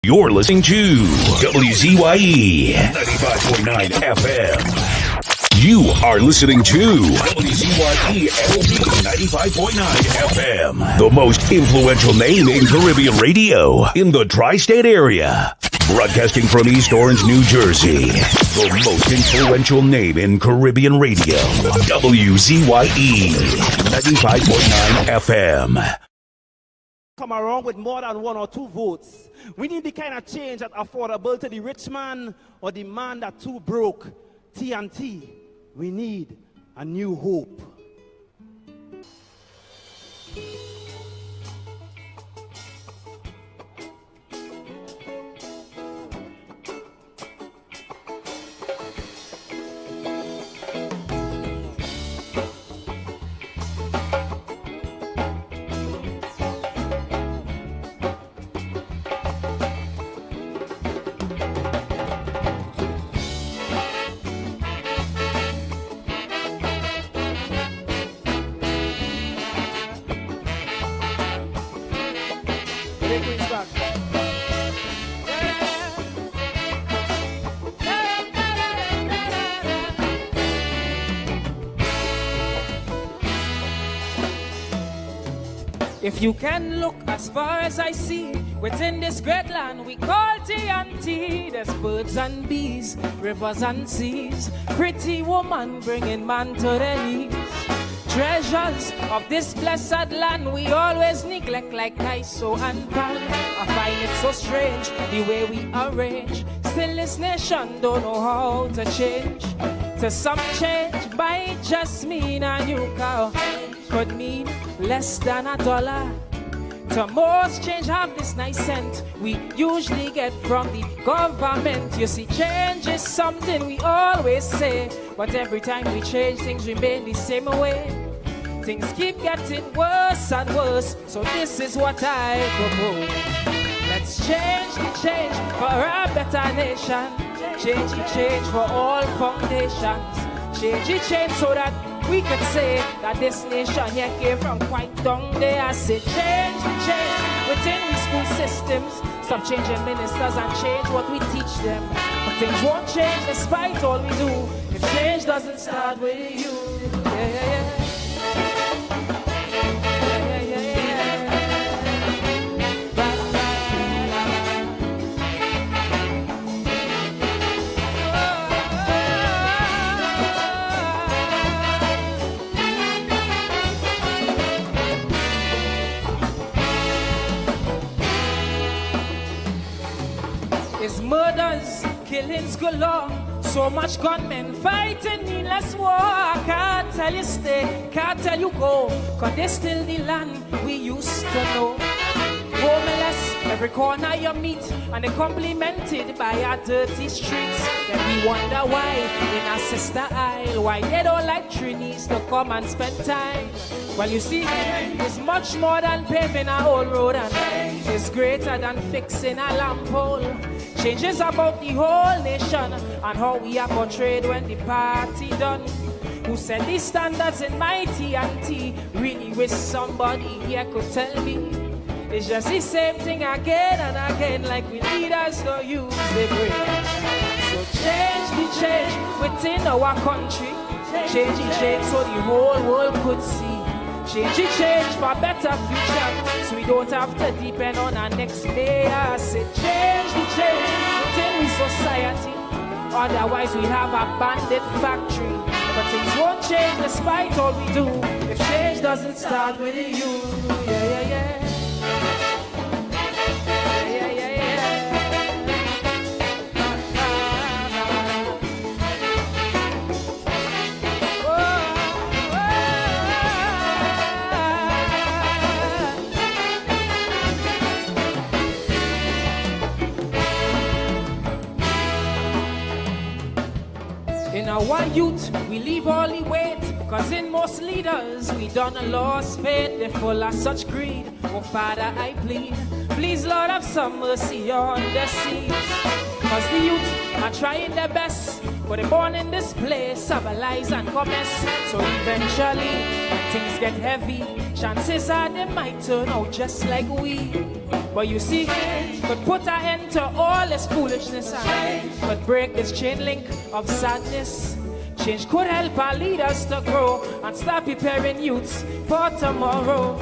You're listening to WZYE 95.9 FM. You are listening to WZYE 95.9 FM, the most influential name in Caribbean radio in the tri-state area. Broadcasting from East Orange, New Jersey, the most influential name in Caribbean radio, WZYE 95.9 FM. Come around with more than 1 or 2 votes. We need the kind of change that's affordable to the rich man or the man that's too broke. TNT, we need a new hope. If you can look as far as I see, within this great land we call TNT, there's birds and bees, rivers and seas, pretty woman bringing man to their knees. Treasures of this blessed land we always neglect like ISO and pan. I find it so strange the way we arrange. Still this nation don't know how to change. To some change might just mean a new car, could mean less than $1. To most change have this nice scent we usually get from the government. You see, change is something we always say, but every time we change things remain the same way. Things keep getting worse and worse, so this is what I propose. Let's change the change for a better nation. Change the change for all foundations. Change the change so that we can say that this nation here came from quite down there. I say change the change within we school systems. Stop changing ministers and change what we teach them. But things won't change despite all we do if change doesn't start with you. Yeah, yeah, yeah. It's murders, killings galore, so much gunmen fighting needless war. I can't tell you stay, can't tell you go, cause this still the land we used to know. Homeless, every corner you meet, and they complimented by our dirty streets. Then we wonder why in our sister isle, why they don't like Trinis to come and spend time. Well, you see, it's much more than paving a whole road, and it's greater than fixing a lamp pole. Change is about the whole nation and how we are portrayed when the party done. Who set these standards in my TNT? Really wish somebody here could tell me. It's just the same thing again and again, like we leaders don't use the brain. So change the change within our country. Change the change so the whole world could see. Change the change for a better future, so we don't have to depend on our next day. I say change the change within we society, otherwise we have a bandit factory. But things won't change despite all we do if change doesn't start with you. Yeah, yeah, yeah. In our youth, we leave all the weight, cause in most leaders, we done lost faith. They're full of such greed. Oh, Father, I plead, please, Lord, have some mercy on the seas. Cause the youth are trying their best, but they're born in this place of lies and commerce. So eventually, when things get heavy, chances are they might turn out just like we. But you see, could put an end to all this foolishness and could break this chain link of sadness. Change could help our leaders to grow and start preparing youths for tomorrow.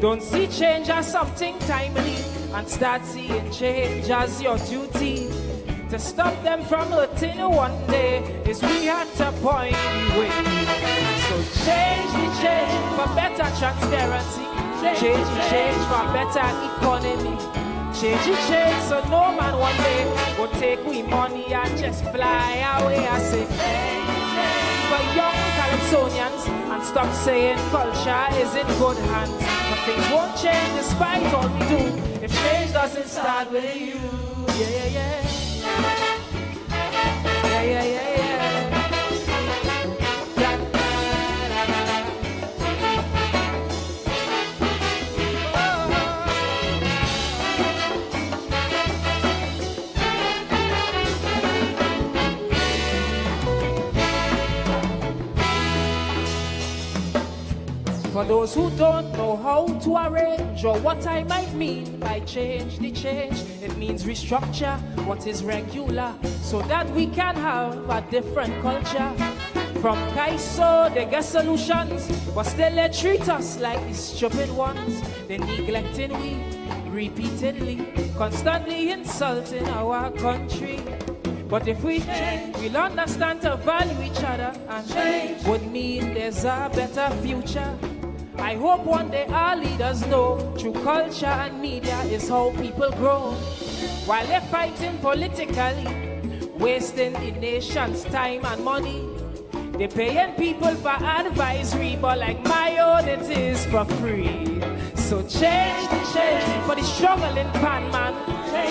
Don't see change as something timely and start seeing change as your duty. To stop them from hurting one day is we at a point way. So change the change for better transparency. Change the change for better economy. Change the change so no man one day will take we money and just fly away. I say for young Calypsonians and stop saying culture is in good hands. But things won't change despite all we do if change doesn't start with you. Yeah, yeah, yeah. Yeah, yeah, yeah, yeah. For those who don't know how to arrange or what I might mean by change the change, it means restructure what is regular so that we can have a different culture. From Kaiso, they get solutions, but still they treat us like the stupid ones. They neglecting we repeatedly, constantly insulting our country. But if we change, we'll understand to value each other, and change would mean there's a better future. I hope one day our leaders know through culture and media is how people grow. While they're fighting politically, wasting the nation's time and money, they're paying people for advisory, but like my own it is for free. So change the change for the struggling pan man.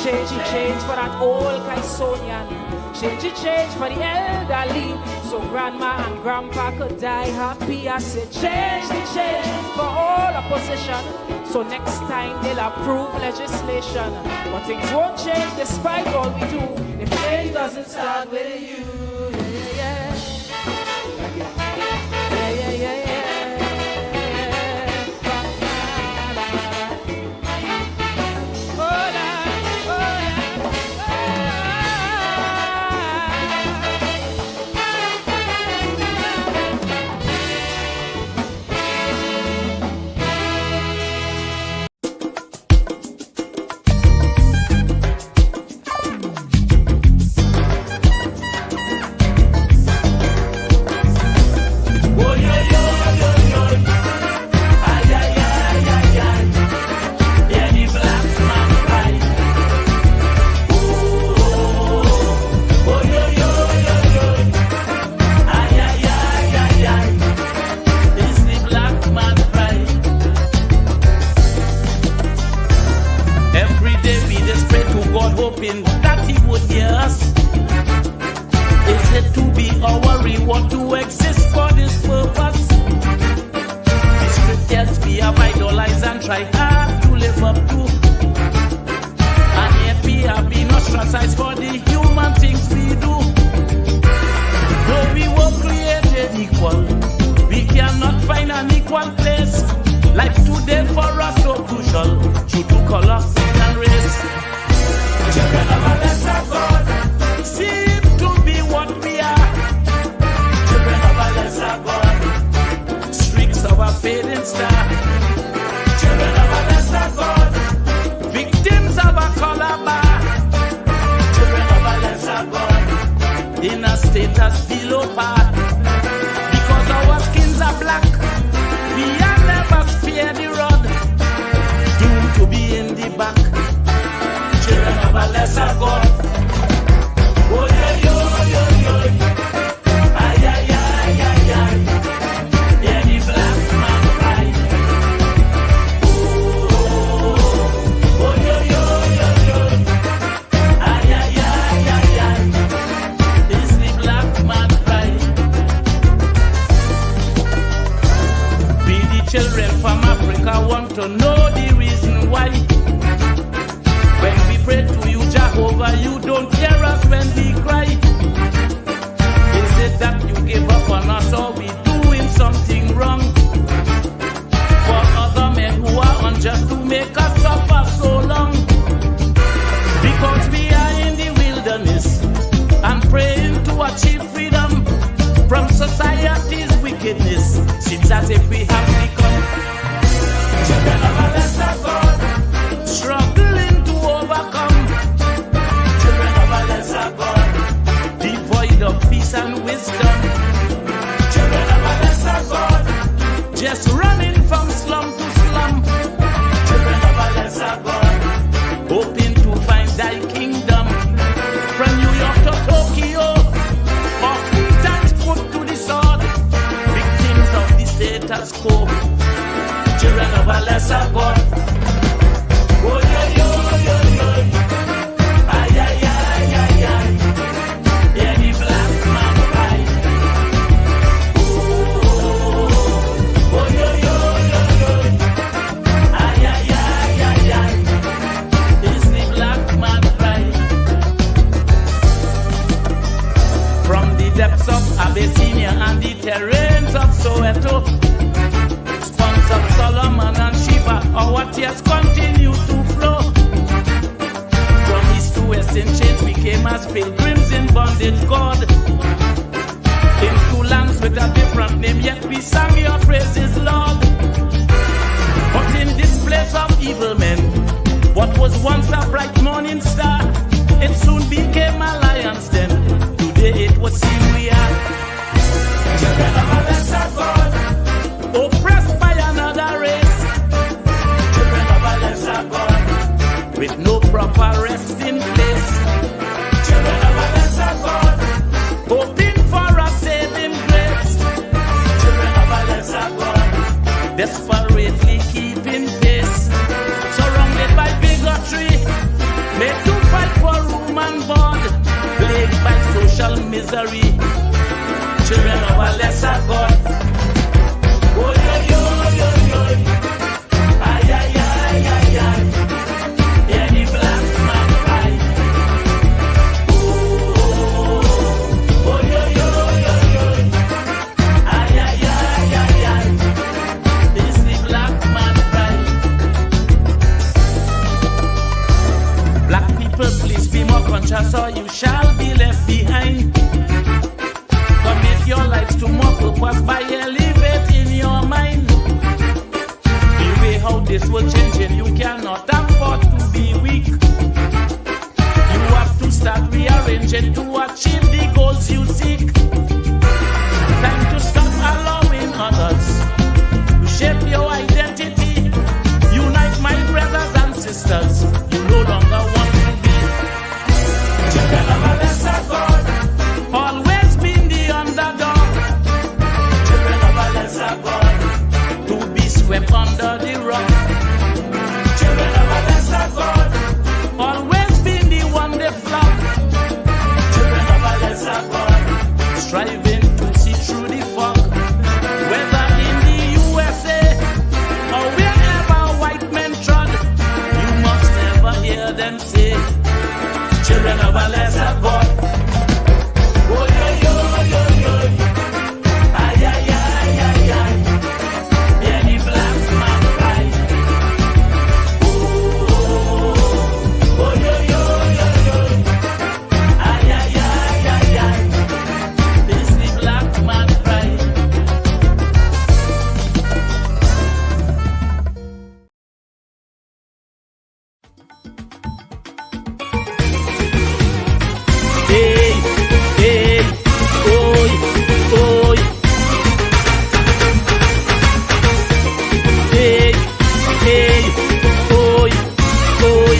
Change the change for that old Kaisonian. Change the change for the elderly, so grandma and grandpa could die happy. I said change the change for all opposition, so next time they'll approve legislation. But things won't change despite all we do if change doesn't start with you. Yeah, yeah, yeah, yeah, yeah, yeah. To know the reason why when we pray to you, Jehovah, it's as if we have become children of a lesser God, struggling to overcome. Children of a lesser God, devoid of peace and wisdom. Children of a lesser God, just running from slum to slum. Children of a lesser God, hoping to find thy kingdom. From New York to Tokyo, or feet and foot to the sword, victims of the status quo. Children of a lesser God. Oh, yo, yo, yo, yo. Ay, ay, ay, ay, ay. Yeah, the black man cry. Oh, oh, yo, yo, yo, yo. Ay, ay, ay, ay, ay. It's the black man cry. From the depths of Abyssinia and the terrains of Soweto, spawns of Solomon and Sheba, our tears continue to flow. From east to west in chains we came as pilgrims in bondage, God. Into lands with a different name, yet we sang your praises, Lord. But in this place of evil men, what was once a bright morning star, it soon became a lion's den. Today it would seem we are children of a lesser God, oppressed by another race. Children of a lesser God, with no proper resting place. Children of a lesser God, hoping for a saving grace. Children of a lesser God, desperately keeping pace. Surrounded by bigotry, made to fight for room and board, plagued by social misery. Children of a lesser God. Oh, yo, yo, yo, yo. Ay, ay, ay, ay, ay. Yeah, the black man cry. Oh, oh, yo, yo, yo, yo. Ay, ay, ay, ay, ay. It's the black man cry. Black people, please be more conscious or you shall be left behind. Commit your lives to more purpose by elevating your mind. The way how this will change and you cannot afford to be weak. You have to start rearranging to achieve the goals you seek. Time to stop allowing others to shape your identity. Unite my brothers and sisters. You no longer want to be children of a lesser God. Always been the underdog. Children of a lesser God, to be swept under the rug. Children of a lesser God, always been the one they flock. Children of a lesser God, striving to see through the fog. Whether in the USA or wherever white men trod, you must never hear them say, children of a lesser God. Oh, yo, yo, yo, yo. Ay, ay, ay, ay, ay. Yeah, the black man cry. Oh, oh, yo, yo, yo, yo. Ay, ay, ay, ay, ay. It's the black man cry. Hey, hey, oy, oy. Hey, hey, oy, oy.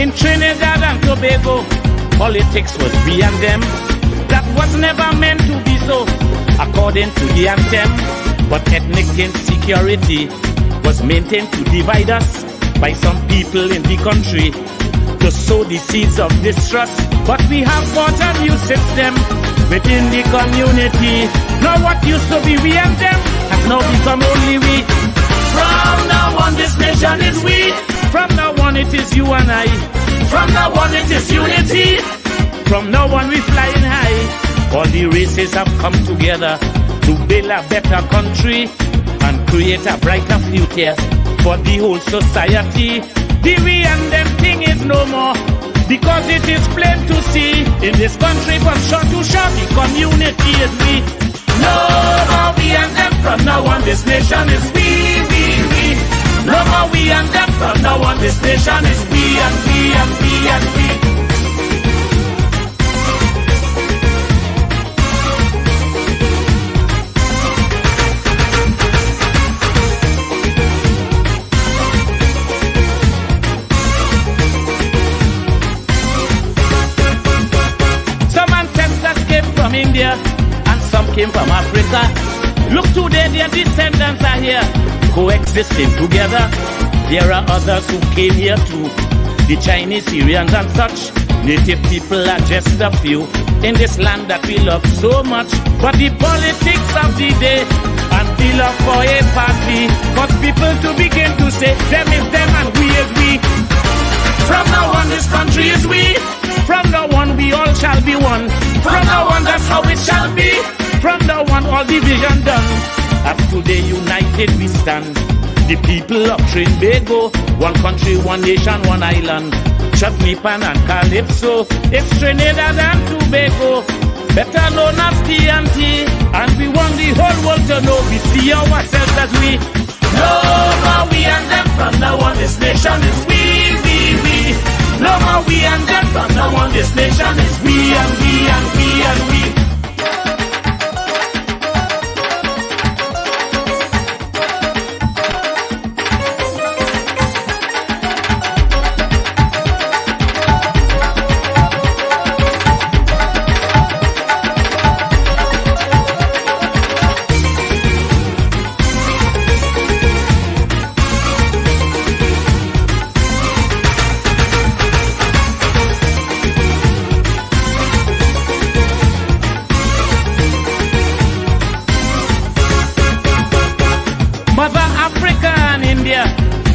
In Trinidad and Tobago, politics was we and them. That was never meant to be so, according to the anthem. But ethnic insecurity was maintained to divide us by some people in the country to sow the seeds of distrust. But we have fought a new system within the community. Now what used to be we and them has now become only we. From now on this nation is we. From now on it is you and I. From now on it is unity. From now on we flying high. All the races have come together to build a better country and create a brighter future for the whole society. The we and them thing is no more. Because it is plain to see, in this country from shore to shore, the community is we. No more we and them, from now on this nation is we. No more we and them, from now on this nation is we and we and we and we. India and some came from Africa. Look today, their descendants are here, coexisting together. There are others who came here too, the Chinese, Syrians and such. Native people are just a few in this land that we love so much. But the politics of the day and the love for a party cause people to begin to say them is them and we is we. From now on this country is we. From now on we all shall be one. From now on that's how it shall be. From now on all division done. As today united we stand, the people of Trinbago. One country, one nation, one island. Chutney Pan and Calypso. It's Trinidad and Tobago, better known as TNT. And we want the whole world to know we see ourselves as we. No more we and them, from now on this nation is we. No more we and them, from now on this nation is we and we and we and we.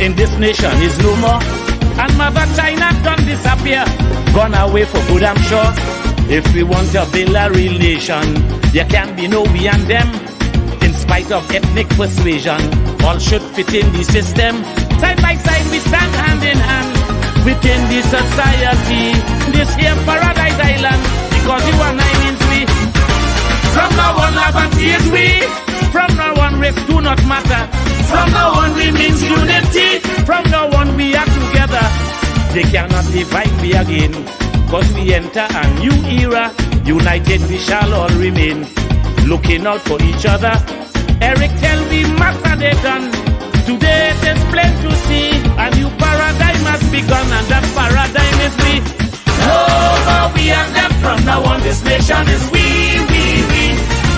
In this nation is no more, and Mother China done disappear, gone away for good I'm sure. If we want to build a real nation, there can be no we and them. In spite of ethnic persuasion, all should fit in the system. Side by side we stand hand in hand within the society, this here paradise island, because you and I means we. From now on love and tears we. From now on race do not matter. From now on we means unity. From now on we are together. They cannot divide me again, cause we enter a new era. United we shall all remain, looking out for each other. Eric tell me matter they done. Today it is plain to see, a new paradigm has begun, and that paradigm is we. No more we and them, from now on this nation is we.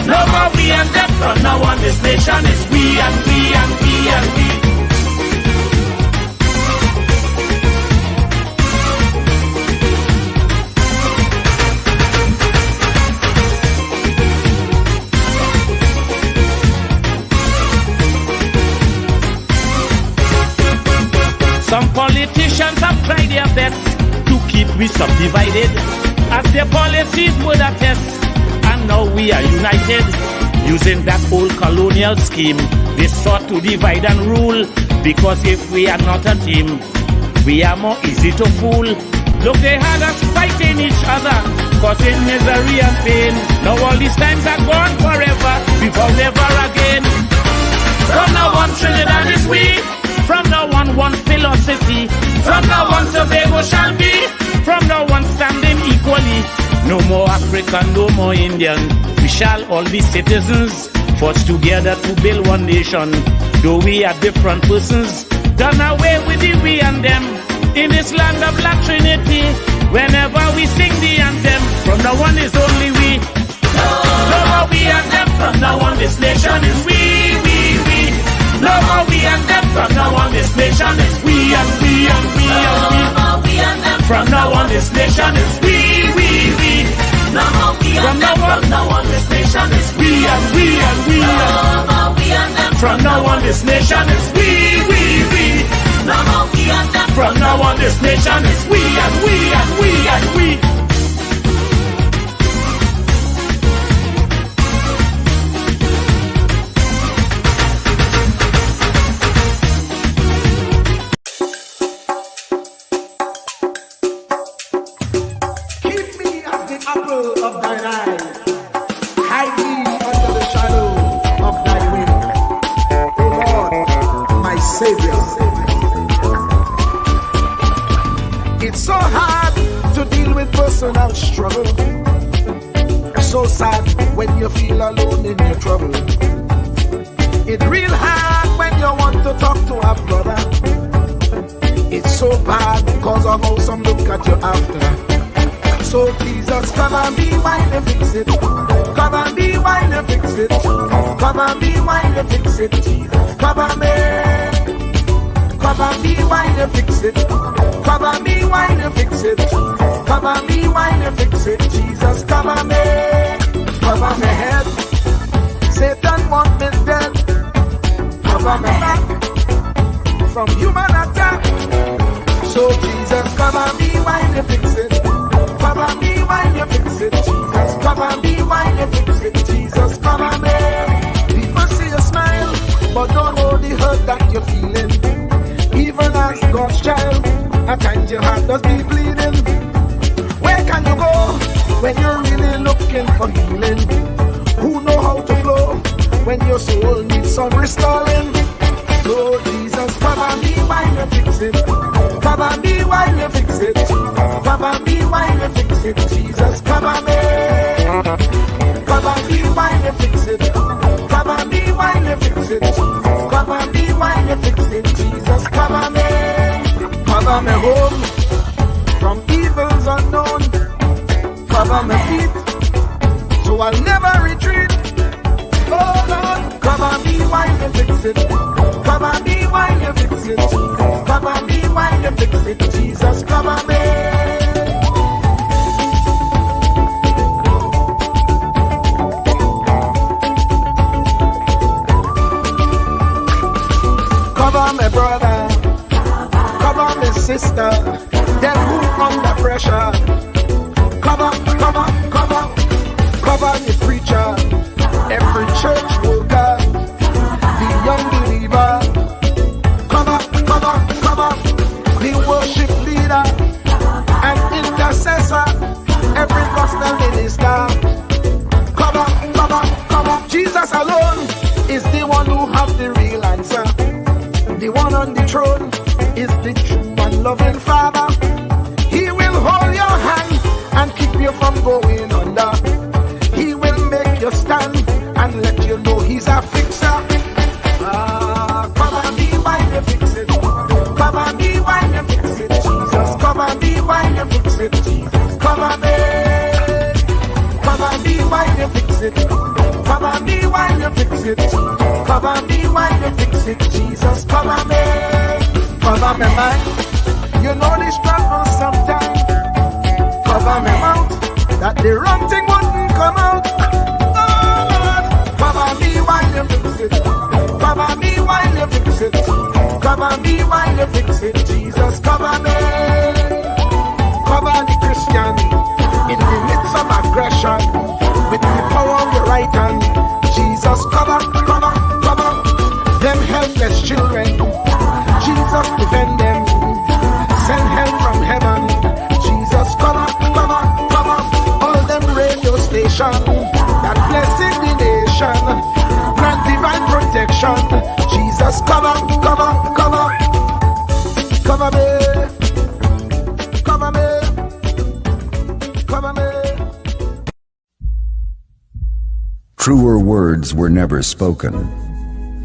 No more we and them, from now on this nation is we and we and we and we. Some politicians have tried their best to keep we subdivided, as their policies would attest. And now we are united, using that old colonial scheme. They sought to divide and rule, because if we are not a team, we are more easy to fool. Look, they had us fighting each other, causing misery and pain. Now all these times are gone forever, before never again. From now on Trinidad is we. From now on one philosophy. From now on Tobago shall be. From now on standing equally. No more African, no more Indian. We shall all be citizens, forged together to build one nation. Though we are different persons, done away with the we and them. In this land of Black Trinity, whenever we sing the anthem, from now on is only we. No more we and them, from now on this nation is we. No more we and them, from now on this nation is we and we and we and we. No more we and them, from now on this nation is we. No more we and them, from now on this nation is we and we and we. No more we and them, from now on this nation is we. No more we and them, from now on this nation is we and we and we and we. Savior. It's so hard to deal with personal struggle. So sad when you feel alone in your trouble. It's real hard when you want to talk to a brother. It's so bad because of how some look at you after. So Jesus, come and be while you fix it. Come and be while you fix it. Come and be while you fix it. Jesus, come and me. Come and be while you fix it. Come and be while you fix it. Come and be while you fix it. Jesus, come and me. Cover my head. Satan want me dead. Cover my back from human attack. So Jesus, come and be while you fix it. Come and be while you fix it. Jesus, come and be while you fix it. Jesus, come and be. People see you smile, but don't know the hurt that you're feeling. Even as God's child, at times your heart does be bleeding. Where can you go when you're really looking for healing? Who know how to flow when your soul needs some restoring? So Jesus, come and be while you fix it. Come and be while you fix it. Come and be while you fix it. Jesus, come and be. Come and be while you fix it. Come and be while you fix it. Come and be while you fix it. Jesus, come and be. Cover me home from evils unknown. Cover my feet so I'll never retreat. Oh Lord, come and be while you fix it. Come and be while you fix it. Come and be while you fix it. Jesus, come and be. Cover my brother, cover my sister, them who under pressure. Cover the preacher, every church worker, the young believer. Cover the worship leader and intercessor, every gospel minister. Cover. Jesus alone is the one who have the real answer. The one on the throne is the true and loving Father. He will hold your hand and keep you from going under. He will make you stand and let you know he's a fixer. Come and be while you fix it. Come and be while you fix it. Jesus, come and be while you fix it. Jesus, come and be. Come and be while you fix it. Come and be while you fix it. Come and be while you fix it. Jesus, come and be. Cover my mind. You know the struggle sometimes. Cover my mouth, that the wrong thing wouldn't come out. Oh Lord, cover me while you fix it. Cover me while you fix it. Cover me while you fix it. Jesus, cover me. Cover the Christian in the midst of aggression with the power of your right hand. Jesus, cover them helpless children. Jesus, defend them. Send help from heaven. Jesus, cover all them radio stations that blessing the nation, grant divine protection. Jesus, cover me. Truer words were never spoken.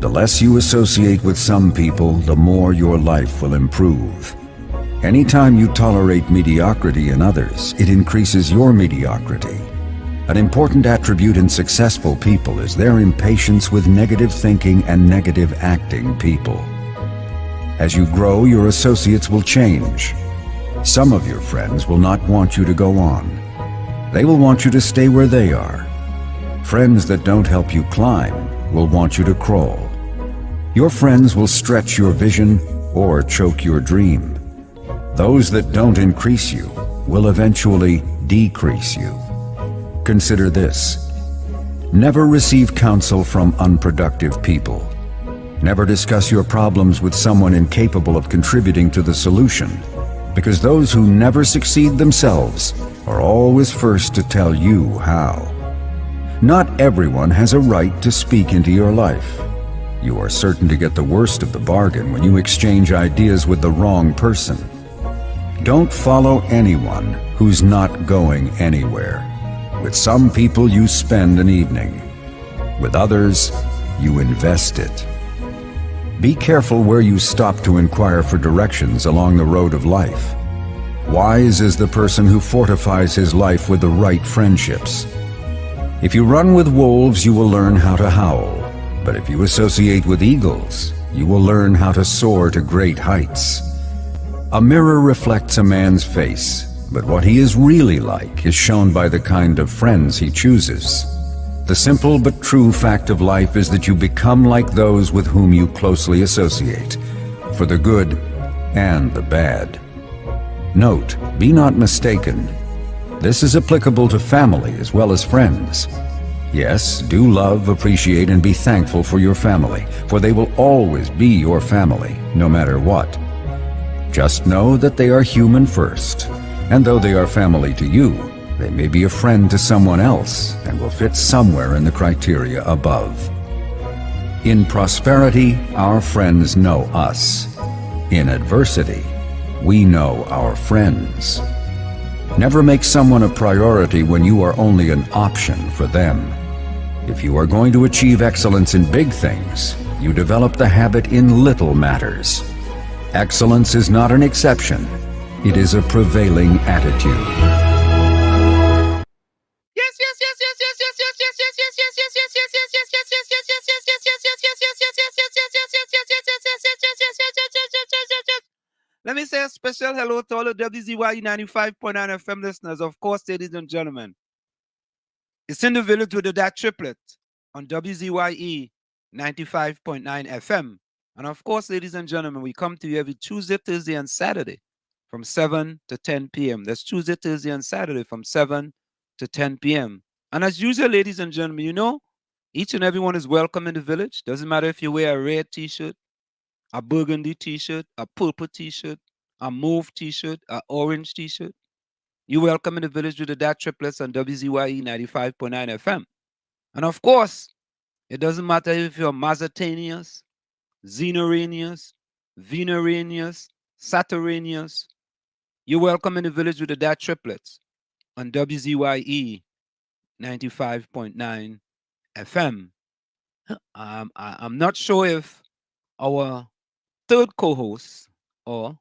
The less you associate with some people, the more your life will improve. Anytime you tolerate mediocrity in others, it increases your mediocrity. An important attribute in successful people is their impatience with negative thinking and negative acting people. As you grow, your associates will change. Some of your friends will not want you to go on. They will want you to stay where they are. Friends that don't help you climb will want you to crawl. Your friends will stretch your vision or choke your dream. Those that don't increase you will eventually decrease you. Consider this. Never receive counsel from unproductive people. Never discuss your problems with someone incapable of contributing to the solution, because those who never succeed themselves are always first to tell you how. Not everyone has a right to speak into your life. You are certain to get the worst of the bargain when you exchange ideas with the wrong person. Don't follow anyone who's not going anywhere. With some people you spend an evening. With others, you invest it. Be careful where you stop to inquire for directions along the road of life. Wise is the person who fortifies his life with the right friendships. If you run with wolves, you will learn how to howl. But if you associate with eagles, you will learn how to soar to great heights. A mirror reflects a man's face, but what he is really like is shown by the kind of friends he chooses. The simple but true fact of life is that you become like those with whom you closely associate, for the good and the bad. Note, be not mistaken. This is applicable to family as well as friends. Yes, do love, appreciate, and be thankful for your family, for they will always be your family, no matter what. Just know that they are human first, and though they are family to you, they may be a friend to someone else and will fit somewhere in the criteria above. In prosperity, our friends know us. In adversity, we know our friends. Never make someone a priority when you are only an option for them. If you are going to achieve excellence in big things, you develop the habit in little matters. Excellence is not an exception. It is a prevailing attitude. Let me say a special hello to all the WZYE 95.9 FM listeners, of course, ladies and gentlemen. It's in the village with the DAT Triplets on WZYE 95.9 FM. And of course, ladies and gentlemen, we come to you every Tuesday, Thursday, and Saturday from 7 to 10 p.m. That's Tuesday, Thursday, and Saturday from 7 to 10 p.m. And as usual, ladies and gentlemen, you know, each and everyone is welcome in the village. Doesn't matter if you wear a red t-shirt, a burgundy t-shirt, a purple t-shirt, a mauve t-shirt, a orange t-shirt. You're welcome in the village with the DAT Triplets on WZYE 95.9 FM. And of course, it doesn't matter if you're Mazatanius, Xenoranius, Venerianius, Saturnanius. You're welcome in the village with the DAT Triplets on WZYE 95.9 FM. I'm not sure if our third co-host, our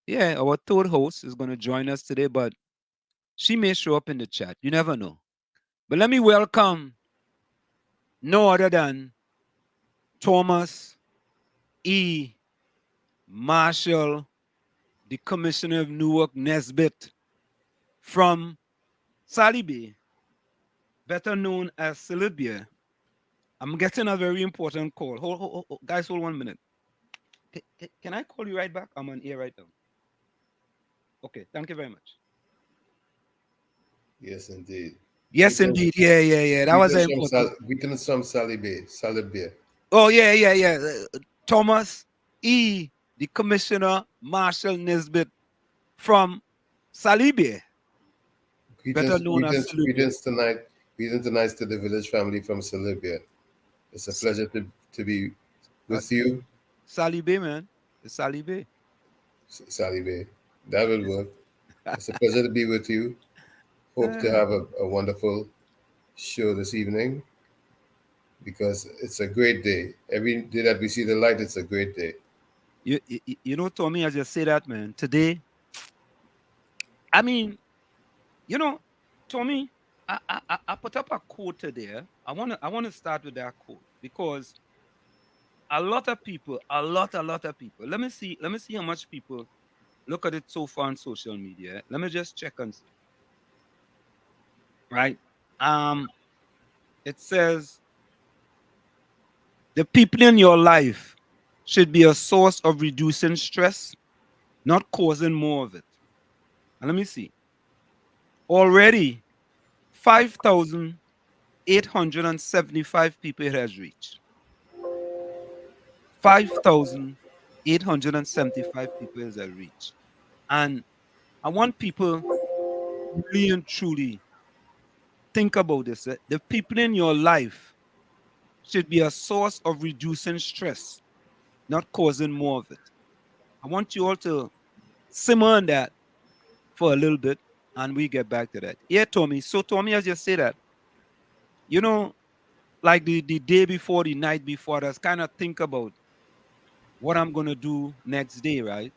third host is going to join us today, but she may show up in the chat. You never know. But let me welcome no other than Thomas E. Marshall, the Commissioner of Newark Nesbitt from Salibi, better known as Celibia. I'm getting a very important call. Hold, guys, hold 1 minute. Can I call you right back? I'm on air right now. Okay, thank you very much. Yes, indeed. Yes, indeed. Yeah. That was important. Greetings from Salibia. Oh, yeah. Thomas E., the Commissioner Marshall Nesbitt from Salibia. Greetings tonight to the village family from Salibia. It's a pleasure to be with you. Salibia, man. It's Salibia. Salibia. That will work. It's a pleasure to be with you. Hope to have a wonderful show this evening because it's a great day. Every day that we see the light, it's a great day. You know, Tommy, as you say that, man, today, I mean, you know, Tommy, I put up a quote today. I wanna start with that quote because a lot of people, a lot of people. Let me see how much people look at it so far on social media. Let me just check and see. Right? It says the people in your life should be a source of reducing stress, not causing more of it. And let me see. Already 5,875 people it has reached. 5,875 people it has reached. And I want people really and truly think about this. The people in your life should be a source of reducing stress, not causing more of it. I want you all to simmer on that for a little bit and we get back to that. Yeah, Tommy. So, Tommy, as you say that, you know, like the day before, the night before, I just kind of think about what I'm going to do next day, right?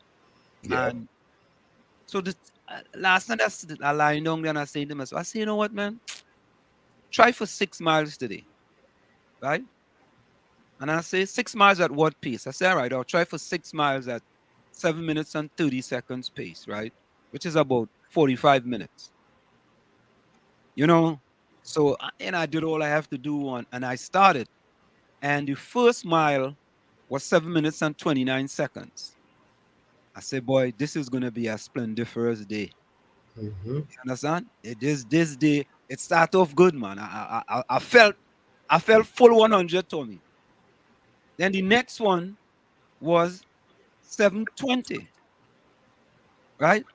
Yeah. And so last night I lying down there and I say to myself, I say, you know what, man? Try for 6 miles today, right? And I say 6 miles at what pace? I say, all right, I'll try for 6 miles at 7 minutes and 30 seconds pace, right? Which is about 45 minutes. You know, so and I did all I have to do and I started. And the first mile was 7 minutes and 29 seconds. I said, boy, this is gonna be a splendiferous day. Mm-hmm. You understand? It is this day. It started off good, man. I felt full 100, Tommy. Then the next one was 720, right?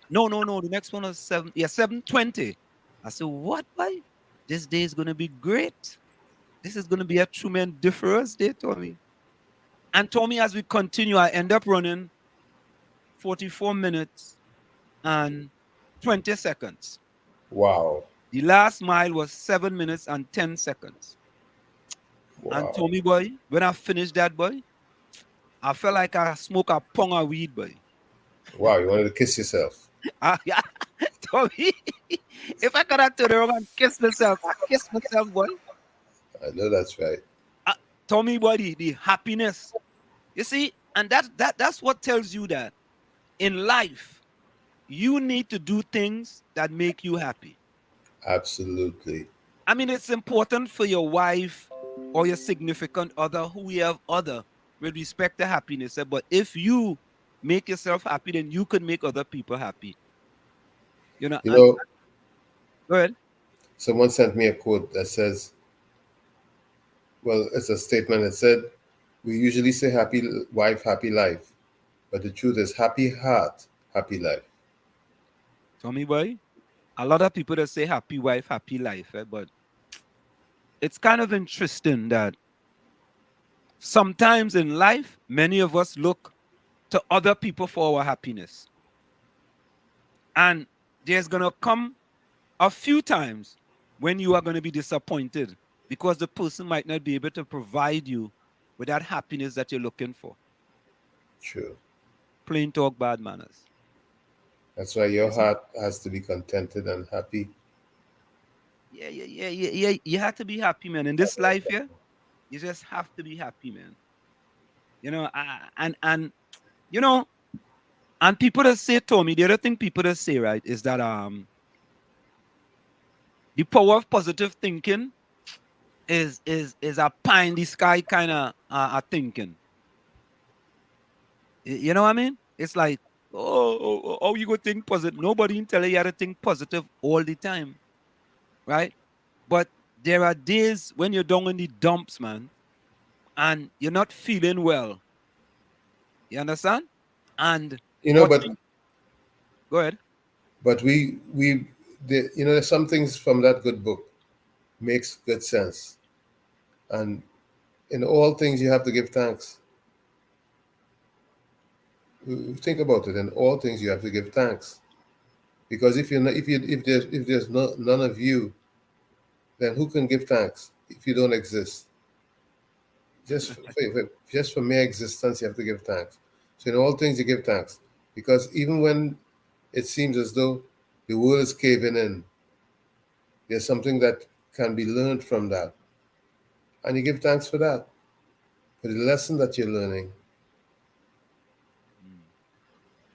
No. The next one was 720. I said, what, boy? This day is gonna be great. This is gonna be a tremendous day, Tommy. And Tommy, as we continue, I end up running 44 minutes and 20 seconds. Wow. The last mile was 7 minutes and 10 seconds. And Wow. Tommy, boy, when I finished that, boy, I felt like I smoked a pound of weed, boy. Wow. You wanted to kiss yourself. Yeah, Tommy, if I could have turned around and kiss myself, I kiss myself, boy. I know that's right. Tommy, boy, the happiness. You see, and that's what tells you that in life, you need to do things that make you happy. Absolutely. I mean, it's important for your wife or your significant other, who we have other, with respect to happiness. But if you make yourself happy, then you can make other people happy. You know, You know, go ahead. someone sent me a quote that says, well, it's a statement that said, we usually say happy wife, happy life. But the truth is happy heart, happy life. Tommy boy, a lot of people that say happy wife, happy life, but it's kind of interesting that sometimes in life, many of us look to other people for our happiness. And there's going to come a few times when you are going to be disappointed because the person might not be able to provide you with that happiness that you're looking for. True. Plain talk, bad manners. That's why your heart has to be contented and happy. Yeah. You have to be happy, man. In this life, yeah, you just have to be happy, man. You know, and you know, and people that say, Tommy, the other thing people that say, right, is that the power of positive thinking is a pie in the sky kind of thinking. You know what I mean? It's like, oh, you go think positive. Nobody can tell you how to think positive all the time, right? But there are days when you're down in the dumps, man, and you're not feeling well. You understand? And go ahead. But there's some things from that good book makes good sense, and in all things you have to give thanks. Think about it. In all things you have to give thanks, because if there's none of you, then who can give thanks if you don't exist? Just for mere existence, you have to give thanks. So in all things, you give thanks, because even when it seems as though the world is caving in, there's something that can be learned from that, and you give thanks for that, for the lesson that you're learning.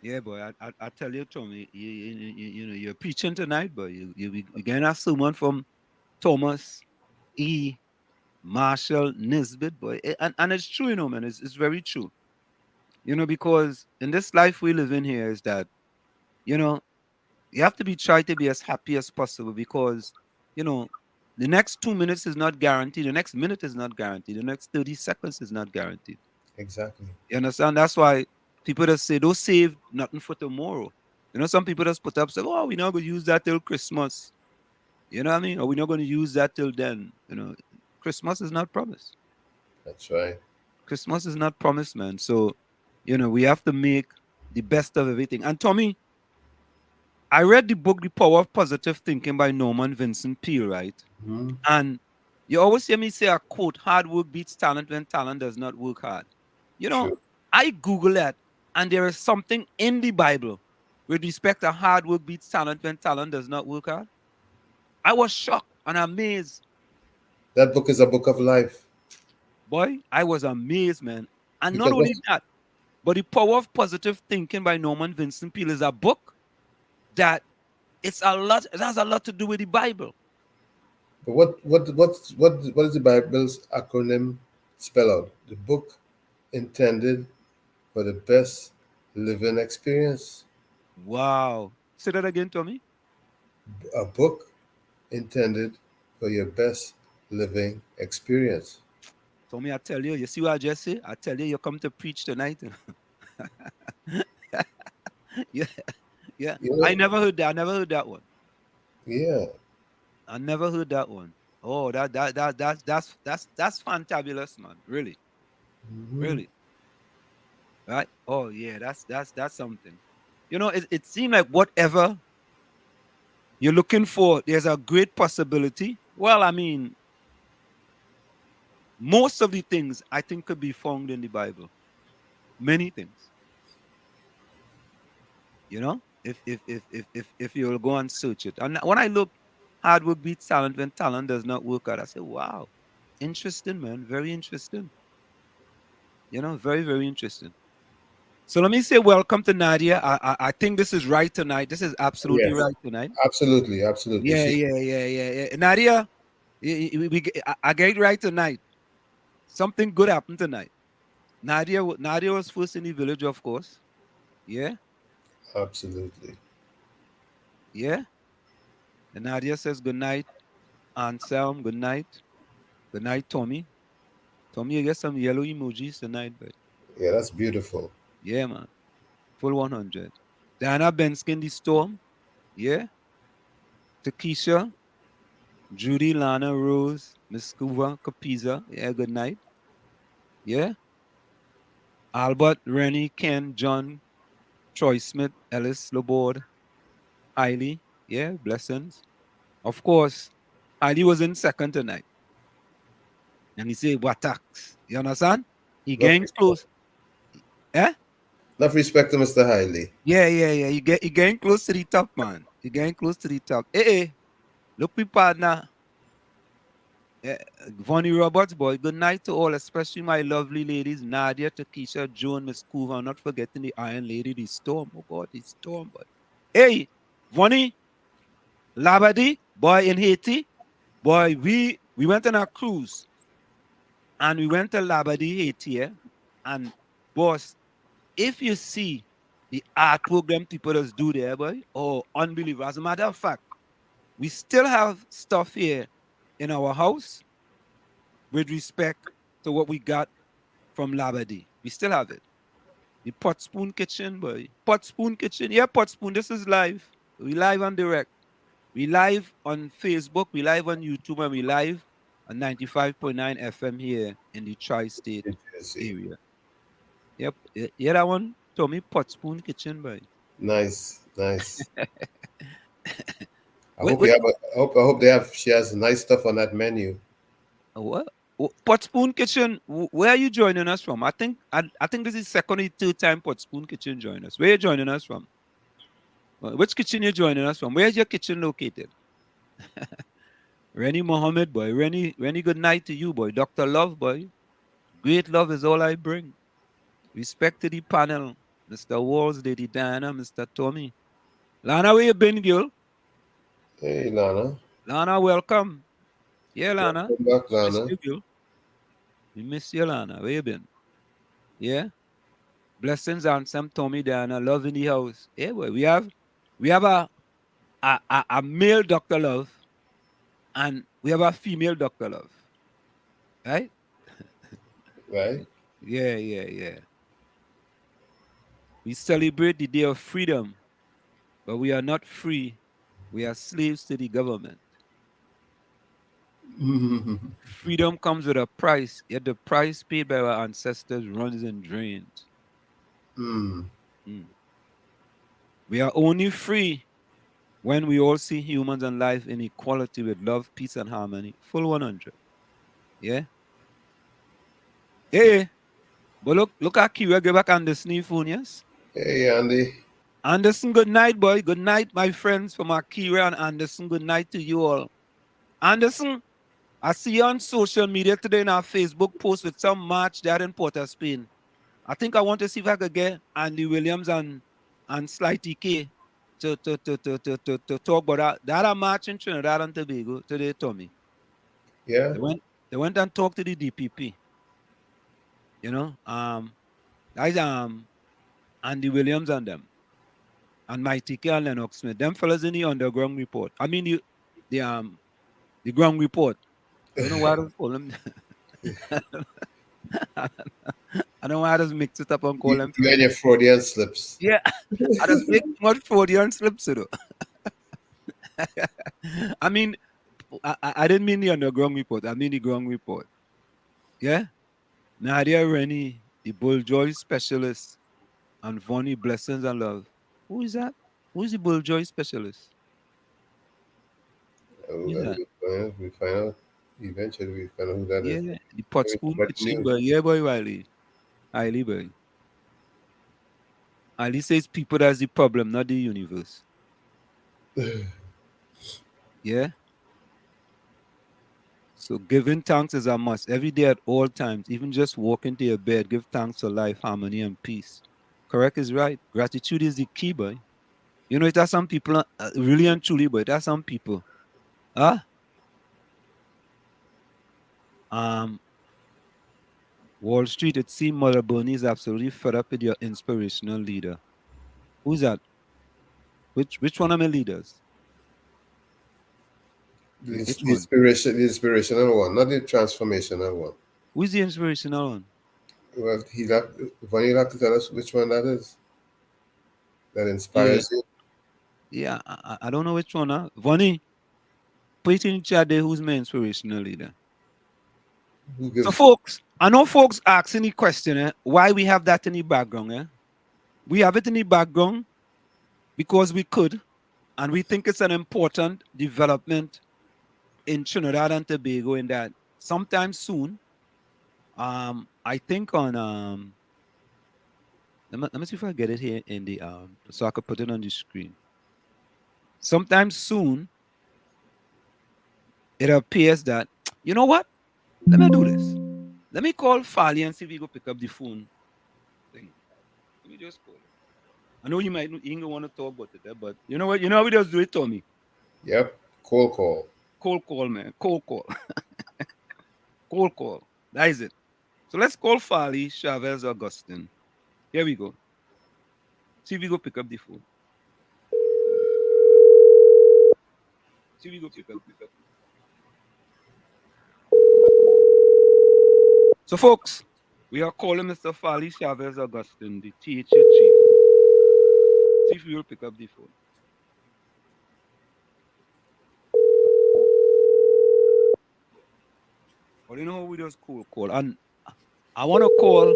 Yeah, boy. I tell you, Tommy, you know, you're preaching tonight, boy. You getting a sermon from Thomas E. Marshall Nisbet, boy. And it's true, you know, man. It's very true. You know, because in this life we live in here is that, you know, you have to try to be as happy as possible because, you know, the next 2 minutes is not guaranteed. The next minute is not guaranteed. The next 30 seconds is not guaranteed. Exactly. You understand? That's why people that say don't save nothing for tomorrow. You know, some people just put up say, oh, we're not going to use that till Christmas. You know what I mean? Or we're not going to use that till then. You know, Christmas is not promised. That's right. Christmas is not promised, man. So, we have to make the best of everything. And Tommy, I read the book The Power of Positive Thinking by Norman Vincent Peale, right? Mm-hmm. And you always hear me say a quote, hard work beats talent when talent does not work hard. True. I Google that, and there is something in the Bible with respect to hard work beats talent when talent does not work hard. I was shocked and amazed. That book is a book of life. Boy, I was amazed, man. And not Because only that, but The Power of Positive Thinking by Norman Vincent Peale is a book that it has a lot to do with the Bible. but what is the Bible's acronym spell out? The book intended for the best living experience. Wow. Say that again, Tommy. A book intended for your best living experience. Tommy, I tell you see what I just say? I tell you come to preach tonight. Yeah. Yeah. You know, I never heard that. I never heard that one. yeah. I never heard that one. Oh, that's fantabulous, man. Really. Mhm. Really. Right? Oh yeah, that's something. It seemed like whatever you're looking for, there's a great possibility. Well, I mean, most of the things I think could be found in the Bible. Many things. If you'll go and search it. And when I look, hard work beats talent when talent does not work out, I say, wow, interesting, man. Very interesting. Very, very interesting. So let me say welcome to Nadia. I think this is right tonight. This is absolutely Yes. right tonight. Absolutely. Yeah, yeah. Nadia, I get it right tonight. Something good happened tonight. Nadia was first in the village, of course. Yeah, Absolutely. yeah. And Nadia says good night. Anselm, good night. Good night, Tommy. Tommy, you get some yellow emojis tonight, but Yeah, that's beautiful. yeah, man. Full 100. Diana Benskin, the storm. Yeah. Takesha, Judy, Lana, Rose, Miss Cuba, Capiza. Yeah, good night. Yeah. Albert, Rennie, Ken, John, Troy Smith, Ellis, Laborde, Hailey. Yeah, blessings. Of course, Hailey was in second tonight. And he said, what tax? You understand? He Enough getting respect, close. Eh? enough respect to Mr. Hiley. Yeah. You getting close to the top, man. You getting close to the top. Hey. Look, we partner. Vonnie Roberts, boy. Good night to all, especially my lovely ladies, Nadia, Takesha, Joan, Miss Cuva. Not forgetting the Iron Lady, the Storm. Oh God, the Storm, boy. Hey, Vonnie, Labadie, boy in Haiti. Boy, we went on a cruise and we went to Labadie, Haiti, yeah? And boss, if you see the artwork them people just do there, boy, oh, unbelievable. As a matter of fact, we still have stuff here in our house with respect to what we got from Labadie. We still have it. The Pot Spoon Kitchen, boy. Pot Spoon Kitchen. Yeah, Pot Spoon, this is live. We live on direct. We live on Facebook, we live on YouTube, and we live on 95.9 FM here in the tri-state area. Yep. Yeah, that one, Tommy, Pot Spoon Kitchen, boy. Nice. I Wait, hope you have. I hope they have. She has nice stuff on that menu. what? Pot Spoon Kitchen, where are you joining us from? I think this is second or third time Pot Spoon Kitchen join us. Where are you joining us from? Which kitchen you joining us from? Where's your kitchen located? Rennie Mohammed, boy. Rennie, good night to you, boy. Dr. Love, boy. Great love is all I bring. Respect to the panel. Mr. Walls, Lady Diana, Mr. Tommy. Lana, where you been, girl? Hey, Lana. Lana, welcome. Yeah, Lana. Welcome back, Miss Lana. you, girl. We miss you, Lana. Where you been? Yeah. Blessings on some Tommy, Diana. Love in the house. Yeah, boy. We have a male Dr. Love and we have a female Dr. Love. Right? Right. Yeah. We celebrate the day of freedom, but we are not free. We are slaves to the government. Freedom comes with a price, yet the price paid by our ancestors runs in drains. Mm. We are only free when we all see humans and life in equality with love, peace, and harmony. Full 100. Yeah? Hey, but look at Kira, get back Anderson phone, yes? Hey, Andy. Anderson, good night, boy. Good night, my friends from Akira and Anderson. Good night to you all. Anderson, I see you on social media today in our Facebook post with some match there in Port of Spain. I think I want to see if I could get Andy Williams and Sly TK to talk about that. They had a match in Trinidad and Tobago today, Tommy. Yeah. They went and talked to the DPP. You know, that's Andy Williams and them. And Mighty K and Lennox Smith. Them fellas in the underground report. I mean the ground report. I don't know why I don't call them. I don't know why I just mix it up and call them. You and your Freudian slips. Yeah, I just make much Freudian slips, you know. I mean, I didn't mean the underground report. I mean the ground report. Yeah? Nadia Rennie, the Bulljoy specialist, and Vonnie Blessings and Love. Who is that? Who is the Bulljoy specialist? We find out. Eventually, we find out who that is. Yeah, the pot spoon But pitching new. boy. Yeah, boy, Wiley. Wiley, boy. Ali says people that's the problem, not the universe. Yeah? So giving thanks is a must. Every day at all times, even just walking to your bed, give thanks for life, harmony, and peace. Correct is right. Gratitude is the key, boy. You know, it has some people, really and truly, but it has some people. Wall Street, it seems Mother Bernie is absolutely fed up with your inspirational leader. Who's that? Which one of my leaders? The inspirational one, not the transformational one. Who's the inspirational one? Well, Vonnie have to tell us which one that is. That inspires you. Yeah, I don't know which one. Huh? Vonnie, put it in chat there. Who's my inspirational leader? So, folks, I know folks asking the question, why we have that in the background. We have it in the background because we could, and we think it's an important development in Trinidad and Tobago in that sometime soon, I think on, let me see if I get it here in the, so I could put it on the screen. Sometime soon, it appears that, you know what? Let me do this. Let me call Fali and see if he go pick up the phone thing. Let me just call him. I know you ain't gonna want to talk about it, but you know what? You know how we just do it, Tommy? Yep. Cold call. Cold call, man. Cold call. Cold call. That is it. So let's call Fali Chavez Augustine. Here we go. See if we go pick up the phone. See if we go pick up. So, folks, we are calling Mr. Fali Chavez Augustine, the THA chief. See if we will pick up the phone. Well, you know, we just call. And I want to call.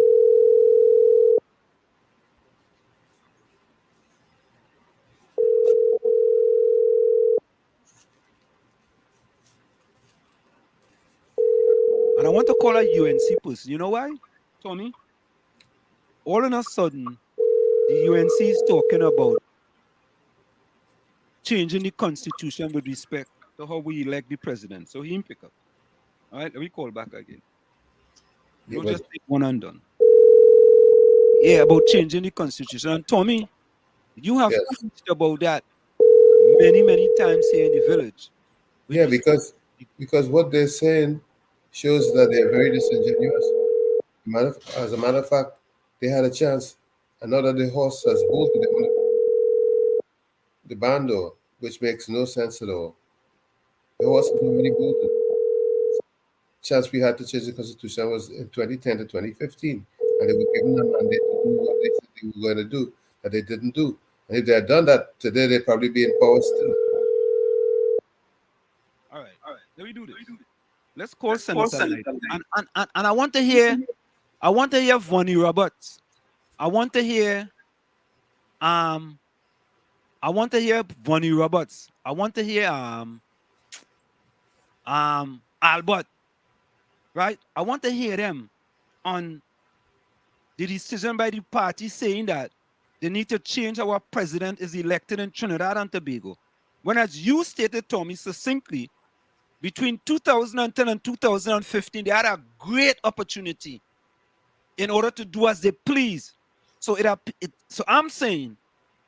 And I want to call a UNC person. You know why, Tommy? All of a sudden, the UNC is talking about changing the constitution with respect to how we elect the president. So he didn't pick up. All right, let me call back again. Don't just take one and done. Yeah, about changing the constitution. And Tommy, you have preached about that many, many times here in the village. Yeah, because what they're saying shows that they're very disingenuous. As a matter of fact, they had a chance. And now that the horse has bolted the bando, which makes no sense at all. The horse has already bolted. Chance we had to change the constitution was in 2010 to 2015. And they were given a mandate to do what they said they were going to do, that they didn't do. And if they had done that today, they'd probably be in power still. All right. Let me do this. Let's call Senator Leiter. And I want to hear Vonnie Roberts. I want to hear Vonnie Roberts. I want to hear Albert. Right? I want to hear them on the decision by the party saying that they need to change how our president is elected in Trinidad and Tobago. When, as you stated, Tommy, succinctly, between 2010 and 2015, they had a great opportunity in order to do as they please. So so I'm saying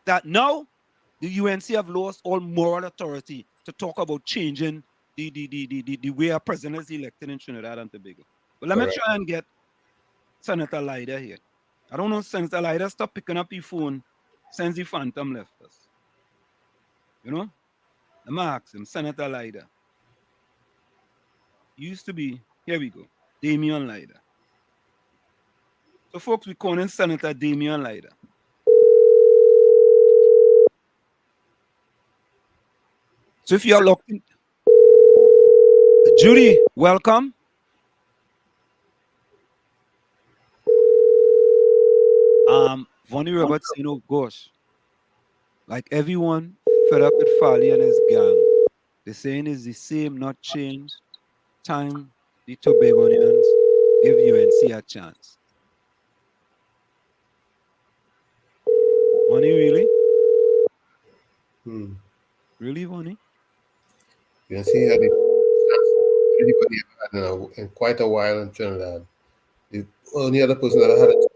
that now the UNC have lost all moral authority to talk about changing the way our president is elected in Trinidad and Tobago. But let me try and get Senator Leiter here. I don't know, Senator Leiter, stop picking up your phone since the phantom left us. You know? Let me ask him, Senator Leiter. Used to be, here we go, Damian Leiter. So folks, we call him Senator Damian Leiter. So if you're locked in, Judy, welcome. Vonnie Roberts, you know, gosh, like everyone fed up with Farley and his gang. The saying is the same, not change. Time the Tobagonians give UNC a chance. Vonnie, really? Really, Vonnie? UNC had anybody ever had in quite a while in Trinidad. The only other person that had it.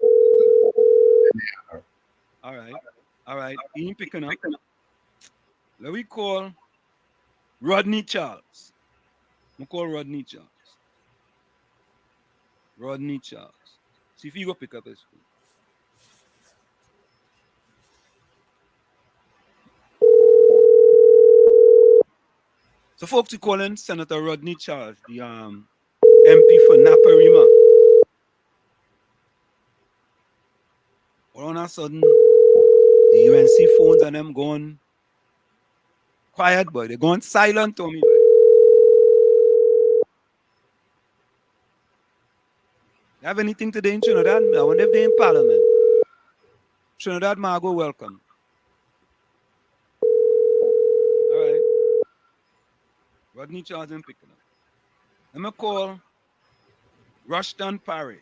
All right. He ain't picking up. Let me call Rodney Charles. I'm gonna call Rodney Charles. Rodney Charles. See if he go pick up his phone. So folks, we calling Senator Rodney Charles, the MP for Naparima. All of a sudden, the UNC phones and them going quiet, boy. They're going silent on me, boy. You have anything today in Trinidad? I wonder if they're in Parliament. Trinidad, Margot, welcome. All right. Rodney Charles ain't picking up. Let me call Rushton Parry.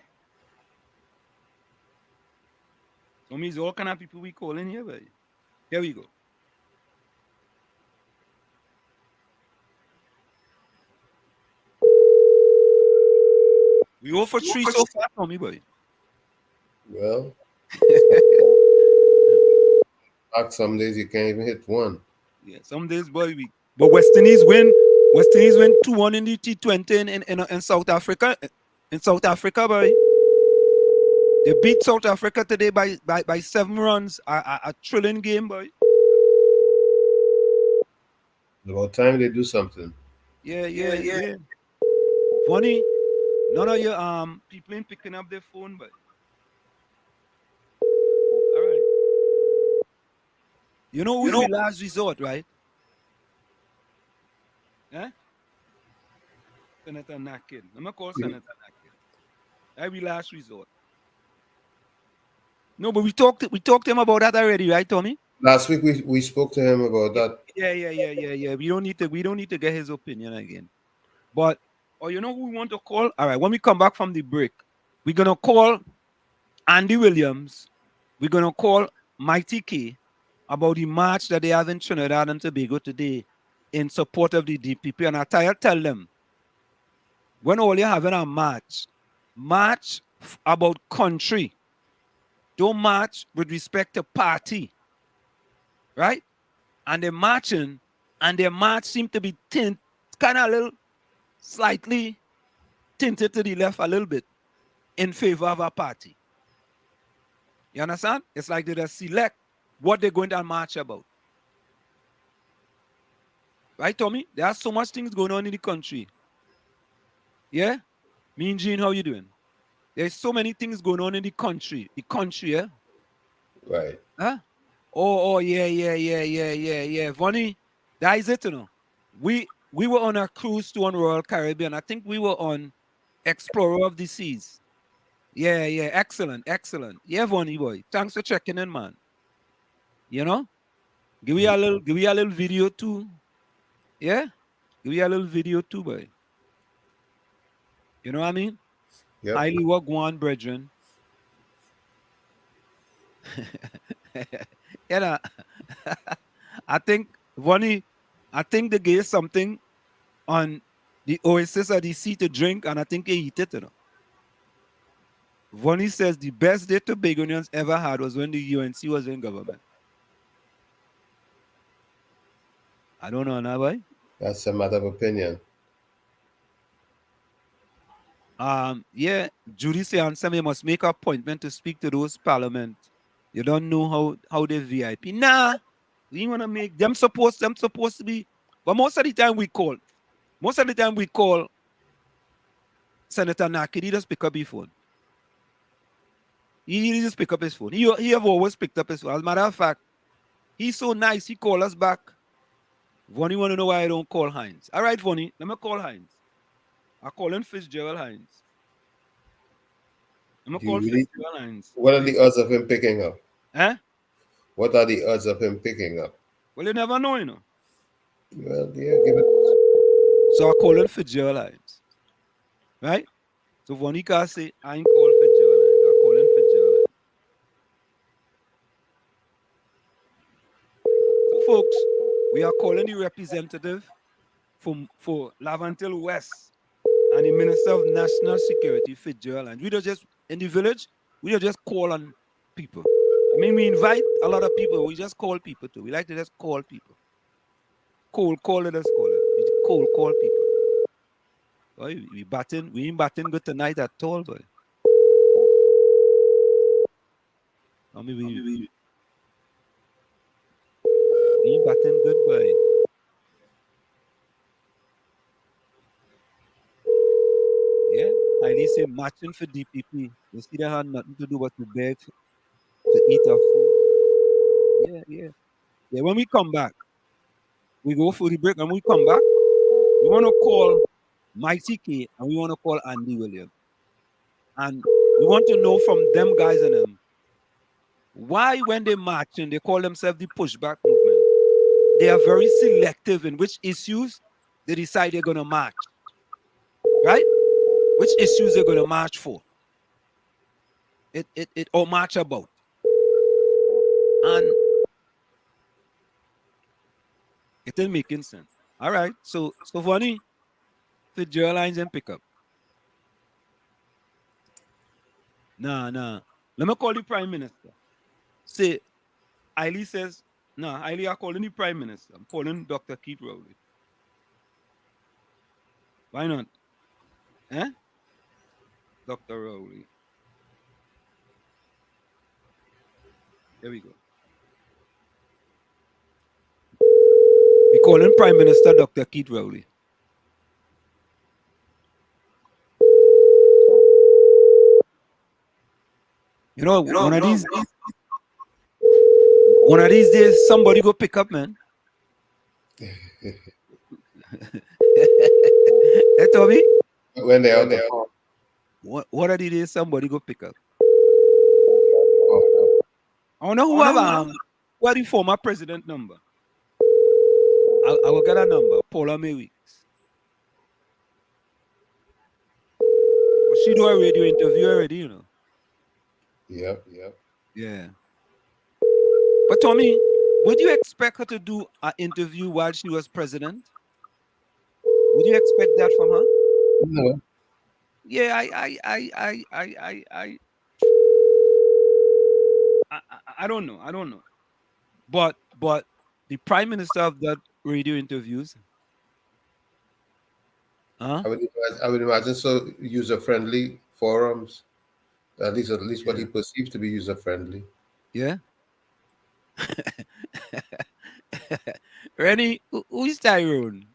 So means all kind of people we call in here, baby. Here we go. We all for three so far for me, boy. Well, some days you can't even hit one. Yeah, some days, boy, but West Indies win 2-1 in the T20 in South Africa. In South Africa, boy. They beat South Africa today by 7 runs. A thrilling game, boy. It's about time they do something. Yeah. Funny, none of your people ain't picking up their phone, but all right. You know who's the last resort, right? Eh? Senator Nakin. I'm gonna call Senator Nakin. That'll be last resort. No, but we talked to him about that already, right, Tommy? Last week we spoke to him about that. Yeah. We don't need to get his opinion again. But you know who we want to call? All right, when we come back from the break, we're gonna call Andy Williams. We're gonna call Mighty K about the march that they have in Trinidad and Tobago today in support of the DPP. And I tell them, when all you're having a march about country. Don't march with respect to party, right? And they're marching, and their march seems to be kind of a little, slightly tinted to the left a little bit in favor of a party. You understand? It's like they just select what they're going to march about. Right, Tommy? There are so much things going on in the country. Yeah? Me and Gene, how you doing? There's so many things going on in the country. Yeah? Right. Huh? Oh, yeah. Vonnie, that is it, you know. We we were on a cruise to on Royal Caribbean. I think we were on Explorer of the Seas. Yeah, excellent. Yeah, Vonnie boy. Thanks for checking in, man. You know? Give me a little video too. Yeah? Give me a little video too, boy. You know what I mean? Yep. Highly work one, brethren. You know, I think Vonnie, I think they gave something on the Oasis of the Sea to drink, and I think they eat it, you know. Vonnie says the best day Tobagonians ever had was when the UNC was in government. I don't know now, boy. That's a matter of opinion. Yeah, Judy say Anselm, you must make an appointment to speak to those parliament. You don't know how they VIP. Nah, we want to make them supposed to be. But most of the time we call Senator Naki. He just pick up his phone. He just pick up his phone. He have always picked up his phone. As a matter of fact, he's so nice. He call us back. Vonnie want to know why I don't call Hines. All right, Vonnie, let me call Hines. I call him Fitzgerald Hines. I'm gonna call Fitzgerald Hines. What are the odds of him picking up? Huh? What are the odds of him picking up? Well, you never know, you know. Well, yeah, give it. So I call him Fitzgerald Hines. Right? So Vonnie can say, I ain't call Fitzgerald Hines. I call him Fitzgerald Hines. So folks, we are calling the representative for Lavantil West and the Minister of National Security, Fitzgerald Hines. We don't just, in the village, we don't just call on people. I mean, we invite a lot of people. We just call people too. We like to just call people. Call it, let's call it. We call people. Boy, we ain't batting good tonight at all, boy. I mean, we ain't batting good, boy. Yeah, I say matching for DPP. You see, they had nothing to do but to beg to eat our food. Yeah. When we come back, we go for the break, and we come back, we want to call Mighty K and we want to call Andy Williams. And we want to know from them guys and them why, when they march and they call themselves the pushback movement, they are very selective in which issues they decide they're going to march. Right? Which issues they're going to march for. It or march about. And it ain't making sense. All right. So funny. Fitzgerald Hines and pick up. Nah. Let me call the Prime Minister. Say, Eiley says, nah, Eiley, I'm calling the Prime Minister. I'm calling Dr. Keith Rowley. Why not? Eh? Dr. Rowley. There we go. We calling Prime Minister Dr. Keith Rowley. You know, one of these days, somebody go pick up, man. Hey, Tommy? When they are there. What are the days somebody go pick up? Oh, I don't know who have the former president number. I will get a number. Paula May Weeks. But she do a radio interview already, you know. Yep. Yeah. But Tommy, would you expect her to do an interview while she was president? Would you expect that from her? No. Yeah, I don't know. But the Prime Minister of that radio interviews. Huh? I would imagine so user-friendly forums. At least what he perceives to be user-friendly. Yeah. Rennie, who's Tyrone?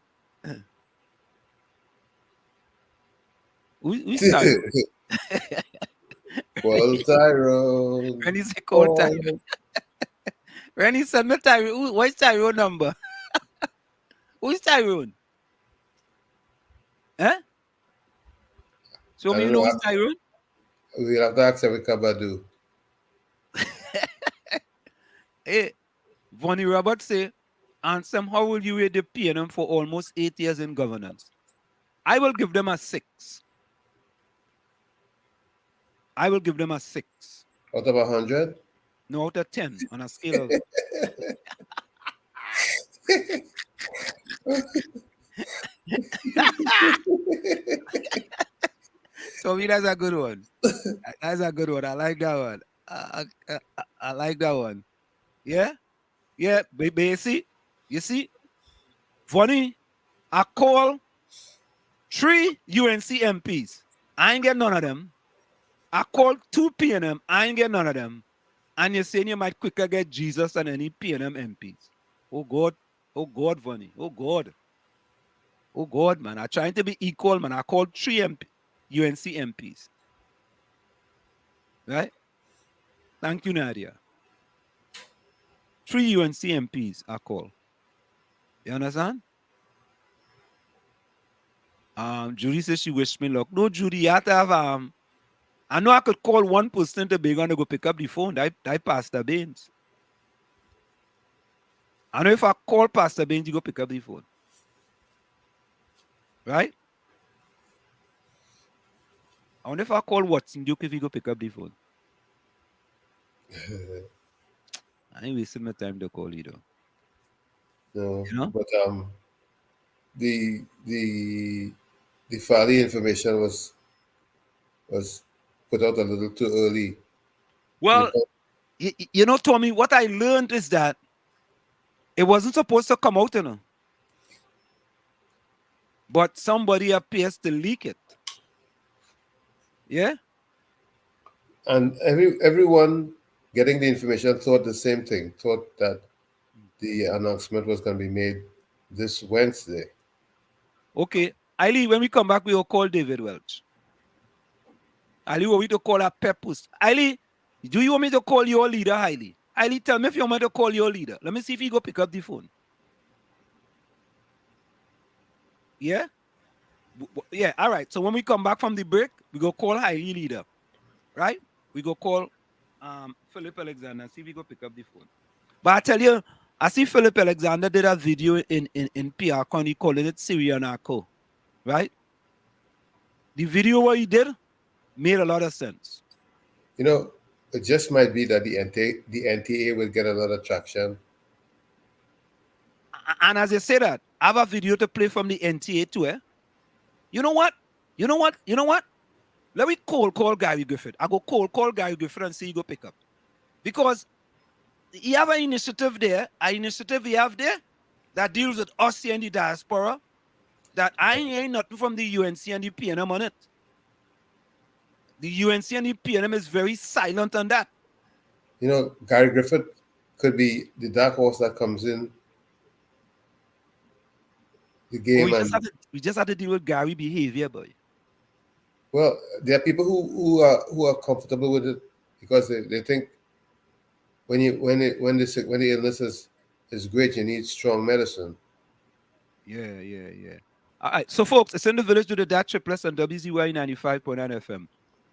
Who's Tyrone? Well, Tyrone. Rennie said, call Tyrone. Rennie said, no Tyrone. What's Tyrone number? Who's Tyrone? Eh? So I me don't know know. who's Tyrone? We'll have to ask Erica Badu. Hey, Vonnie Roberts say, Anselm, how will you rate the PNM for almost 8 years in governance? I will give them a 6. I will give them a 6. Out of 100? No, out of 10 on a scale of. So me, that's a good one. That's a good one. I like that one. I like that one. Yeah? Yeah, baby, you see, Vonnie, I call 3 UNC MPs. I ain't get none of them. I called 2 PNM. I ain't get none of them. And you're saying you might quicker get Jesus than any PNM MPs. Oh God. Oh God, Vonnie. Oh God. Oh God, man. I'm trying to be equal, man. I called 3 UNC MPs. Right? Thank you, Nadia. 3 UNC MPs I call. You understand? Judy says she wished me luck. No, Judy, you have to have I know I could call one person to be gonna go pick up the phone. That Pastor Baines. I know if I call Pastor Baines, you go pick up the phone. Right? I wonder if I call Watson Duke if he go pick up the phone. I ain't wasting my time to call you though. No, You know? but the Farley information was put out a little too early. Well, you know, Tommy, what I learned is that it wasn't supposed to come out, you know. But somebody appears to leak it. Yeah? And everyone getting the information thought the same thing, thought that the announcement was going to be made this Wednesday. Okay. Ali, when we come back, we will call David Welch. Ali, we want me to call a Peppus. Ali, do you want me to call your leader, Hailey? Ali, tell me if you want me to call your leader. Let me see if he go pick up the phone. Yeah? Yeah, all right. So when we come back from the break, we go call Hailey leader. Right? We go call Philip Alexander and see if he go pick up the phone. But I tell you, I see Philip Alexander did a video in PR County calling it Syria Narco. Right? The video what he did made a lot of sense. You know, it just might be that the NTA will get a lot of traction. And as I say that, I have a video to play from the NTA too. Eh? You know what? Let me call Gary Griffith. I go call Gary Griffith and see he go pick up. Because he have an initiative there, he have there that deals with us here in the diaspora, that I ain't nothing from the UNC and the PNM on it. The UNC and the PNM is very silent on that. You know, Gary Griffith could be the dark horse that comes in the game. We just have to deal with Gary behavior, boy. Well, there are people who are comfortable with it because they think when the illness is great, you need strong medicine. Yeah. All right, so folks, it's in the village with the DAT Triplets on WZYE 95.9 FM.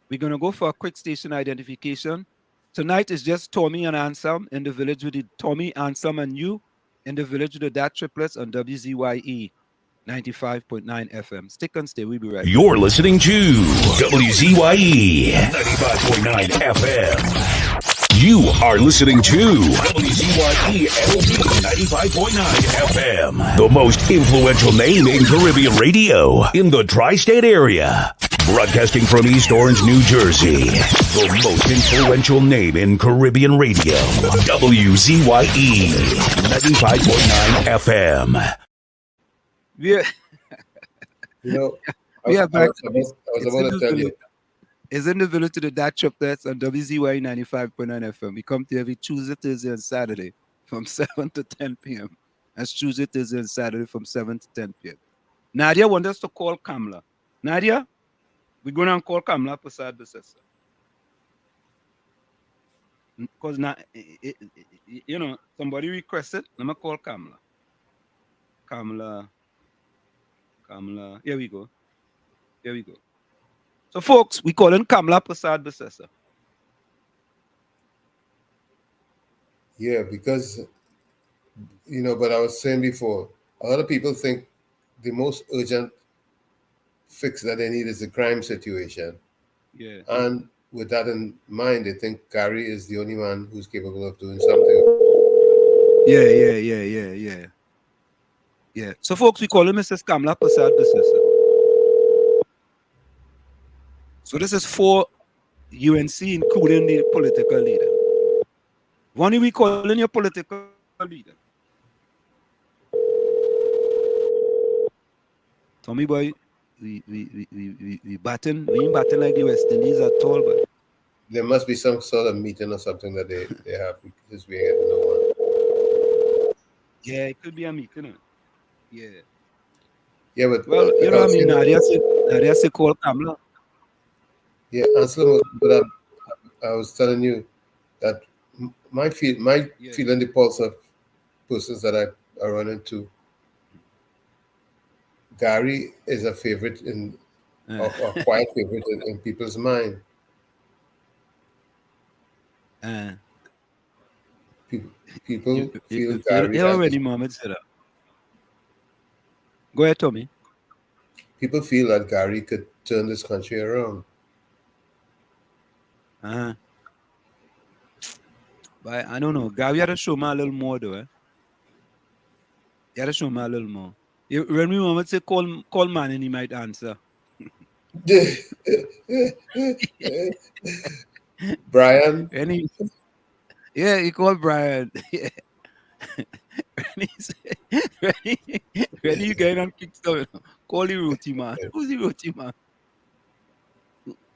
We're gonna go for a quick station identification. Tonight is just Tommy and Anselm in the village with the Tommy, Anselm, and you in the village with the DAT Triplets on WZYE 95.9 FM. Stick and stay. We'll be right back. You're listening to WZYE 95.9 FM. You are listening to WZYE 95.9 FM, the most influential name in Caribbean radio in the tri-state area. Broadcasting from East Orange, New Jersey, the most influential name in Caribbean radio. WZYE 95.9 FM. Yeah. You know, I was about to tell you. It's in the village to the DAT Triplets on WZYE 95.9 FM. We come to every Tuesday, Thursday, and Saturday from 7 to 10 p.m. That's Tuesday, Thursday, and Saturday from 7 to 10 p.m. Nadia wants us to call Kamla. Nadia, we're going to call Kamla Prasad Besessa. Because now, you know, somebody requested. Let me call Kamla. Kamla. Here we go. There we go. So, folks, we call him Kamla Prasad Basesa. Yeah, because, but I was saying before, a lot of people think the most urgent fix that they need is the crime situation. Yeah. And with that in mind, they think Gary is the only man who's capable of doing something. Yeah. So, folks, we call him Mrs. Kamla Prasad Basesa. So, this is for UNC, including the political leader. One we calling your political leader. Tommy boy, we batting, we ain't batting like the West Indies at all, but There must be some sort of meeting or something that they have because we ain't getting no one. yeah, it could be a meeting. Yeah. Yeah, but Well, you know what I mean? Nadia said call Kamla. Yeah, Anselm, but I was telling you that my feeling the pulse of persons that I run into, Gary is a favorite or quiet favorite in people's mind. People feel Gary. You already, Mohammed said that. Go ahead, Tommy. People feel that Gary could turn this country around. But I don't know. Gary had to show me a little more, though. He had to show me a little more. When we Mohammed say call man, and he might answer. Brian? He called Brian. when you going on Kickstarter, call the roti man. Who's the roti man?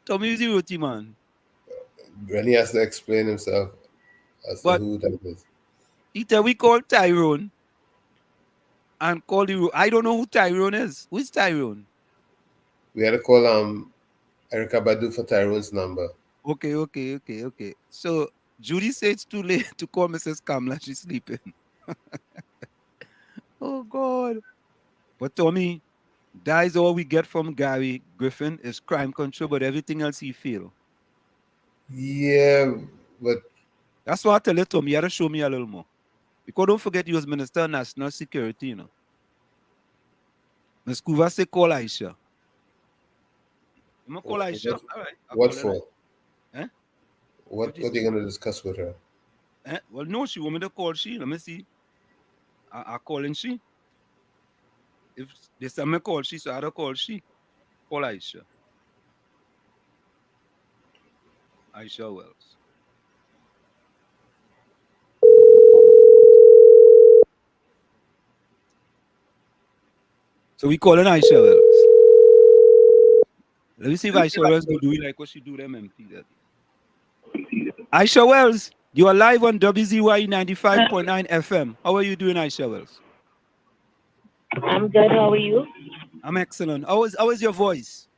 Tommy is the roti man. When he has to explain himself as to who that is. We call Tyrone and call the I don't know who Tyrone is. Who's Tyrone? We had to call Erica Badu for Tyrone's number. Okay. So Judy said it's too late to call Mrs. Kamla. She's sleeping. Oh God. But Tommy, that is all we get from Gary Griffin is crime control, but everything else he feel. Yeah, but that's why I tell you, Tommy, you have to show me a little more. Because don't forget he was Minister of National Security, you know. Ms. Kuva say call Aisha. I'm gonna call Aisha. All right. What for? Eh? What are you gonna discuss with her? Well, no, she want me to call she. Let me see. I calling she. If they say me call she, so I don't call she. Call Aisha. Aisha Wells. So we calling Aisha Wells. Let me see if Aisha Wells will do it like what she do them MP that. Aisha Wells, you are live on WZYE 95.9 FM. How are you doing, Aisha Wells? I'm good. How are you? I'm excellent. How is your voice?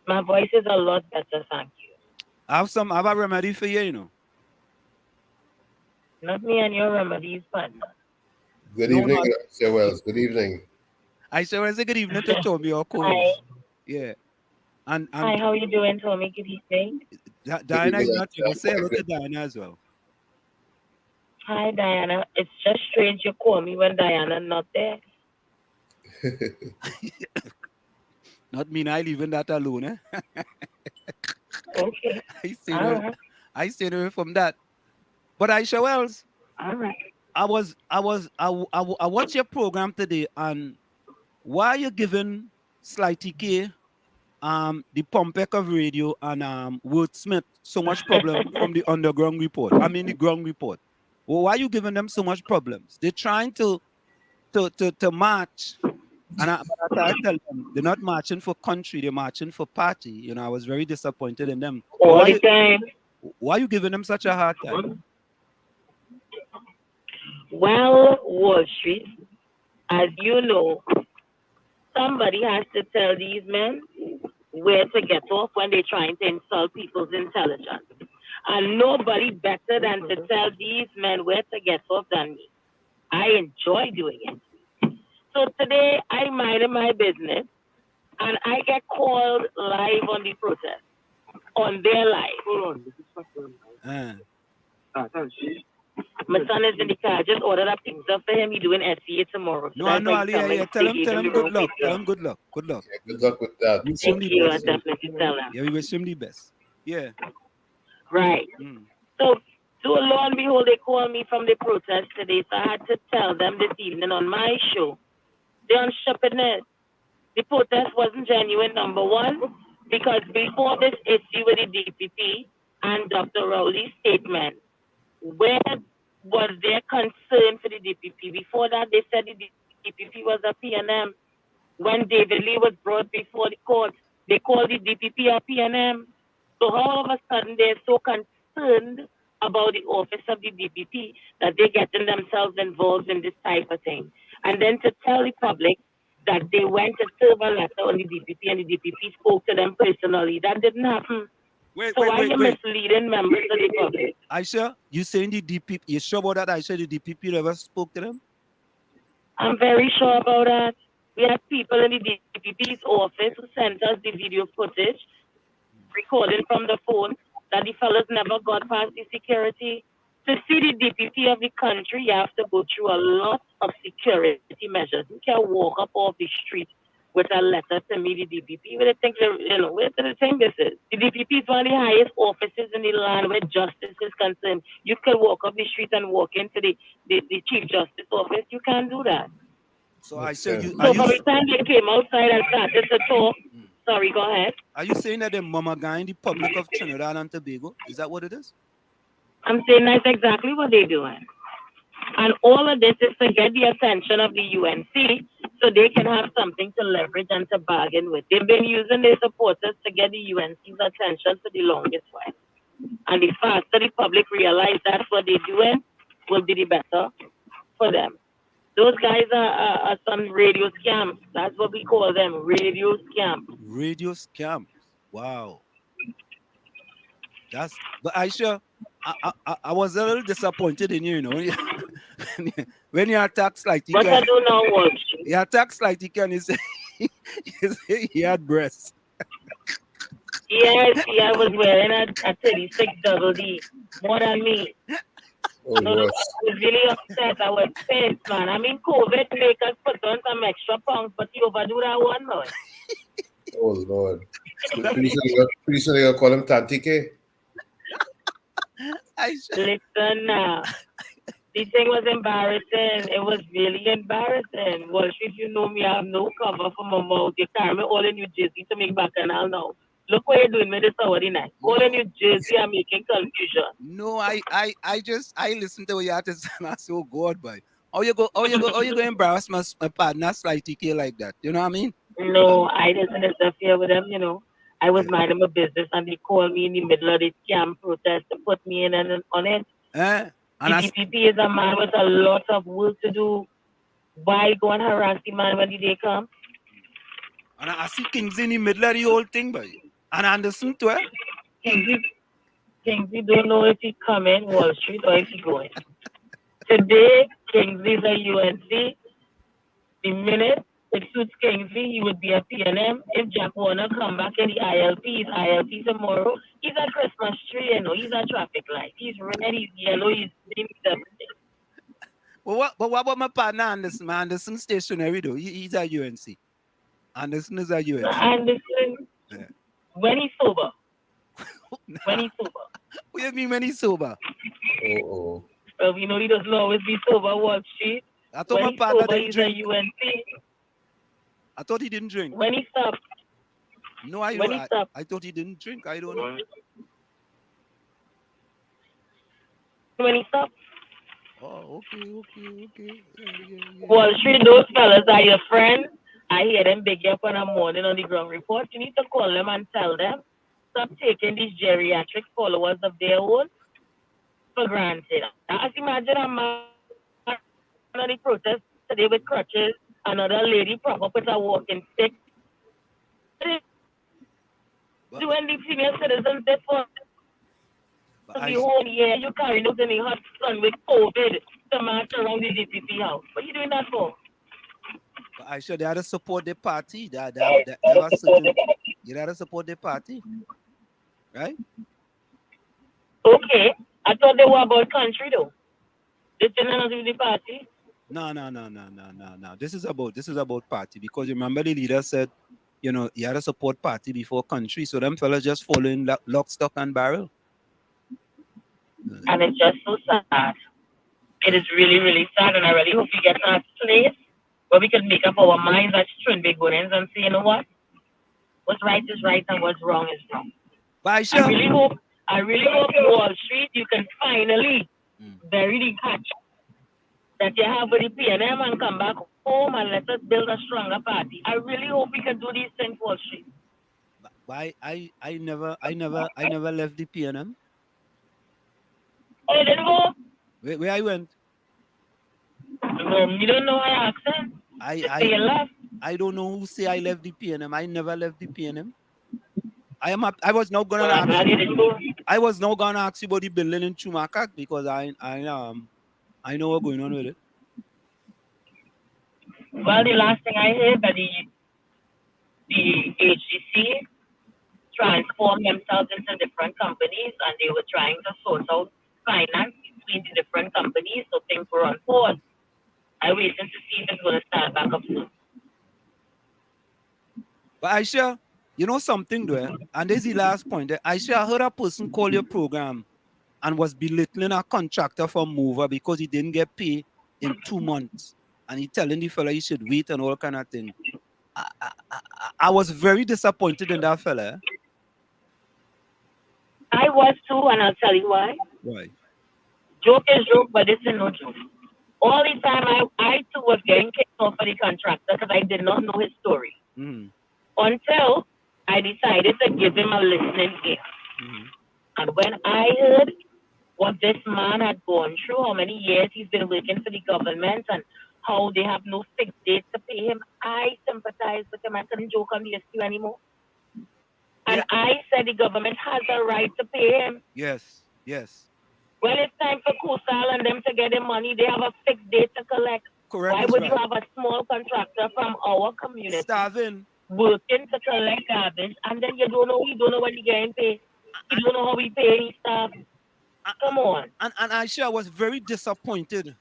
My voice is a lot better, thank you. I have a remedy for you, you know. Not me and your remedies, partner. Good evening, Aisha Wells. Good evening. Aisha Wells, good evening to Tommy or Coles. Yeah. And hi, how are you doing, Tommy? Good evening. Diana is not here. Say hello to Diana as well. Hi, Diana. It's just strange you call me when Diana's not there. Not me, I leaving that alone, eh? Okay. I stayed away from that. But Aisha Wells. All right. I watched your program today, and why you giving Slighty K, the Pompek of radio and Wordsmith so much problem from the underground report? I mean the ground report. Well, why are you giving them so much problems? They're trying to march, and I tell them they're not marching for country, they're marching for party. You know, I was very disappointed in them. All the time. Why are you giving them such a hard time? Well, Wall Street, as you know, somebody has to tell these men where to get off when they're trying to insult people's intelligence. And nobody better than to tell these men where to get off than me. I enjoy doing it. So today, I minded my business, And I get called live on the protest, on their live. Hold on. My son is in the car. I just ordered a pizza for him. He's doing SCA tomorrow. So No, I know, Ali. Yeah. Tell him good luck. Tell him good luck. Good luck. Yeah, good luck with that. Wish him Thank the you. I best. definitely tell him. Yeah, we wish him the best. Yeah. Right. So lo and behold, they called me from the protest today. So I had to tell them this evening on my show. They're on stupidness. The protest wasn't genuine, number one, because before this issue with the DPP and Dr. Rowley's statement, where was their concern for the DPP? Before that, they said the DPP was a PNM. When David Lee was brought before the court, they called the DPP a PNM. So all of a sudden, they're so concerned about the office of the DPP that they're getting themselves involved in this type of thing. And then to tell the public that they went to serve a letter on the DPP and the DPP spoke to them personally. That didn't happen. Wait. Why are you misleading members of the public? Aisha, you saying the DPP? You sure about that? Aisha, the DPP never spoke to them? I'm very sure about that. We had people in the DPP's office who sent us the video footage, recording from the phone, that the fellas never got past the security. To see the DPP of the country, you have to go through a lot of security measures. You can't walk up off the street with a letter to me, the DPP. Where do they think this is? The DPP is one of the highest offices in the land where justice is concerned. You can walk up the street and walk into the Chief Justice office. You can't do that. So I said, So by the time they came outside and started to talk, sorry, go ahead. Are you saying that the mama guy in the public of Trinidad and Tobago? Is that what it is? I'm saying that's exactly what they're doing. And all of this is to get the attention of the UNC so they can have something to leverage and to bargain with. They've been using their supporters to get the UNC's attention for the longest while. And the faster the public realize that's what they're doing, will be the better for them. Those guys are some radio scams. That's what we call them, radio scams. Radio scams. Wow. But Aisha, I was a little disappointed in you, when you attack like what I do now was you attack like you say he had breasts. Yes, I was wearing a 36 double D, more than me. Oh, So I was really upset. I was pissed, man. I mean, COVID make us put on some extra pounds, but you overdo that one, Lord. Oh, Lord. Pretty soon they're going to call him Tantike. Listen now. The thing was embarrassing. It was really embarrassing. Well, if you know me, I have no cover for my mouth. You carry me all in New Jersey to make bacchanal now. Look what you're doing with this Saturday night. All in New Jersey are making confusion. No, I listen to what you have to say and I say, oh God, boy. How you go embarrass my partner slightly like that? You know what I mean? No, I didn't interfere with them, I was minding my business and they called me in the middle of the scam protest to put me in on it. The DPP is a man with a lot of work to do. Why go and harass the man when the day comes? And I see Kings in the middle of the whole thing, boy. And Anderson too, Kingsley don't know if he's coming Wall Street or if he's going. Today, Kingsley's a UNC. The minute it suits Kingsley, he would be a PNM. If Jack Warner come back in the ILP, he's ILP tomorrow. He's a Christmas tree, he's a traffic light. He's red, he's yellow, he's everything. But what about my partner Anderson? My Anderson stationary though. He's a UNC. Anderson is a UNC. Anderson, when he's sober. When he's sober. What do you mean when he's sober? Oh. Well, we know he doesn't always be sober, Wall Street. I thought when my partner sober, didn't he's drink. a UNC. I thought he didn't drink. When he stopped. No, I thought he didn't drink. I don't know. When he stopped. Oh, okay. Yeah. Wall Street, those fellas are your friends. I hear them big up in the morning on the ground report. You need to call them and tell them, stop taking these geriatric followers of their own for granted. I can imagine a man on the protest today with crutches, another lady prop up with a walking stick. Doing the senior citizens this for the whole year, you carrying out in the hot sun with COVID to march around the DPP house. What are you doing that for? I sure they had to support the party. They have a certain, you had to support the party, right? Okay. I thought they were about country though. This didn't have to do with the party. No. This is about party because remember the leader said, you know, you had to support party before country. So them fellas just following lock, stock, and barrel. And it's just so sad. It is really, really sad, and I really hope we get to a place where we can make up our minds as twin big guns and say, you know what? What's right is right and what's wrong is wrong. Bye, sure. I really hope Wall Street you can finally bury the catch that you have with the PNM and come back home and let us build a stronger party. I really hope we can do these things, Wall Street. Why I never left the PNM. Oh, you didn't go? Where I went? You don't know my accent. I don't know who say I left the PNM. I never left the PNM. I was not gonna ask you. I was not gonna ask you about the building in Chumakak because I know what's going on with it. Well, the last thing I heard that the HGC transformed themselves into different companies and they were trying to sort out finance between the different companies, so things were on pause. I waited to see if it's going to start back up soon. But Aisha, you know something there, and this is the last point. Aisha, I heard a person call your program and was belittling a contractor from Mover because he didn't get paid in 2 months. And he telling the fella he should wait and all kind of thing. I was very disappointed in that fella. I was too, and I'll tell you why. Why? Joke is joke, but this is no joke. All the time, I too was getting kicked off for the contractor because I did not know his story. Until I decided to give him a listening ear. And when I heard what this man had gone through, how many years he's been working for the government, and how they have no fixed date to pay him, I sympathized with him. I couldn't joke on the issue anymore. And I said the government has a right to pay him. Yes. When it's time for Kusal and them to get their money, they have a fixed date to collect. Correct. Why would you have a small contractor from our community starving, working to collect garbage, and then you don't know when you're getting paid? You don't know how we pay these staff. Come on. And I was very disappointed.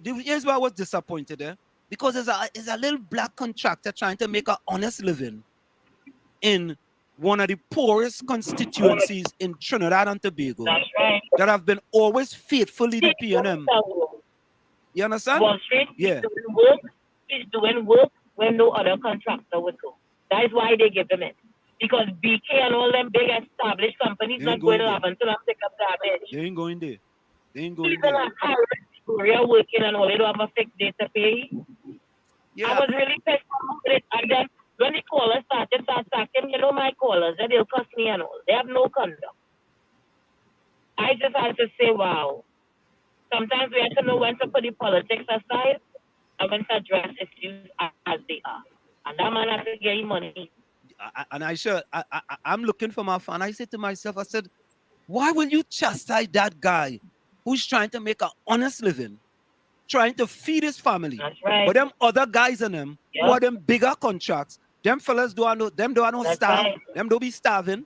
Here's why I was disappointed, because there's a little black contractor trying to make an honest living in one of the poorest constituencies in Trinidad and Tobago. That's right. That have been always faithfully the PNM. You understand? Wall Street, yeah. He's doing work when no other contractor would go. That is why they give him it. Because BK and all them big established companies not going to have until I pick up garbage. They ain't going there. Even a Harris Korea working and all, they don't have a fixed date to pay. Yeah. I was really pissed off with it. And then when the callers started attacking, you know my callers, they'll cuss me and all. They have no conduct. I just had to say, wow. Sometimes we have to know when to put the politics aside and when to address issues as they are. And that man has to get him money. I'm looking for my fan. I said to myself, I said, why will you chastise that guy who's trying to make an honest living, trying to feed his family? That's right. But them other guys in them, who are them bigger contracts, them fellas don't starve. Right. Them don't be starving.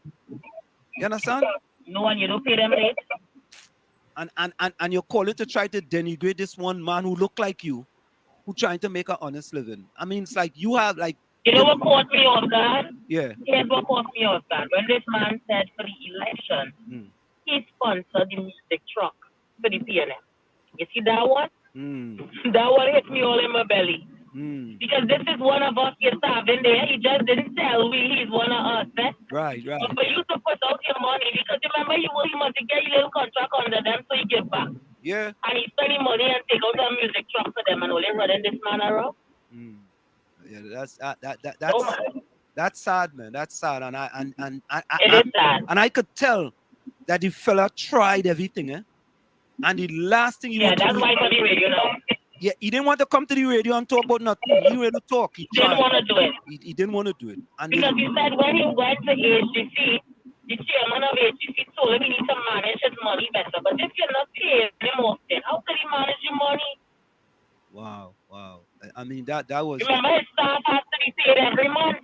You understand? No, and you don't pay them rate. And you're calling to try to denigrate this one man who look like you, who trying to make an honest living. I mean, it's like you have like. You know what caught me off guard? Yeah. Here's what caught me off guard. When this man said for the election, he sponsored the music truck for the PNM. You see that one? That one hit me all in my belly. Because this is one of us you're starving there. He just didn't tell me he's one of us. Right. But for you to put out your money, because remember you must get your little contract under them so you give back. Yeah. And he's spending money and take out a music truck for them and only running this man around. Yeah, that's sad, man. That's sad, and it is sad. And I could tell that the fella tried everything, and the last thing he wanted that's why for the radio now. Yeah, he didn't want to come to the radio and talk about nothing. He wanted to talk. He didn't want to do it. He didn't want to do it. And because he said when he went to HGC, the chairman of HGC told him he needs to manage his money better. But if you're not paying him often, how can he manage your money? Wow. mean, that was... Remember, his staff has to be paid every month.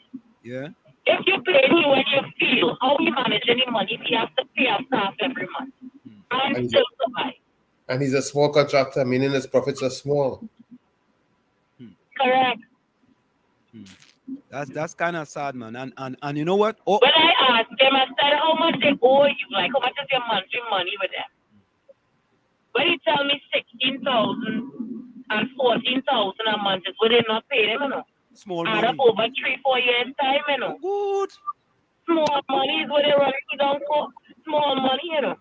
Yeah. If you pay him when you feel, how you manage any money if you have to pay a staff every month? And still survive. And he's a small contractor, meaning his profits are small. Correct. That's kind of sad, man. And you know what? Oh. When I asked him, I said, how much they owe you? Like, how much is your monthly money with them? When he tell me 16,000 and 14,000 a month is what they not paying him, you know. Small Add money. up over 3-4 years time, you know. Good. Small money is what they run you down for. Small money, you know.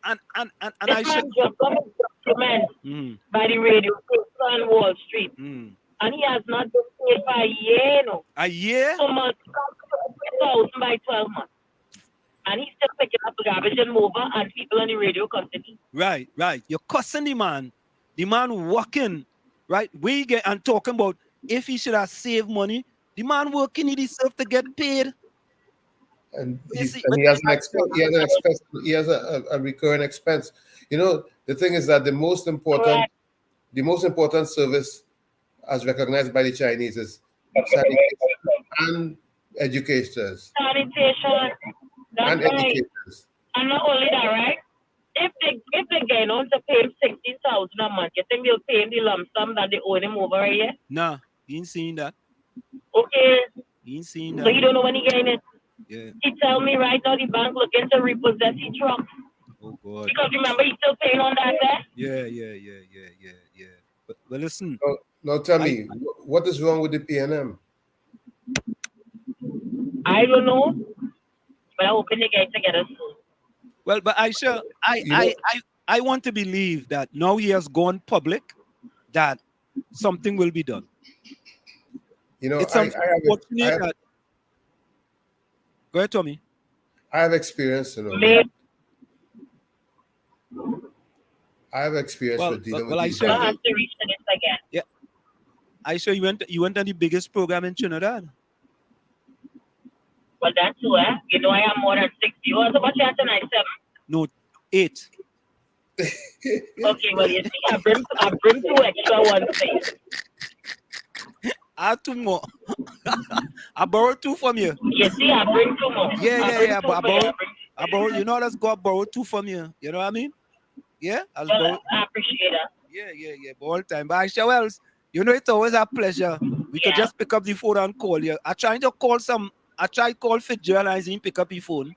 And this I man just got a document by the radio on Wall Street. And he has not been paid for a year, you know. A year? So much, 1,000 by 12 months. And he's still picking up the garbage and mover and people on the radio company. Right. You're cussing the man. The man working, right? We get and talking about if he should have saved money. The man working, he deserves to get paid. And he has an expense. He has a recurring expense. You know, the thing is that the most important service, as recognized by the Chinese, is sanitation and educators. Sanitation. And educators. And not only that, right? If they get on to pay him 16,000 a month, you think they'll pay him the lump sum that they owe him over a year? Nah, he ain't seen that. Okay. He ain't seen that. So you don't know when he getting it? Yeah. He tell me right now the bank looking to repossess his truck. Oh God. Because remember he's still paying on that debt? Yeah. But listen. Now tell me, what is wrong with the PNM? I don't know. But I hope they get together soon. Well, but Aisha, I want to believe that now he has gone public, that something will be done. You know, it's unfortunate that. Go ahead, Tommy. I have experience, you know. I have experience with dealing with these guys. I have to reach this again. Yeah. Aisha, you went on the biggest program in Trinidad. Well, that's too, eh? You know, I am more than 60. What's about you tonight, 7? No, 8. Okay, well, you see, I bring 2 extra ones for you. I have 2 more. I borrowed 2 from you. You see, I bring 2 more. Yeah. But I borrowed. You know, let's go borrow 2 from you. You know what I mean? Yeah. I appreciate that. Yeah. All time. But Aisha Wells, you know, it's always a pleasure. We could just pick up the phone and call you. I tried to call Fitzgerald and he didn't pick up his phone.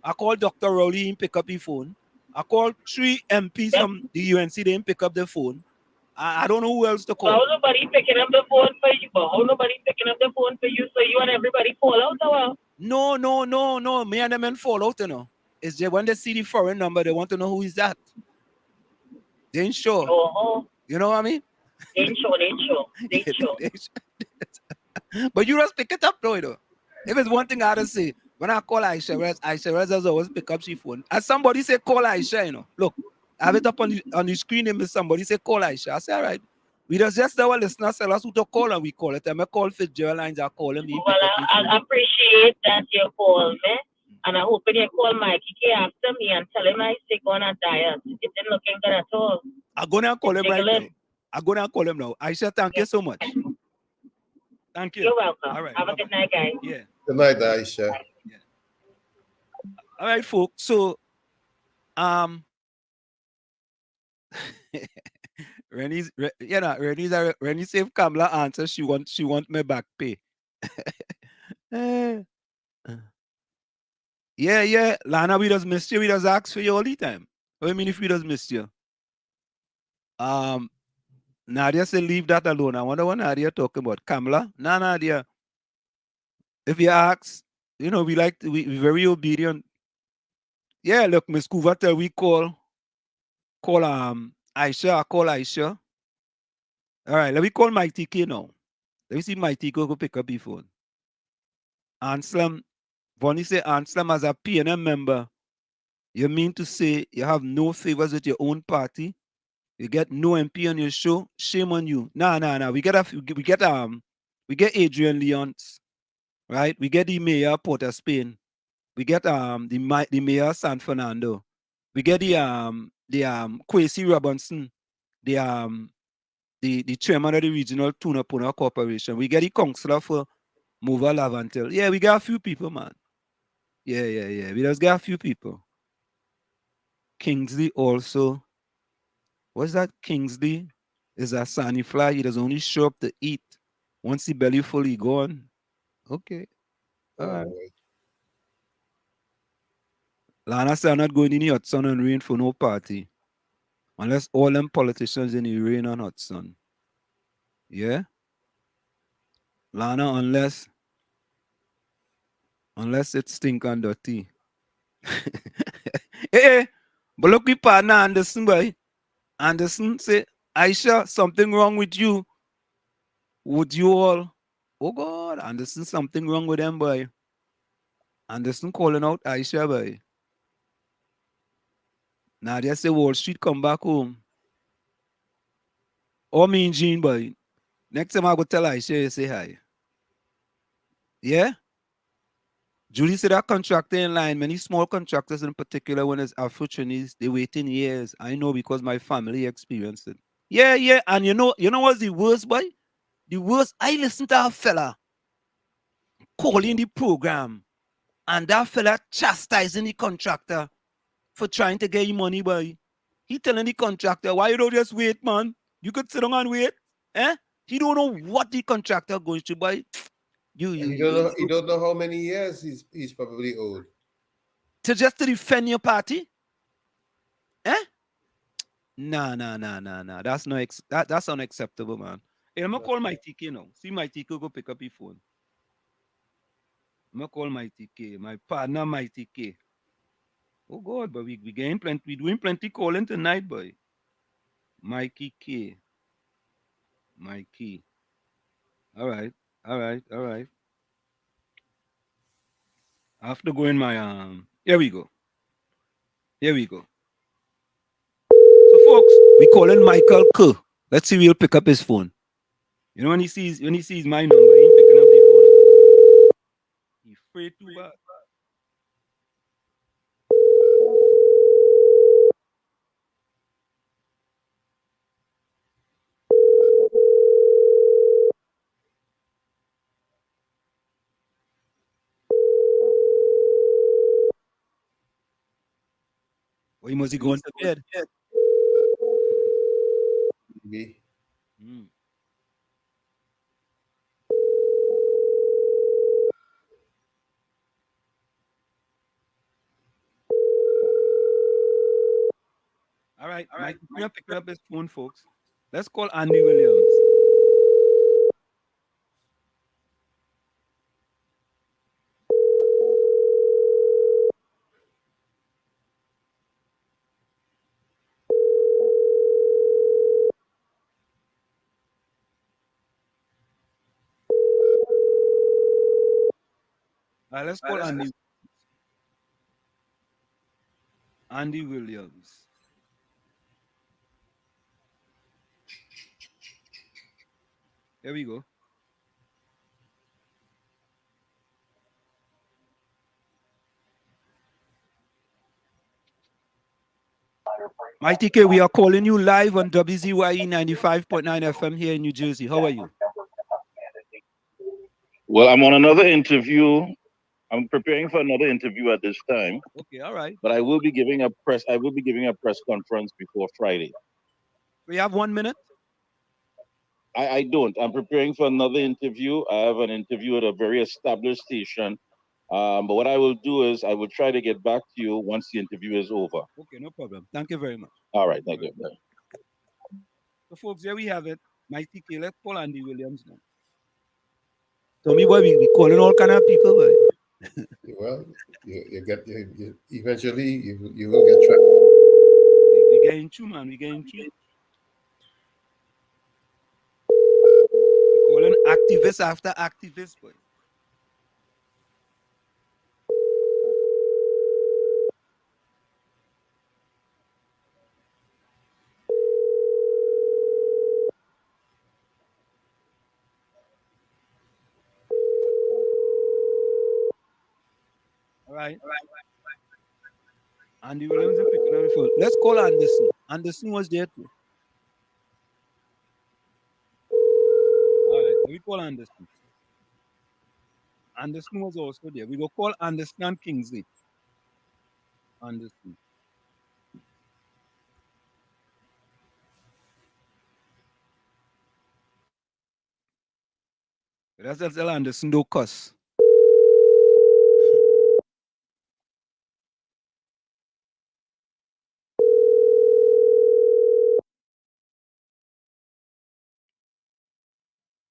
I called Dr. Rowley, he didn't pick up his phone. I called 3 MPs from the UNC, they didn't pick up the phone. I don't know who else to call. How nobody picking up the phone for you? How nobody picking up the phone for you so you and everybody fall out or what? No. Me and them men fall out, you know. It's just when they see the foreign number, they want to know who is that. They ain't sure. Oh. You know what I mean? They ain't sure. But you just pick it up, though, you know. If it's one thing I had to say, when I call Aisha does always pick up she phone. As somebody say, call Aisha, you know. Look, I have it up on the screen and somebody say, call Aisha. I say, all right. We just our listeners tell us who to call and we call it. And I call Fitzgerald lines, I call him. Well, I appreciate that you call me. And I hope you call Mikey K after me and tell him I sick on a diet. It didn't look good at all. I'm going to call him right now. I'm going to call him now. Aisha, thank you so much. Thank you. You're welcome. All right. Have a good night, guys. Yeah. Good night, Aisha. Yeah. All right, folks. So, Rennie say if Kamala answers, she want me back pay. Yeah. Lana, we just missed you. We just ask for you all the time. What do you mean if we just missed you? Nadia said leave that alone. I wonder what Nadia talking about. Kamala? Nah, Nadia. If you ask, you know, we very obedient. Yeah, look, Miss Coover tell we call Aisha. I call Aisha. All right, let me call Mike TK now. Let me see Mike TK go pick up his phone. Anselm, Bonnie say Anselm as a PNM member, you mean to say you have no favors with your own party? You get no MP on your show? Shame on you. Nah. We get Adrian Leons, right? We get the mayor of Port of Spain. We get the mayor of San Fernando. We get the Kwesi Robinson, the the chairman of the regional tuna puna corporation. We get the councillor for Mova Lavantel. Yeah, we got a few people, man. Yeah. We just got a few people. Kingsley also. What's that? Kingsley is a sunny fly. He does only show up to eat. Once the belly full, he gone. Okay. All right. Lana said I'm not going in the hot sun and rain for no party. Unless all them politicians in the rain and hot sun. Yeah? Lana, unless it's stink and dirty. Hey, but look, we partner Anderson, boy. Anderson say, Aisha, something wrong with you. Would you all? Oh God, Anderson, something wrong with them, boy. Anderson calling out Aisha, boy. Now they say Wall Street come back home. Oh, me and Jean, boy. Next time I go tell Aisha, you say hi. Yeah? Julie said that contractor in line, many small contractors in particular, when it's Afro-Chinese, they wait in years. I know because my family experienced it. Yeah. And you know what's the worst, boy? The worst, I listened to a fella calling the program, and that fella chastising the contractor for trying to get you money, boy. He telling the contractor, why you don't just wait, man? You could sit down and wait. Eh? He don't know what the contractor going to buy. He don't know how many years he's probably owed. To just to defend your party? Eh? Nah. That's that's unacceptable, man. Hey, I'm gonna call my TK now. See my TK go pick up your phone. I'm gonna call my TK, my partner, my TK. Oh God, but we doing plenty calling tonight, boy. Mikey K. Mikey. All right. I have to go in my Here we go. So folks, we calling Michael K. Let's see if he'll pick up his phone. You know when he sees my number, he ain't picking up the phone. He's afraid too bad. Or he must be going to bed. Me. All right. Mike, we're picking up his phone, folks. Let's call Andy Williams. Let's call Andy. Andy Williams. Here we go. My TK, we are calling you live on WZYE 95.9 FM here in New Jersey. How are you? Well, I'm on another interview. I'm preparing for another interview at this time. Okay, all right. But I will be giving a press conference before Friday. We have 1 minute. I don't. I'm preparing for another interview. I have an interview at a very established station. But what I will do is I will try to get back to you once the interview is over. Okay, no problem. Thank you very much. All right, thank you. So, folks, there we have it. My TK, let's call Andy Williams now. So, me, boy, we calling all kind of people, boy. Well, you eventually you will get trapped. We getting through, man. We getting through. We calling activists after activists, boy. All right. Andy Williams is picking up the phone. Let's call Anderson. Anderson was there too. We call Anderson. Anderson was also there. We go call Anderson and Kingsley. Anderson. That's tell Anderson don't cuss.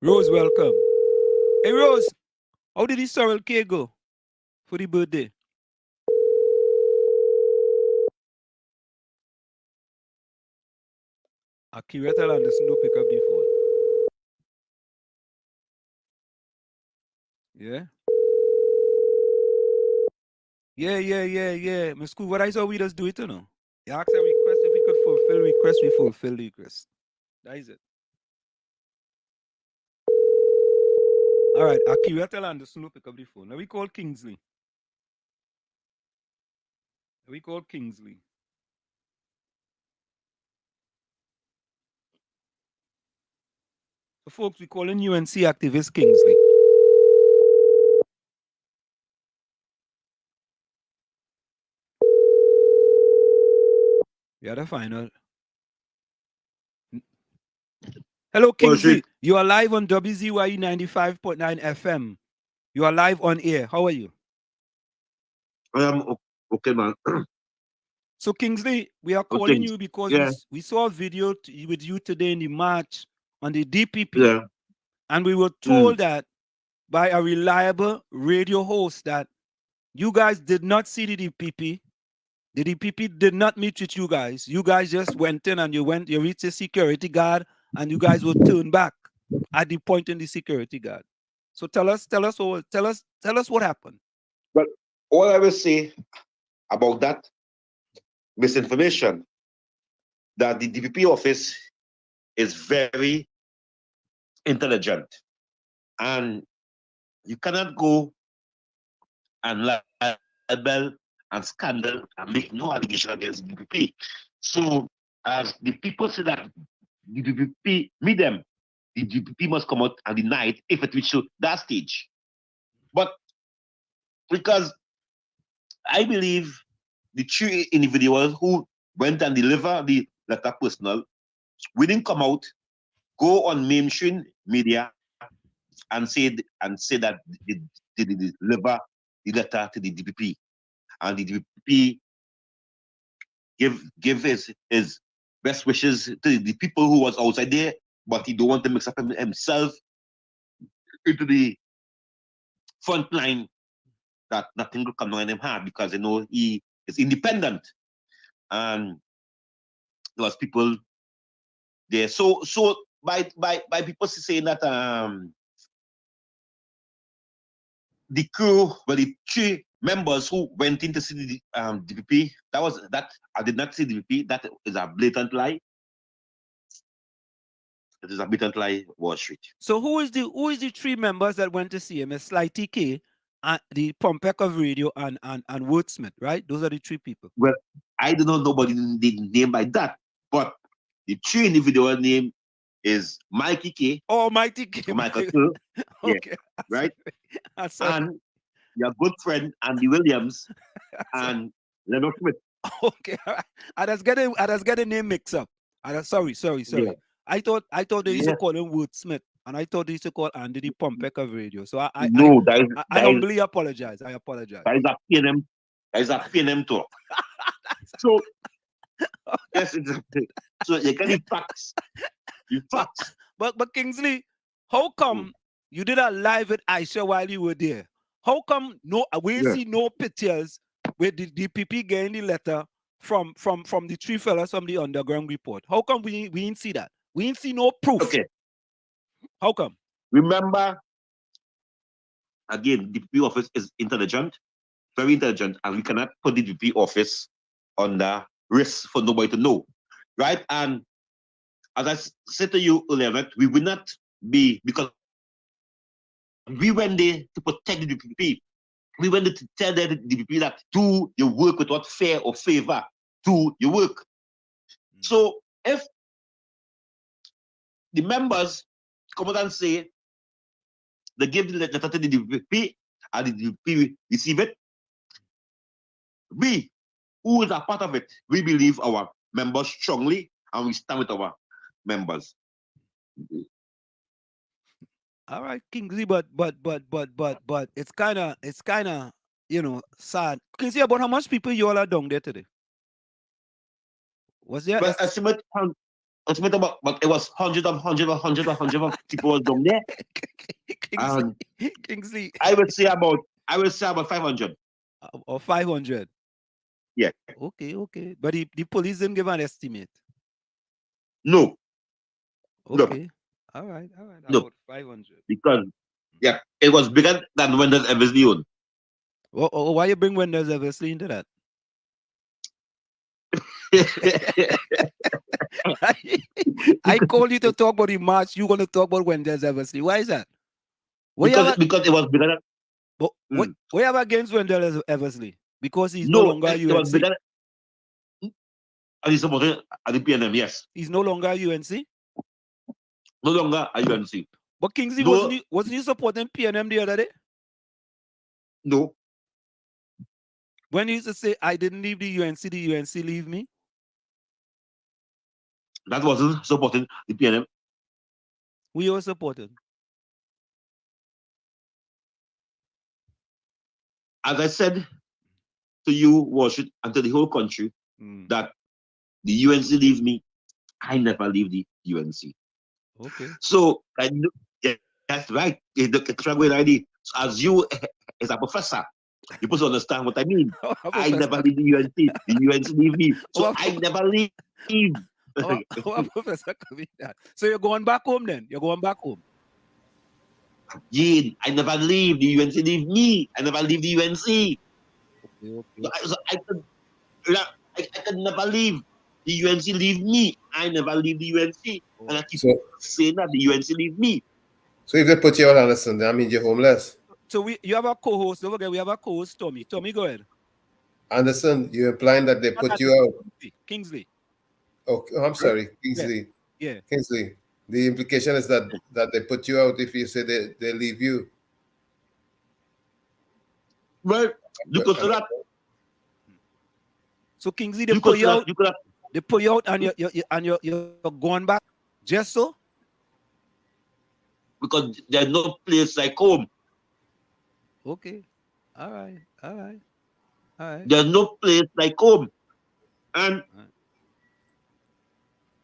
Rose, welcome. Hey, Rose, how did the sorrel cake go for the birthday? Akira tell Anderson don't pick up the phone. Yeah? Yeah. Miss School, what I saw we just do it, you know. You asked a request, if we could fulfill request, we fulfill the request. That is it. All right, Akira tell Anderson to pick up the phone. Now we call Kingsley. So folks, we calling UNC activist Kingsley. Yeah, the final. Hello, Kingsley. You are live on WZYE 95.9 FM. You are live on air. How are you? I am okay, man. So, Kingsley, we are calling you because we saw a video with you today in the march on the DPP. Yeah. And we were told that by a reliable radio host that you guys did not see the DPP. The DPP did not meet with you guys. You guys just went in and you reached a security guard and you guys were turned back at the point in the security guard. So tell us what happened. But all I will say about that misinformation, that the DPP office is very intelligent, and you cannot go and libel and scandal and make no allegation against the DPP. So as the people say that the DPP meet them, the DPP must come out and deny it if it reaches that stage. But because I believe the three individuals who went and delivered the letter personal, we didn't come out, go on mainstream media and say that they deliver the letter to the DPP, and the DPP give his best wishes to the people who was outside there, but he don't want to mix up himself into the front line, that nothing will come down in him hard, because he is independent, and there was people there. So by people saying that the crew, the three members who went in to see the DPP, that I did not see the DPP. That is a blatant lie. It is a blatant lie, Wall Street. So who is the three members that went to see him? It's Sly TK, the Pompek of Radio, and Wordsmith, right? Those are the three people. Well, I do not know nobody name by that, but the three individual name is Mikey K. Oh, Mikey K. Michael K. Okay. Yeah, right? And your good friend Andy Williams and Leonard Smith. Okay, I just get the name mixed up. Sorry. Yeah. I thought they used to call him Wordsmith, and I thought they used to call Andy the Pompek of Radio. So I humbly apologize. I apologize. That is a PNM. That is a PNM talk. So yes, exactly. So you get the facts. The facts. But Kingsley, how come you did a live with Aisha while you were there? How come we see no pictures with the DPP getting the letter from the three fellas from the underground report? How come we didn't see that? We didn't see no proof. Okay. How come? Remember, again, the DPP office is intelligent, very intelligent, and we cannot put the DPP office under risk for nobody to know, right? And as I said to you earlier, we will not be, because we went there to protect the DPP. We went there to tell the DPP that do your work without fear or favor. Do your work. So if the members come out and say they give the letter to the DPP, and the DPP receive it. We, who is a part of it, we believe our members strongly, and we stand with our members. All right, Kingsley, but it's kind of sad. Kingsley, about how much people you all are down there today? Was there? Well, estimate about, but it was hundred of people was down there. Kingsley, I would say about 500. Or 500. Yeah. Okay. But the police didn't give an estimate. No. Okay. No. All right. No. About 500. Because it was bigger than Wendell Eversley owned. Why you bring Wendell Eversley into that? I called you to talk about the march. You're going to talk about Wendell Eversley. Why is that? Because it was bigger than. What you have against Wendell Eversley? Because he's no longer UNC. It was bigger. And he's supporting at the PNM, yes. He's no longer UNC? No longer at UNC. But Kingsley, wasn't he supporting PNM the other day? No. When he used to say, I didn't leave the UNC leave me? That wasn't supporting the PNM. We were supporting. As I said to you, Washington, and to the whole country, that the UNC leave me, I never leave the UNC. Okay. So, that's right. It's a great idea. So as you, as a professor, you supposed to understand what I mean. I never leave the UNC. The UNC leave me. So I never leave. Professor, so you're going back home then? You're going back home? Gene, I never leave. The UNC leave me. I never leave the UNC. Okay. So I could never leave. The UNC leave me. I never leave the UNC. And I keep saying that the UNC leave me. So if they put you on Anderson, that means you're homeless. So you have a co-host. Don't forget, we have a co-host, Tommy. Tommy, go ahead. Anderson, you're implying that they put you out. Kingsley. Oh, I'm sorry, Kingsley. Yeah. Kingsley. The implication is that they put you out if you say they leave you. Well, because of that. So Kingsley, they pull you out. They pull you out, and you're going back just so. Because there's no place like home. Okay. All right. There's no place like home. And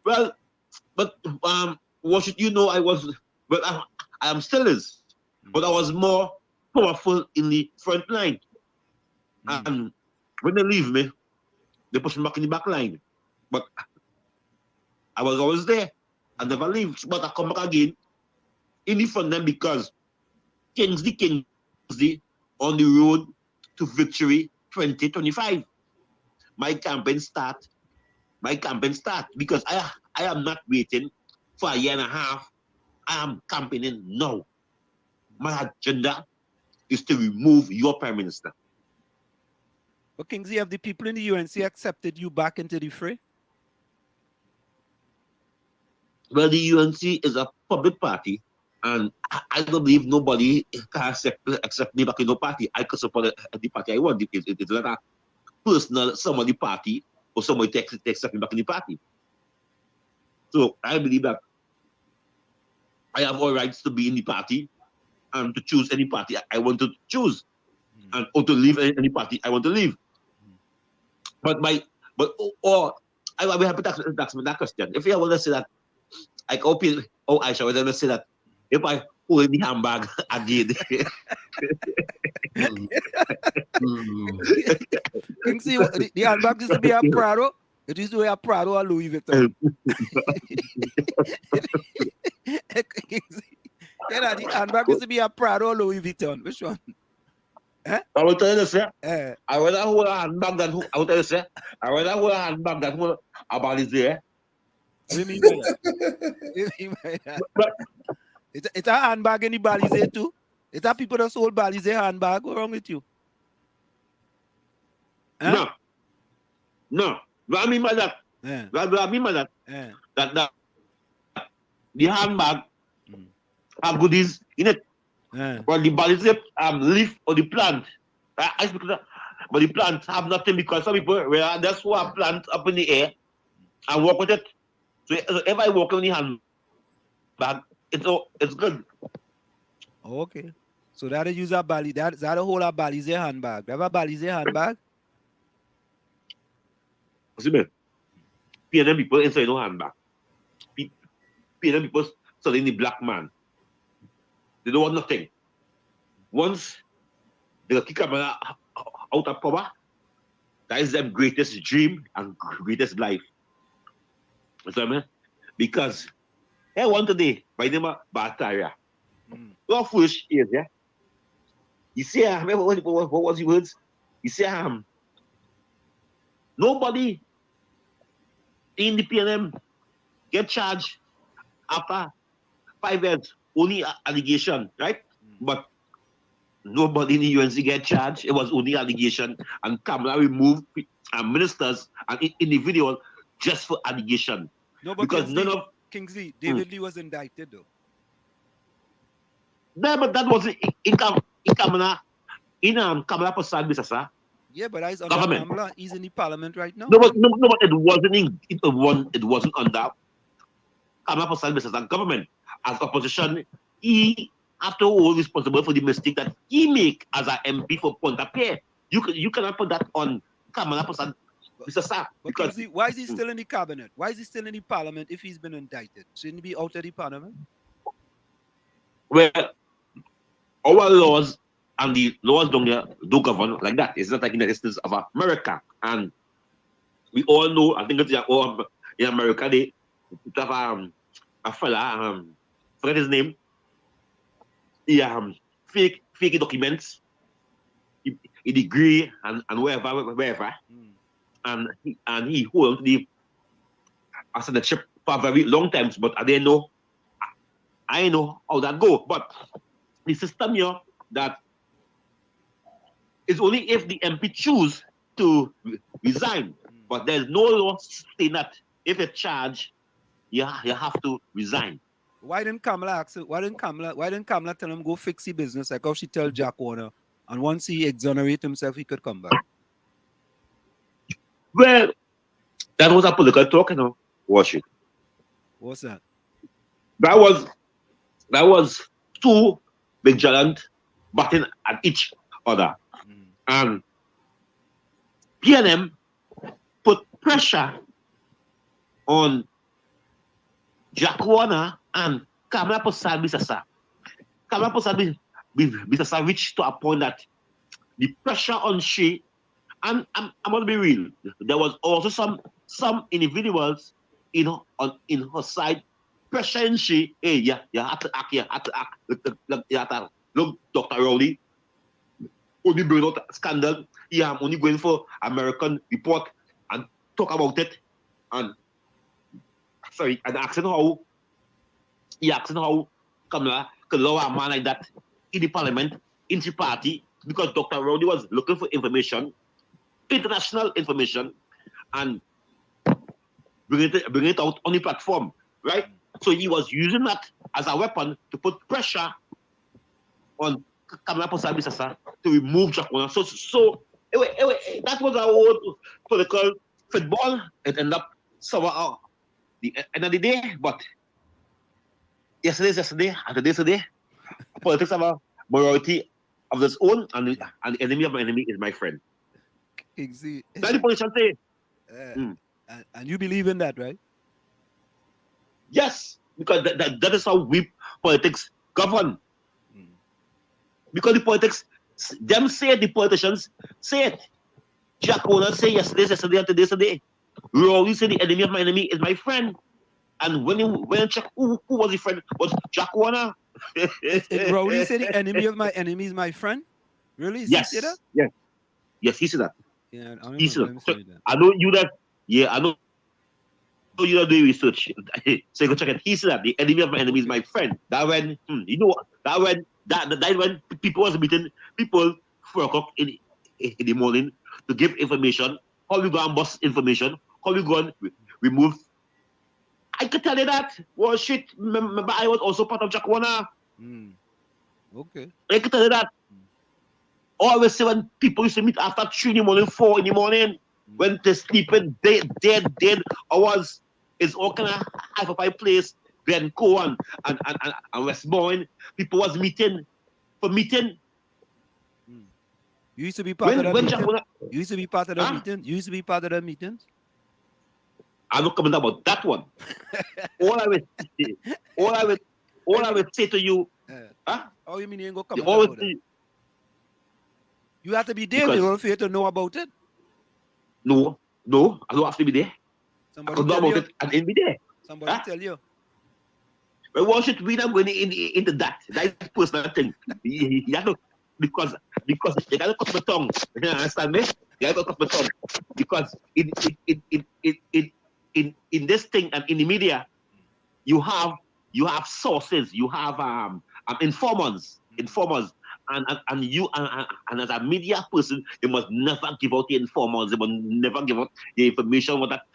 well, but Washington, you know, I am still is, but I was more powerful in the front line. And when they leave me, they push me back in the back line. But I was always there. I never leave. But I come back again in the front line because Kingsley on the road to victory 2025. My campaign start because I am not waiting for a year and a half. I am campaigning now. My agenda is to remove your prime minister. But Kingsley, have the people in the UNC accepted you back into the fray? Well, the UNC is a public party, and I don't believe nobody can accept me back in the party. I could support the party I want. It's not a personal somebody party or somebody to accept me back in the party. So I believe that I have all rights to be in the party and to choose any party I want to choose, and or to leave any party I want to leave. I will have to ask that question. If you want to say that, I hope Aisha was going to say that if I hold the handbag again. See, the handbag used to be a Prado. It used to be a Prado or Louis Vuitton. The handbag used to be a Prado or Louis Vuitton. Which one? I will tell you this, I will not hold a handbag that I will tell you this, I will not hold a handbag that hold a Balize. What do you mean by that? It's a handbag in the Balize too. It's a people that sold Balize handbag. What's wrong with you? Huh? No. What I mean by that? What I mean by that? That the handbag have goodies in it. But the body say leaf or the plant. I speak that, but the plant have nothing because some people that's who have plant up in the air and walk with it. So if I walk in the handbag, it's good. Okay. So that is use a bali. That a whole a Balize handbag. They have a Balize handbag. See me? PNM people inside no handbag. PNM people selling the black man. They don't want nothing. Once they kick them out of power, that is their greatest dream and greatest life. You know what I mean? Because hey, one today, by the name of Bataria. You're foolish is, yeah? You see, what was the words? You see, nobody in the PNM get charged after 5 years, only allegation, right? But nobody in the UNC get charged. It was only allegation, and Kamala removed ministers and individuals just for allegation. No, but because none of Kingsley, David Lee was indicted though. No, but that was in Kamala Prasad Bisasa. Yeah, but he's under Government. Kamala. He's in the parliament right now. No, but it wasn't under Kamala Prasad Bisasa government. As opposition, he after all responsible for the mistake that he make as an MP for Pontapé. You cannot put that on Kamala Prasad Bisasa. Because Kingsley, why is he still in the cabinet? Why is he still in the parliament if he's been indicted? Shouldn't he be out of the parliament? Well, our laws and the laws don't govern like that. It's not like in the instance of America. And we all know, I think it's in America, they have a fella, forget his name, he fake documents, he degree and wherever. And he hold the citizenship for a very long time, but I know how that go. But the system here that is only if the MP choose to resign, but there's no law saying that if a charge, you have to resign. Why didn't Kamala ask it? Why didn't Kamala tell him go fix the business like how she tell Jack Warner, and once he exonerate himself, he could come back? Well, that was a political talk, you know. Watch it. What's that? That was two big giants batting at each other. And PNM put pressure on Jack Warner and Kamala Prasad Bisasa. Kamala Prasad Bisasa reached to a point that the pressure on she, and I'm going to be real, there was also some individuals, on her side, pressuring she, hey, you have to act. Look, Dr. Rowley, only bring out scandal. I'm only going for American report and talk about it. And asking how Kamala could allow a man like that in the parliament, in the party, because Dr. Rowley was looking for information, international information, and bring it out on the platform, right? So he was using that as a weapon to put pressure on Kamala Prasad Bisasa to remove Jack Warner. So anyway, that was our whole political football. It ended up somehow the end of the day, but yesterday, and today, politics have a morality of its own, and the enemy of my enemy is my friend. Exactly. That's the politician say. And you believe in that, right? Yes, because that is how we politics govern. Because the politics, the politicians say it. Jack Warner say yesterday, and today. We always say the enemy of my enemy is my friend. And when you check who was the friend, was Jack Warner. Rowley said the enemy of my enemy is my friend? Really? Yes. He said that? Yes, he said that. Yeah, He said that. So, I know you that. Yeah, I know you that do research. So you go check it. He said that the enemy of my enemy is my friend. That when when people was meeting people 4 o'clock in the morning to give information, how we go and bust information, how we go and remove. I could tell you that. Well, shit. Remember, I was also part of Jack Warner. Okay. I can tell you that. Always say when people used to meet after 3 in the morning, 4 in the morning, when they're sleeping, dead hours, is all kind of half of my place. Then go on and Westbourne, people was meeting for meeting. You used to be part of that When meeting? Jack, You used to be part of that meeting? You used to be part of that meetings? I'm not coming about that one. all I would say to you, Oh, you mean you ain't gonna comment always about that? You have to be there in order for you to know about it. No, I don't have to be there. Somebody I could know tell about you. it and it'll be there. Somebody tell you. But what should we not going into that? That is personal thing. You have to, because you gotta cut my tongue. You understand me? You gotta cut my tongue. Because in this thing and in the media, you have sources, you have informants, and you and as a media person, you must never give out the informants. You must never give out the information what that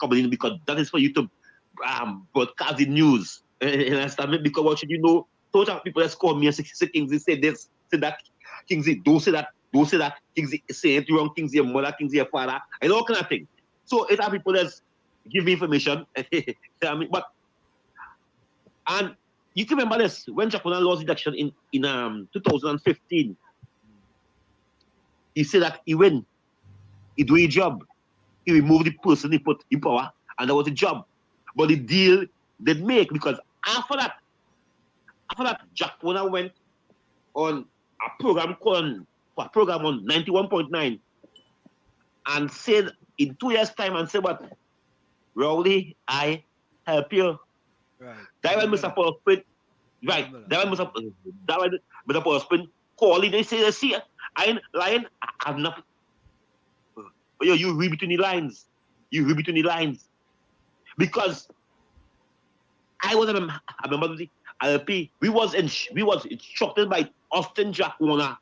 company, because that is for you to broadcast the news. You understand me? Because what should you know? Total people that call me and say Kingsley say this, say that. Kingsley, don't say that. Kingsley, say it wrong. Kingsley, your mother, Kingsley, your father, and all kind of thing. So it have people that give me information. I mean, but and you can remember this when Japan lost election in 2015. He said that he win, he do his job, he removed the person he put in power, and that was the job. But the deal they make, because after that, Jack Warner went on a program on 91.9 and said in 2 years' time and said, "What, Rowley, I help you." Right. That when Mr. Paul Spin, right? That when Mr. Paul Spin calling, they say, "See, I ain't lying. I'm not." You read between the lines. Because I remember the LP. We was instructed by Austin Jack Warner,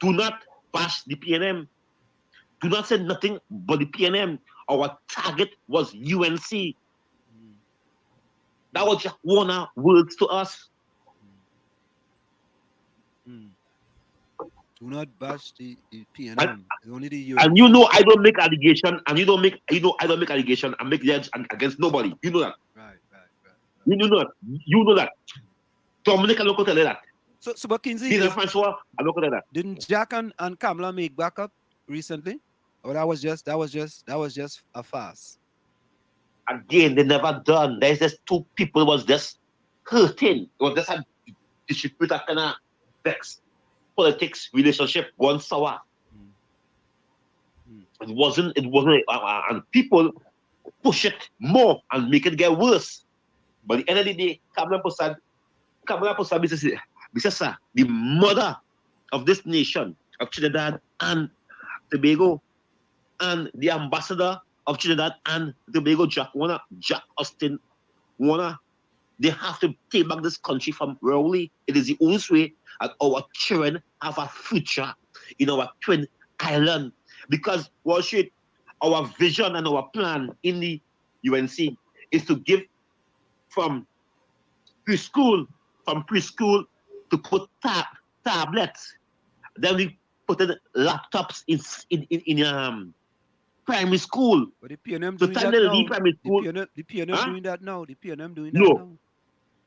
do not bash the PNM. Do not say nothing but the PNM. Our target was UNC. That was Jack Warner words to us. Do not bash the PNM. Only the And you know I don't make allegation, and I don't make allegation and make judge against nobody. You know that. Right. You know that. Dominic, I'm not going to tell you that. So but Kingsley, I'm not going to tell you that. Didn't Jack and Kamala make backup recently? Or that was just a farce? Again, they never done. There's just two people was just hurting. It was just a distributor kind of vex politics relationship going sour. It wasn't, and people push it more and make it get worse. But at the end of the day, Kamala Prasad, sir, the mother of this nation, of Trinidad and Tobago, and the ambassador of Trinidad and Tobago, Jack Austin Warner, they have to take back this country from Rowley. It is the only way that our children have a future in our twin island. Because our vision and our plan in the UNC is to give from preschool to put tablets. Then we put in laptops in primary school. But the PNM So doing that now. primary school. The PNM doing that now. The PNM doing that No. now.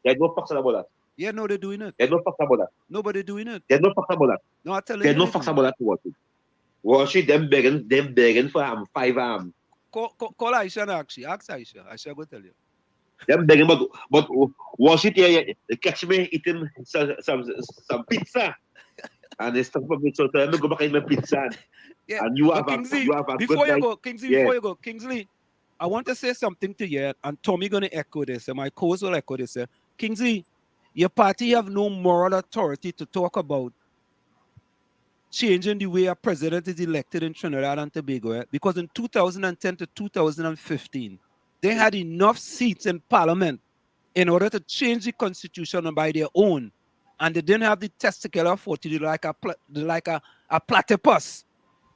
There's no fucks about that. Yeah, no, they're doing it. There's no fucks about that. Nobody doing it. There's no fucks about that. No, I tell you. There's no fucks about that to watch it. Watch it, them begging for 5 Call Aisha and actually. Ask Aisha. Aisha go tell you. Them begging, but watch it here. They catch me eating some pizza. And they stop me, so let me go back and eat my pizza. Yeah. And you have Kingsley, a before good you go, Kingsley, yeah. before you go, Kingsley, I want to say something to you, and Tommy gonna echo this, and my co-host will echo this. Kingsley, your party have no moral authority to talk about changing the way a president is elected in Trinidad and Tobago, because in 2010 to 2015, they had enough seats in parliament in order to change the constitution by their own, and they didn't have the testicular fortitude like a platypus.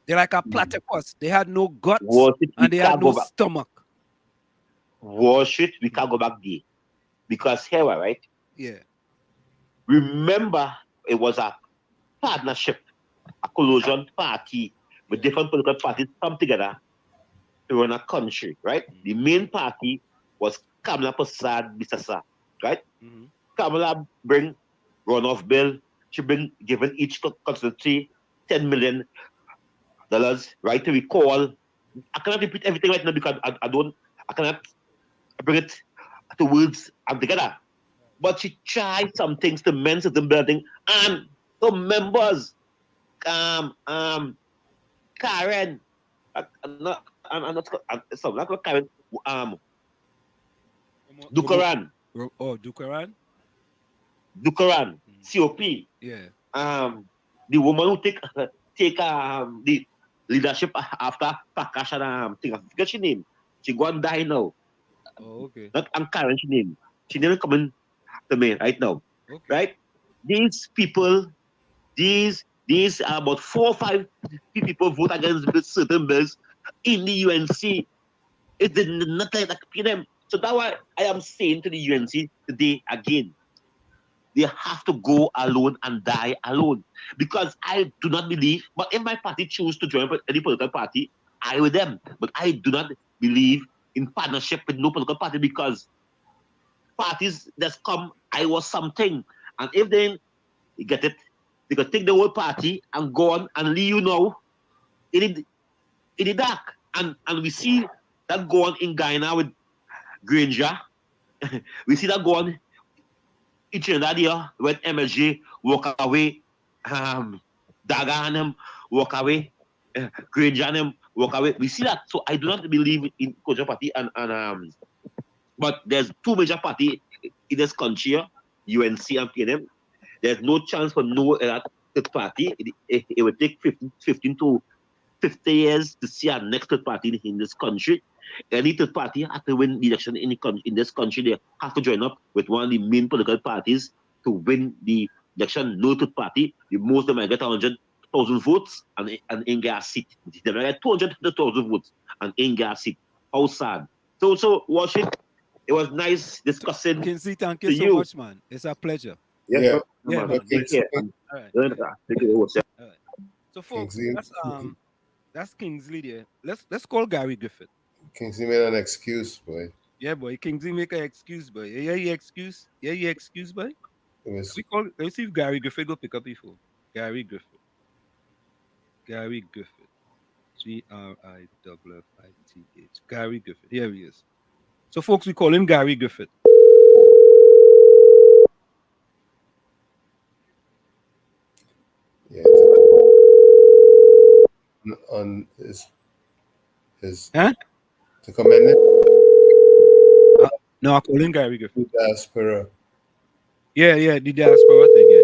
They're like a platypus. They had no guts and they had no stomach. Wash it, we can't go back there. Because here, right? Yeah. Remember it was a partnership, a collusion party with different political parties come together to run a country, right? The main party was Kamala Prasad Bisasa, right? Kamala bring runoff bill. She bring given each constituency $10 million, right to recall. I cannot repeat everything right now because I cannot bring it to words and together. But she tried some things to mend certain building and some members, Karen, I'm not Karen, Dukaran, Dukaran? Dukaran, COP, Yeah. the woman who take the leadership after Prakash and thing. I forget she name. She go and die now. Oh, okay. Not Karen, she name. She never coming to me right now. Okay. Right? These people, these are about 4 or 5 people vote against certain bills in the UNC. It did not like them. So that's why I am saying to the UNC today again, they have to go alone and die alone. Because I do not believe, but if my party choose to join any political party, I with them. But I do not believe in partnership with no political party because parties that's come, I was something. And if they get it, they could take the whole party and go on and leave you now in the dark. And we see that go on in Guyana with Granger. We see that go on each and that year when MLG walk away, Daga and them walk away, Granger and them walk away. We see that. So I do not believe in culture party and but there's two major party in this country, UNC and PNM. There's no chance for no third party. It will take 15 to 50 years to see our next third party in this country. Any third party has to win the election in this country. They have to join up with one of the main political parties to win the election. No third party. The most of them might get 100,000 votes and in get a seat. They might get 200,000 votes and in get a seat. How sad. So watch it. It was nice discussing. Kingsley, thank you so much, man. It's a pleasure. Yeah. Man. Man. Take care. All right. Take care. All right. So, folks, Kingsley. that's Kingsley there. Let's call Gary Griffith. Kingsley made an excuse, boy. Yeah, boy. Kingsley make an excuse, boy. Yeah, you excuse. Yeah, you excuse, boy. Let's see if Gary Griffith go pick up his phone. Gary Griffith. Gary Griffith. GRIFFITH. Gary Griffith. Here he is. So, folks, we call him Gary Griffith. Yeah. On his to commend it. No, I call him Gary Griffith. Diaspora. Yeah, the diaspora thing, yeah.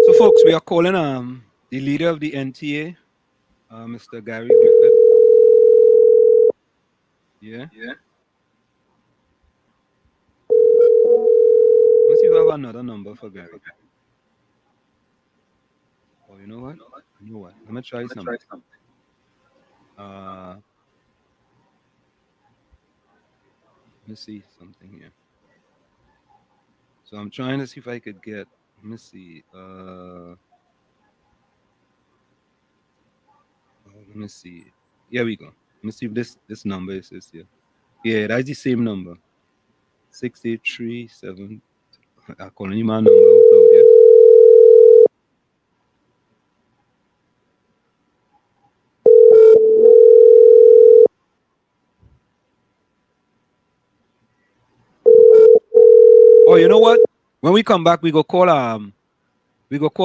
So, folks, we are calling the leader of the NTA, Mr. Gary Griffith. Yeah. Let's see if I have another number for Gary. Oh, you know what? Let me try something. Let me see something here. So I'm trying to see if I could get. Let me see. Let me see. Here we go. Let me see if this number is here. Yeah, that's the same number. 683-7. I'm calling you my number out here. Oh, you know what? When we come back, we go call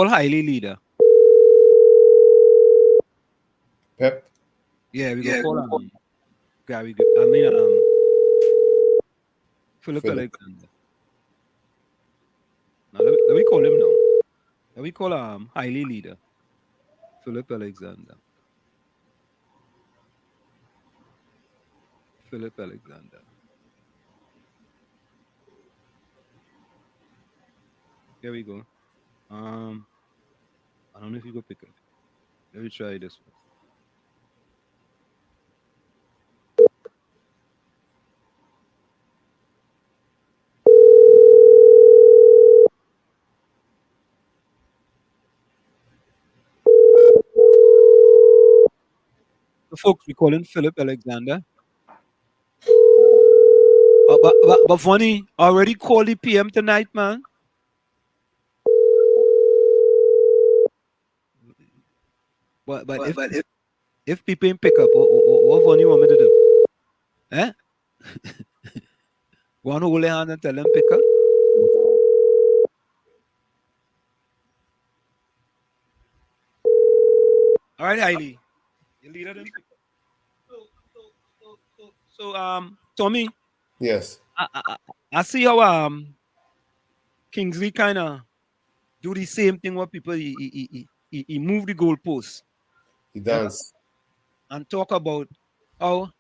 Hailey leader. Pep. Yeah, we go call Gary. Philip Alexander. Now let me call him now. Let me call Hailey leader. Philip Alexander. Here we go. I don't know if you go pick up. Let me try this one. The folks, we call him Philip Alexander. But funny, already called the PM tonight, man. But if people ain't pick up, what funny want me to do? Eh? One hold their hand and tell them pick up. All right, Hailey. You leader them pick up. So, Tommy. Yes. I see how Kingsley kind of do the same thing what people he move the goalposts. He dance. And talk about how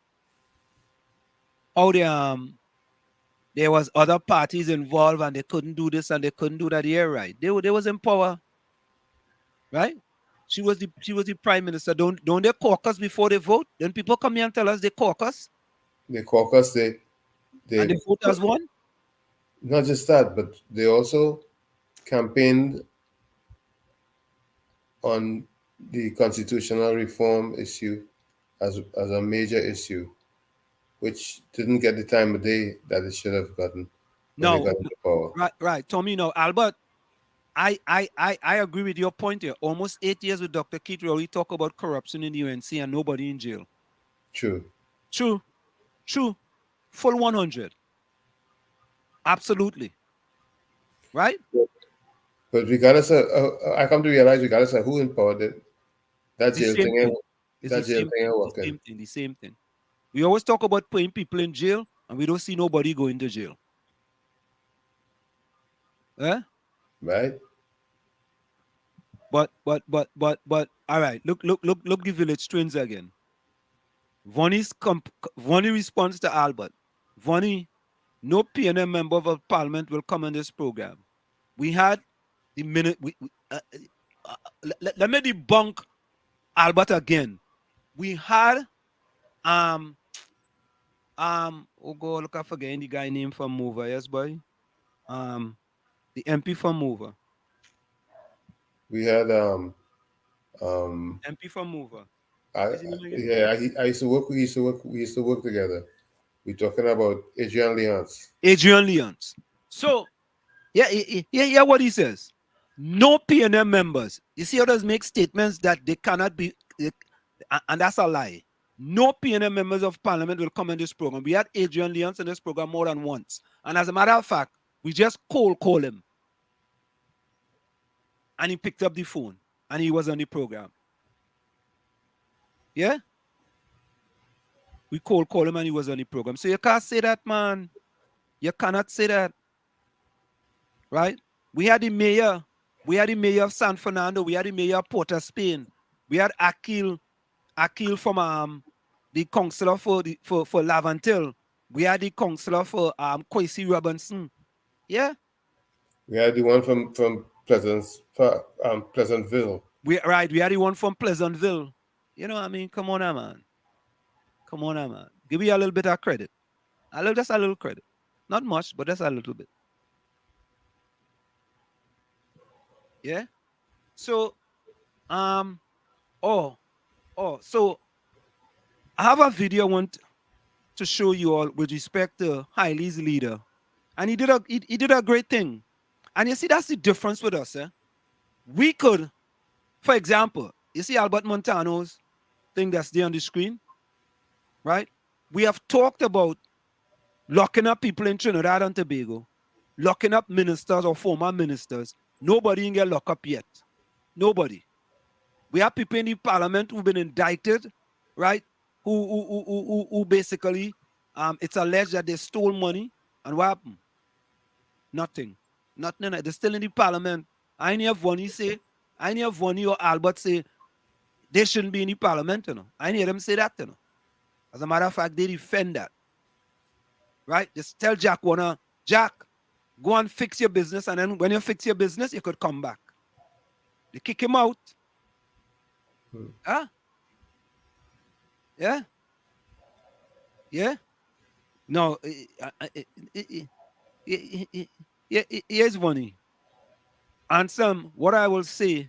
there was other parties involved and they couldn't do this and they couldn't do that. Yeah, right. They was in power, right? She was the prime minister. Don't they caucus before they vote? Then people come here and tell us they caucus. They caucus. They and they vote as one. Not just that, but they also campaigned on the constitutional reform issue as a major issue, which didn't get the time of day that it should have gotten when they got into power. Right. Tommy, Albert, I agree with your point here. Almost 8 years with Dr. Keith, we talk about corruption in the UNC and nobody in jail. True. Full 100. Absolutely. Right? But regardless of, I come to realize regardless of who in power, that jail thing ain't working. The same thing. We always talk about putting people in jail and we don't see nobody going to jail. Eh? Right. But all right, look the village twins again. Vonnie's response to Albert. Vonnie, no PNM member of parliament will come on this program. We had the minute let me debunk Albert again. We had oh God, look, I forget the guy name from Mover, yes, boy. The MP from Mover. We had MP from Mover. I used to work. We used to work together. We're talking about Adrian Leonce. So, yeah, what he says. No PNM members. You see others make statements that they cannot be, and that's a lie. No PNM members of parliament will come in this program. We had Adrian Leonce in this program more than once. And as a matter of fact, we just call him. And he picked up the phone. And he was on the program. Yeah? We call him and he was on the program. So you can't say that, man. You cannot say that. Right? We had the mayor. We had the mayor of San Fernando. We had the mayor of Port of Spain. We had Akil from the councillor for Lavantil. We had the councillor for Kwesi Robinson. Yeah? We had the one from Pleasantville. We had the one from Pleasantville. You know what I mean? Come on now, man. Give me a little bit of credit. Just a little credit. Not much, but just a little bit. Yeah? So, so I have a video I want to show you all with respect to Hailey's leader. And he did a great thing. And you see, that's the difference with us. We could, for example, you see Albert Montano's thing that's there on the screen, right? We have talked about locking up people in Trinidad and Tobago, locking up ministers or former ministers. Nobody can get locked up yet. Nobody. We have people in the parliament who've been indicted, right? Who basically, it's alleged that they stole money. And what happened? Nothing. They're still in the parliament. I ain't hear Vonnie or Albert say they shouldn't be in the parliament, you know. I ain't hear them say that, you know. As a matter of fact, they defend that. Right? Just tell Jack Warner, Jack, go and fix your business, and then when you fix your business, you could come back. They kick him out. Huh? Yeah? Yeah? No, here's funny. Anselm, what I will say,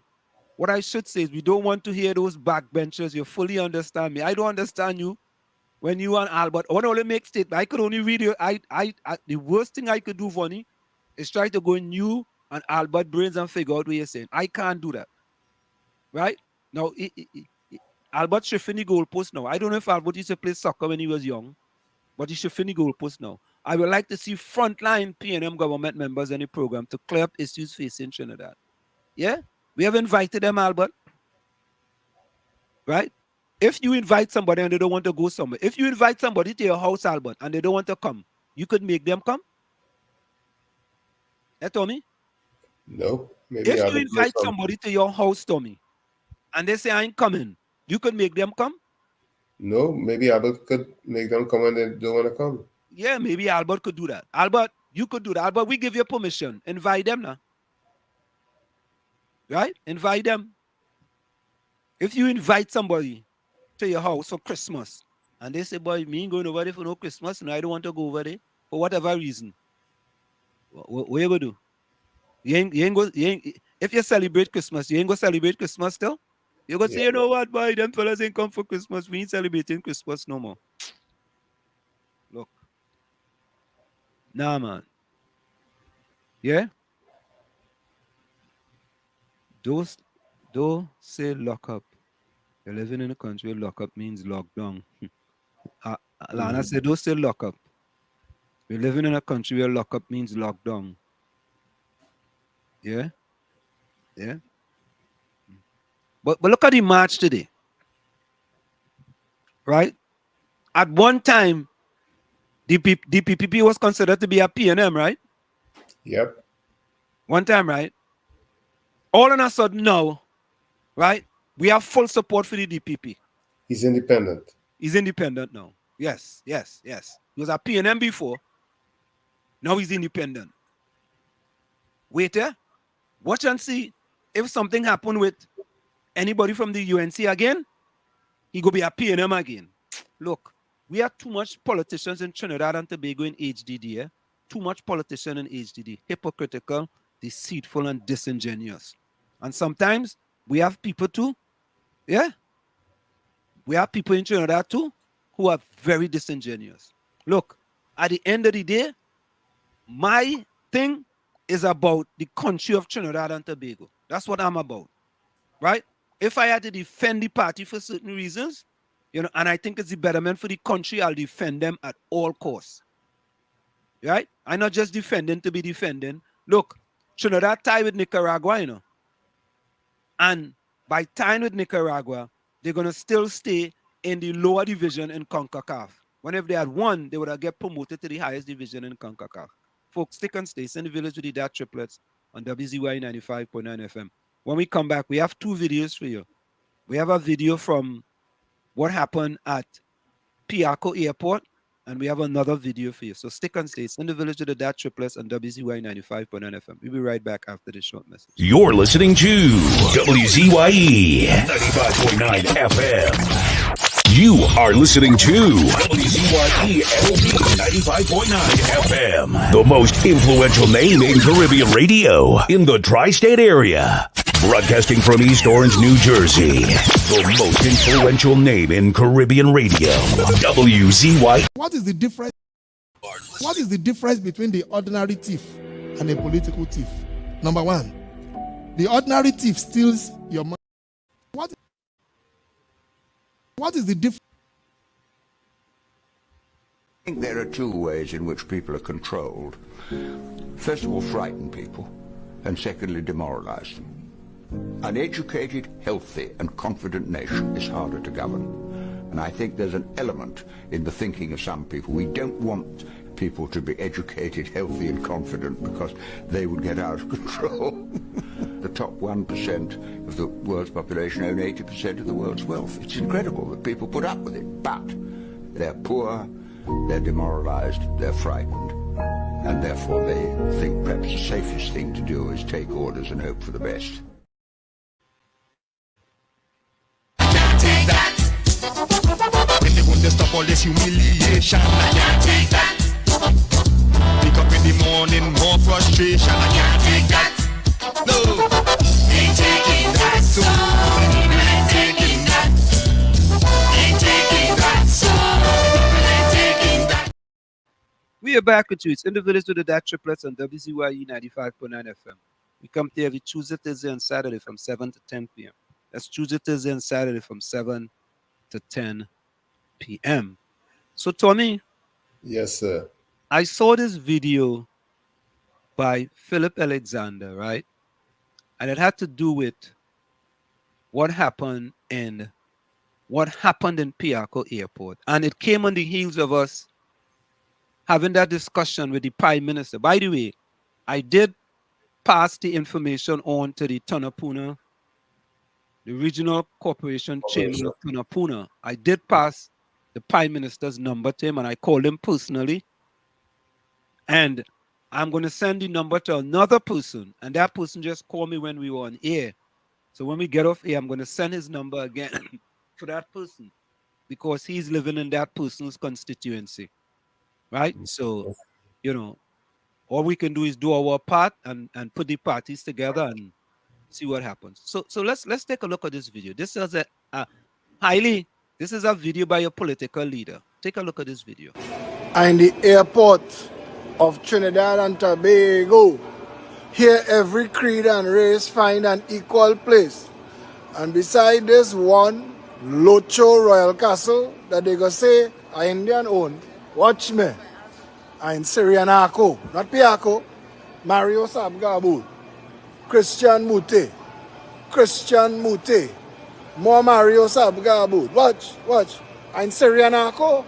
what I should say is we don't want to hear those backbenchers. You fully understand me. I don't understand you when you and Albert. I want to only make statement. I could only read you. The worst thing I could do, funny, is try to go in you and Albert brains and figure out what you're saying. I can't do that. Right? Now, Albert should finish goalpost now. I don't know if Albert used to play soccer when he was young, but he should finish goalpost now. I would like to see frontline PNM government members in the program to clear up issues facing Trinidad. Yeah? We have invited them, Albert. Right? If you invite somebody and they don't want to go somewhere, if you invite somebody to your house, Albert, and they don't want to come, you could make them come? Yeah, Tommy? No. Maybe If Albert you invite somebody to your house, Tommy, and they say, I ain't coming, you could make them come? No, maybe Albert could make them come and they don't want to come. Yeah, maybe Albert could do that. Albert, you could do that. Albert, we give you permission. Invite them now. Right? Invite them. If you invite somebody to your house for Christmas, and they say, boy, me ain't going over there for no Christmas, and I don't want to go over there for whatever reason, what you going to do? If you celebrate Christmas, you ain't going to celebrate Christmas still? You're going to say, you know what, boy, them fellas ain't come for Christmas. We ain't celebrating Christmas no more. Look. Nah, man. Yeah? Don't say lock up. You're living in a country where lock up means lockdown. Lana said, don't say lock up. We're living in a country where lock up means lockdown. Yeah? Yeah? But look at the march today. Right? At one time, the PPP was considered to be a PNM, right? Yep. One time, right? All of a sudden now, right? We have full support for the DPP. He's independent. He's independent now. Yes. He was a PNM before. Now he's independent. Wait there. Watch and see if something happened with anybody from the UNC again, he go be a PNM again. Look, we have too much politicians in Trinidad and Tobago in HDD. Eh? Too much politician in HDD. Hypocritical, deceitful, and disingenuous. And sometimes we have people too. Yeah? We have people in Trinidad too who are very disingenuous. Look, at the end of the day, my thing is about the country of Trinidad and Tobago. That's what I'm about. Right? If I had to defend the party for certain reasons, you know, and I think it's the betterment for the country, I'll defend them at all costs. Right? I'm not just defending to be defending. Look, Trinidad tie with Nicaragua, you know. And by tying with Nicaragua, they're going to still stay in the lower division in CONCACAF. When if they had won, they would have get promoted to the highest division in CONCACAF. Folks, stick and stay. Send the village with the DAT Triplets on WZYE 95.9 FM. When we come back, we have two videos for you. We have a video from what happened at Piaco Airport, and we have another video for you. So stick and stay. Send the village with the DAT Triplets on WZYE 95.9 FM. We'll be right back after this short message. You're listening to WZYE 95.9 FM. You are listening to WZYE 95.9 FM, the most influential name in Caribbean radio in the tri-state area. Broadcasting from East Orange, New Jersey, the most influential name in Caribbean radio, WZYE. What is the difference? What is the difference between the ordinary thief and a political thief? Number one, the ordinary thief steals your money. What is the difference? I think there are two ways in which people are controlled. First of all, frighten people, and secondly, demoralize them. An educated, healthy, and confident nation is harder to govern. And I think there's an element in the thinking of some people. We don't want people to be educated, healthy, and confident because they would get out of control. The top 1% of the world's population own 80% of the world's wealth. It's incredible that people put up with it, but they're poor, they're demoralized, they're frightened, and therefore they think perhaps the safest thing to do is take orders and hope for the best. when they want to stop all this humiliation. I can't take that. Wake up in the morning, more frustration. I can't take that. No, ain't taking that. So ain't taking that. Ain't taking that. So ain't taking that. We are back with you. It's in the village with the DAT Triplets on WZYE 95.9 FM. We come here every Tuesday, Thursday, and Saturday from 7 to 10 p.m. That's Tuesday, Thursday, and Saturday from 7 to 10 p.m. So, Tony. Yes, sir. I saw this video by Philip Alexander, right? And it had to do with what happened in Piarco Airport. And it came on the heels of us having that discussion with the Prime Minister. By the way, I did pass the information on to the Tunapuna, the Regional Corporation Chairman of Tunapuna. I did pass the Prime Minister's number to him, and I called him personally. And I'm going to send the number to another person, and that person just called me when we were on air. So when we get off air, I'm going to send his number again to that person because he's living in that person's constituency, right? So, you know, all we can do is do our part and put the parties together and see what happens. So let's take a look at this video. This is this is a video by a political leader. Take a look at this video. In the airport of Trinidad and Tobago, here every creed and race find an equal place. And beside this one Locho Royal Castle that they go say are Indian owned, watch me, in Syrianaco, not Piarco, Mario Sabgabud, Christian Mute, more Mario Sabgabud, watch, in Syrianaco.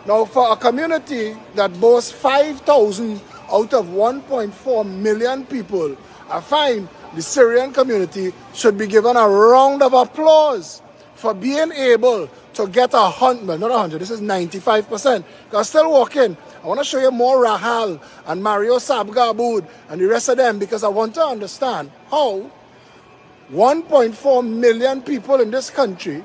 Now for a community that boasts 5,000 out of 1.4 million people, I find the Syrian community should be given a round of applause for being able to get 100, well, not 100, this is 95%. Because still walking, I want to show you more Rahal and Mario Sabgabud and the rest of them because I want to understand how 1.4 million people in this country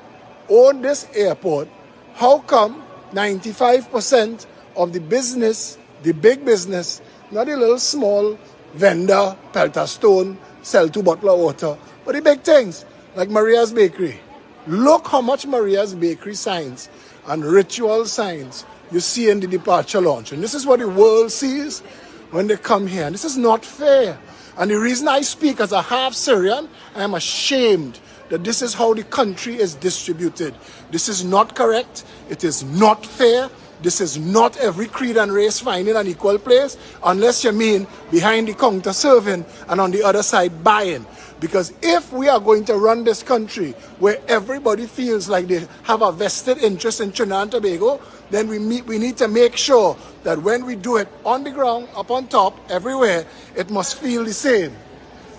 own this airport. How come 95% of the business, the big business, not the little small vendor, pelter stone, sell 2 bottles of water, but the big things like Maria's Bakery. Look how much Maria's Bakery signs and ritual signs you see in the departure lounge. And this is what the world sees when they come here. And this is not fair. And the reason I speak as a half Syrian, I am ashamed that this is how the country is distributed. This is not correct. It is not fair. This is not every creed and race finding an equal place, unless you mean behind the counter serving and on the other side buying. Because if we are going to run this country where everybody feels like they have a vested interest in Trinidad and Tobago, then we need to make sure that when we do it on the ground, up on top, everywhere, it must feel the same.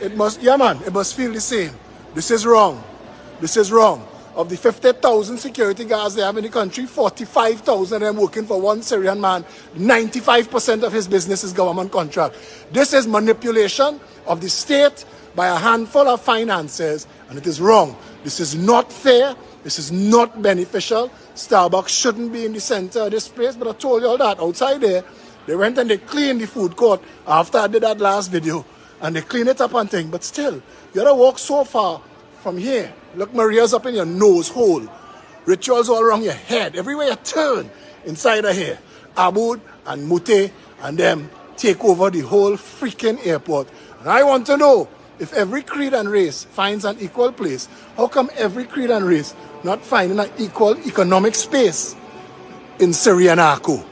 It must feel the same. This is wrong. This is wrong. Of the 50,000 security guards they have in the country, 45,000 of them working for one Syrian man. 95% of his business is government contract. This is manipulation of the state by a handful of financiers, and it is wrong. This is not fair. This is not beneficial. Starbucks shouldn't be in the center of this place, but I told you all that. Outside there, they went and they cleaned the food court after I did that last video, and they clean it up and things. But still, you gotta walk so far from here. Look, Maria's up in your nose hole. Rituals all around your head. Everywhere you turn inside of here. Abud and Mute and them take over the whole freaking airport. And I want to know, if every creed and race finds an equal place, how come every creed and race not finding an equal economic space in Syrianaco?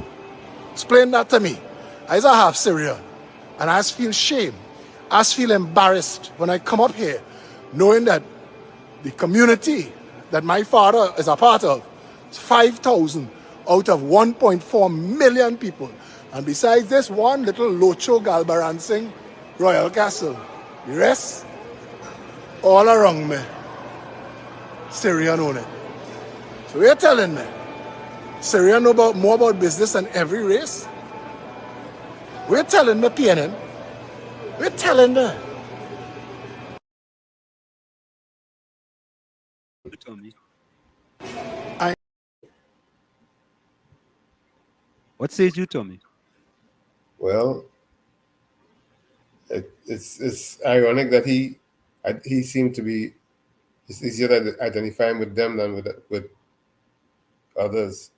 Explain that to me. I was a half Syrian, and I just feel shame. I just feel embarrassed when I come up here, knowing that the community that my father is a part of is 5,000 out of 1.4 million people. And besides this one little Locho Galbaransing Royal Castle, the rest, all around me, Syrian own it. So you're telling me, Syrian know more about business than every race? We're telling me, PNN. We're telling me. What says you, Tommy? Well, it's ironic that he seemed to be. It's easier to identify him with them than with others.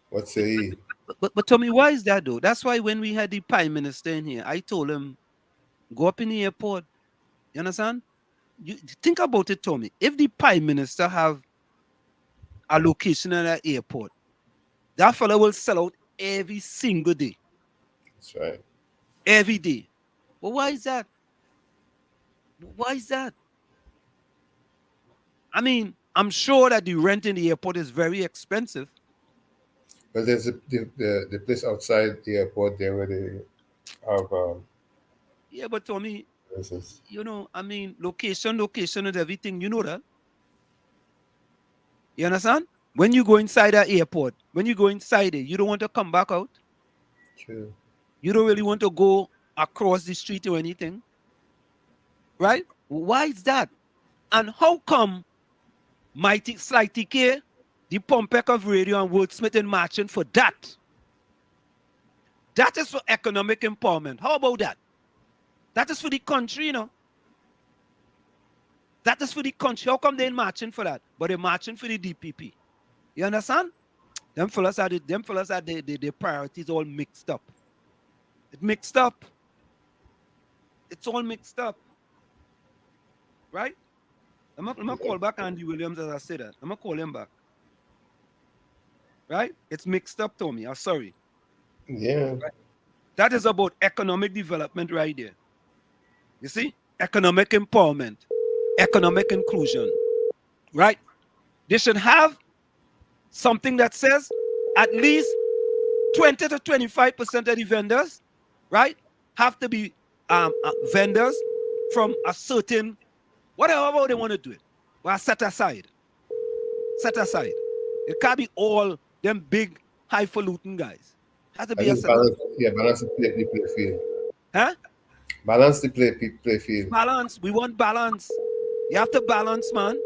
What say he? But Tommy, why is that though? That's why when we had the Prime Minister in here, I told him, go up in the airport. You understand? You think about it, Tommy. If the Prime Minister have a location at an airport, that fellow will sell out every single day. That's right. Every day. But why is that? Why is that? I mean, I'm sure that the rent in the airport is very expensive. Well, there's the place outside the airport there where they have. Yeah, but Tommy, places. you know, I mean, location and everything. You know that. You understand? When you go inside that airport, when you go inside it, you don't want to come back out. True. You don't really want to go across the street or anything. Right? Why is that? And how come Mighty Slighty K, the Pompek of Radio and Wordsmith in marching for that? That is for economic empowerment. How about that? That is for the country, you know. That is for the country. How come they ain't marching for that? But they're marching for the DPP. You understand? Them fellas are the priorities all mixed up. It's mixed up. It's all mixed up. Right? I'm gonna call back Andy Williams as I say that. I'm gonna call him back. Right? It's mixed up, Tommy. I'm sorry. Yeah. Right? That is about economic development right there. You see? Economic empowerment, economic inclusion. Right? They should have something that says at least 20 to 25% of the vendors, right, have to be vendors from a certain, whatever they want to do it. Well, set aside. Set aside. It can't be all them big, highfalutin guys. It has to be a balance the play field. Huh? Balance the play field. Balance. We want balance. You have to balance, man.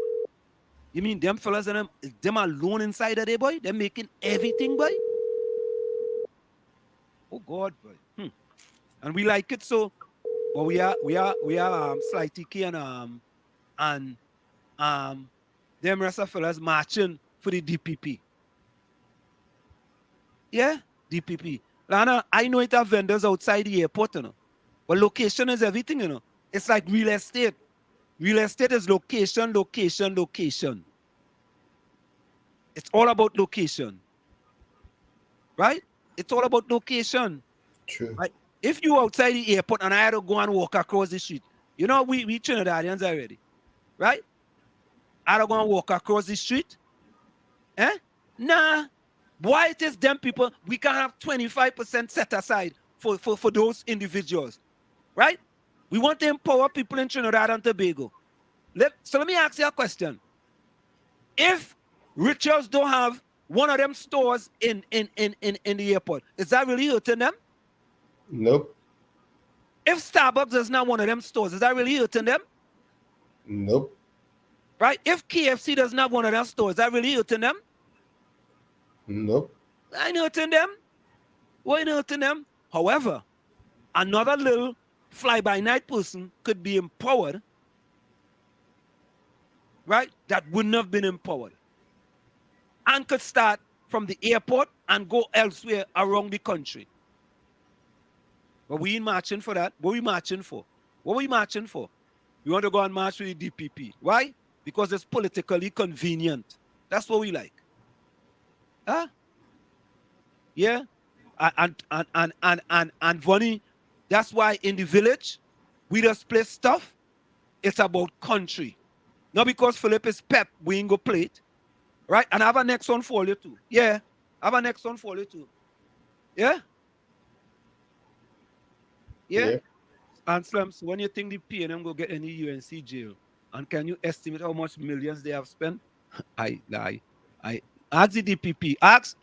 You mean them fellas and them alone inside of there, boy? They're making everything, boy? Oh God, boy. And we like it so. But we are Slighty K and them rest of fellas marching for the DPP. Yeah, DPP. Lana, I know it have vendors outside the airport, you know. But location is everything, you know. It's like real estate. Real estate is location, location, location. It's all about location. Right? It's all about location. True. Right? If you outside the airport and I had to go and walk across the street, you know, we Trinidadians already. Right? I had to go and walk across the street. Eh? Nah. Why it is them people, we can have 25% set aside for those individuals. Right? We want to empower people in Trinidad and Tobago. So let me ask you a question. If Richards don't have one of them stores in the airport, is that really hurting them? Nope. If Starbucks is not one of them stores, is that really hurting them? Nope. Right? If KFC does not have one of them stores, is that really hurting them? Nope. I ain't hurting them. Why ain't hurting them? However, another little fly-by-night person could be empowered, right? That wouldn't have been empowered. And could start from the airport and go elsewhere around the country. But we ain't marching for that. What we marching for? What we marching for? We want to go and march with the DPP. Why? Because it's politically convenient. That's what we like. Huh? Yeah? And funny, that's why in the village, we just play stuff. It's about country. Not because Philip is pep, we ain't go play it. Right? And I have a next one for you too. Yeah. I have a next one for you too. Yeah? Yeah? Anselm, so when you think the PNM will get any UNC jail, and can you estimate how much millions they have spent? I ask the DPP. Ask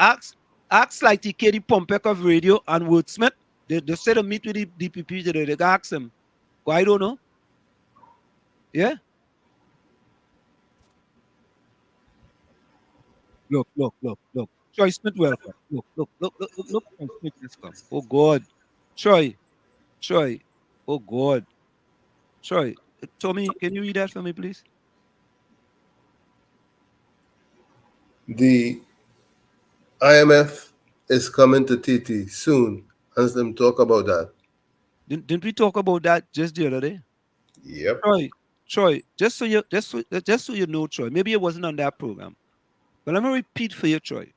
like the KD Pompek of Radio and Wordsmith. They said to meet with the DPP today. They ask them. I don't know. Yeah? Look. Troy Smith, welcome. Look. Troy Smith just come. Oh God. Troy. Oh God. Troy. Tommy, can you read that for me, please? The IMF is coming to TT soon. Anselm, talk about that. Didn't we talk about that just the other day? Yep. Troy, just so you know, Troy, maybe it wasn't on that program, but let me repeat for you, Troy.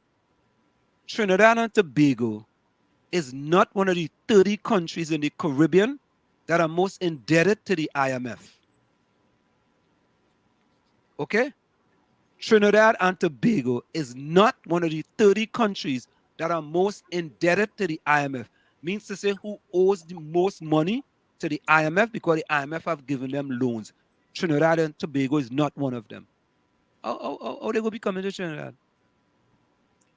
Trinidad and Tobago is not one of the 30 countries in the Caribbean that are most indebted to the IMF. Okay? Trinidad and Tobago is not one of the 30 countries that are most indebted to the IMF. Means to say who owes the most money to the IMF because the IMF have given them loans. Trinidad and Tobago is not one of them. How they go be coming to Trinidad?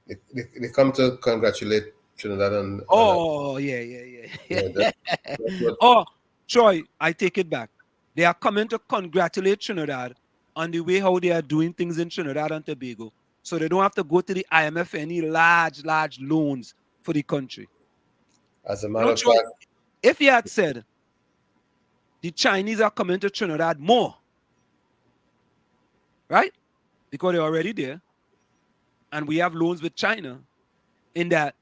They come to congratulate Trinidad and Yeah. Oh, Troy, I take it back. They are coming to congratulate Trinidad on the way how they are doing things in Trinidad and Tobago. So they don't have to go to the IMF for any large loans for the country. As a matter of fact, if you had said the Chinese are coming to Trinidad more, right? Because they're already there. And we have loans with China, in that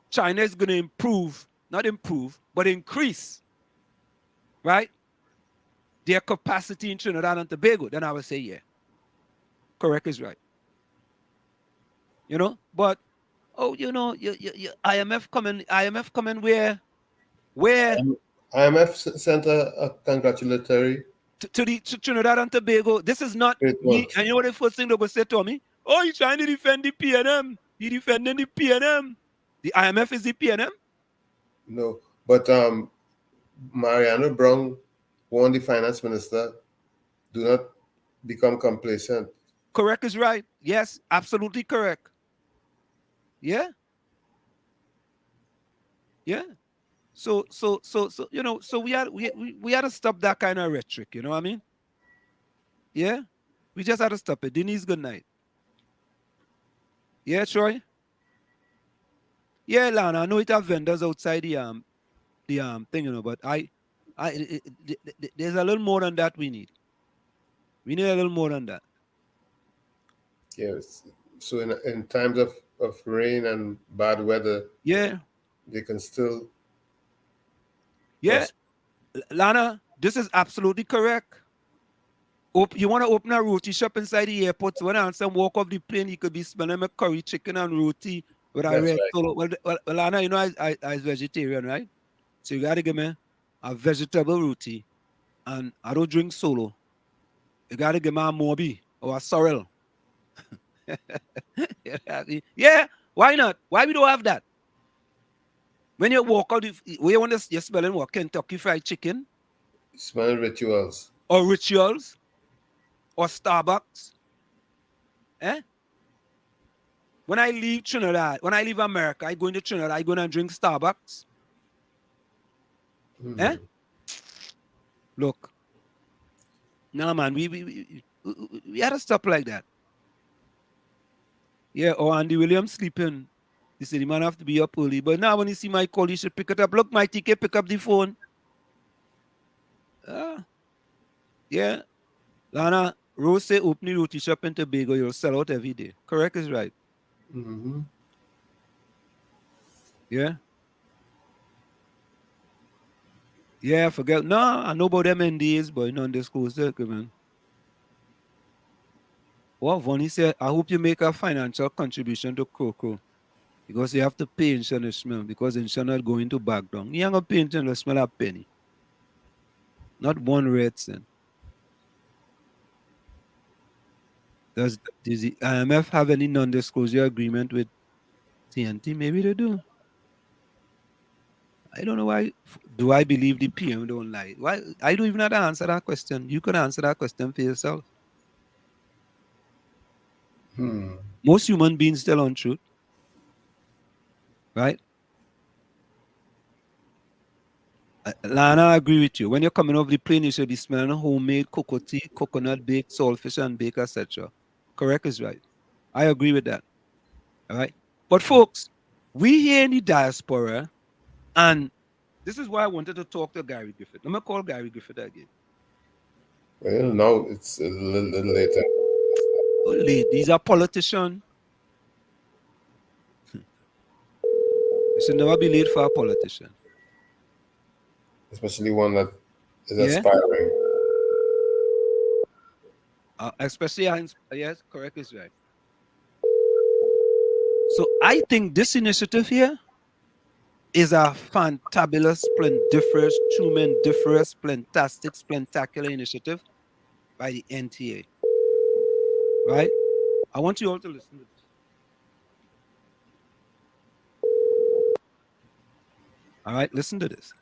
China is going to not improve, but increase, right? Their capacity in Trinidad and Tobago. Then I would say, yeah, correct is right. You know, but IMF coming where IMF sent a congratulatory to Trinidad and Tobago. This is not me. And you know what the first thing they will say to me? Oh, he's trying to defend the PNM. He defending the PNM. The IMF is the PNM? No, but Mariano Brown warned the finance minister, do not become complacent. Correct is right. Yes, absolutely correct. Yeah. So we had to stop that kind of rhetoric, you know what I mean? Yeah. We just had to stop it. Denise, good night. Yeah, Troy? Yeah, Lana, I know it have vendors outside the thing, you know, but there's a little more than that we need. We need a little more than that. Yes. So in times of rain and bad weather, yeah, they can still. Yeah, Lana, this is absolutely correct. You want to open a roti shop inside the airport, so when Anselm walk off the plane, he could be smelling a curry chicken and roti with a red solo. Well, Lana, you know, I vegetarian, right? So you got to give me a vegetable roti, and I don't drink solo. You got to give me a mobi or a sorrel. Yeah, why not? Why we don't have that? When you walk out, you're smelling what? Kentucky Fried Chicken? Smelling rituals. Or rituals? Or Starbucks? When I leave Trinidad, when I leave America, I go into Trinidad, I go and drink Starbucks. Look. Nah, man, we had to stop like that. Yeah, or Andy Williams sleeping. He said, the man have to be up early. But now when you see my call, you should pick it up. Look, my ticket, pick up the phone. Yeah. Lana, Rose say open the roti shop in Tobago, you'll sell out every day. Correct is right. Mm-hmm. Yeah. Yeah, forget. No, I know about them NDAs, but not this cool circle, man. Well, Vonnie said, I hope you make a financial contribution to Coco. Because you have to pay insurance, man, because insurance going to back down. You ain't gonna pay insurance, smell a penny. Not one red cent. Does the IMF have any non-disclosure agreement with TNT? Maybe they do. I don't know why. Do I believe the PM don't lie? Why? I don't even have to answer that question. You can answer that question for yourself. Most human beings tell on truth. Right? Lana, I agree with you. When you're coming off the plane, you should be smelling homemade cocoa tea, coconut baked, saltfish and bake, etc. Correct is right. I agree with that. All right. But folks, we here in the diaspora, and this is why I wanted to talk to Gary Griffith. Let me call Gary Griffith again. Well, now it's a little later. Oh, these are politicians. It should never be late for a politician. Especially one that is Yeah. aspiring. Especially, yes, correct is right. So I think this initiative here is a fantabulous, splendiferous, tremendous, fantastic, spectacular initiative by the NTA. Right? I want you all to listen to this. All right, listen to this.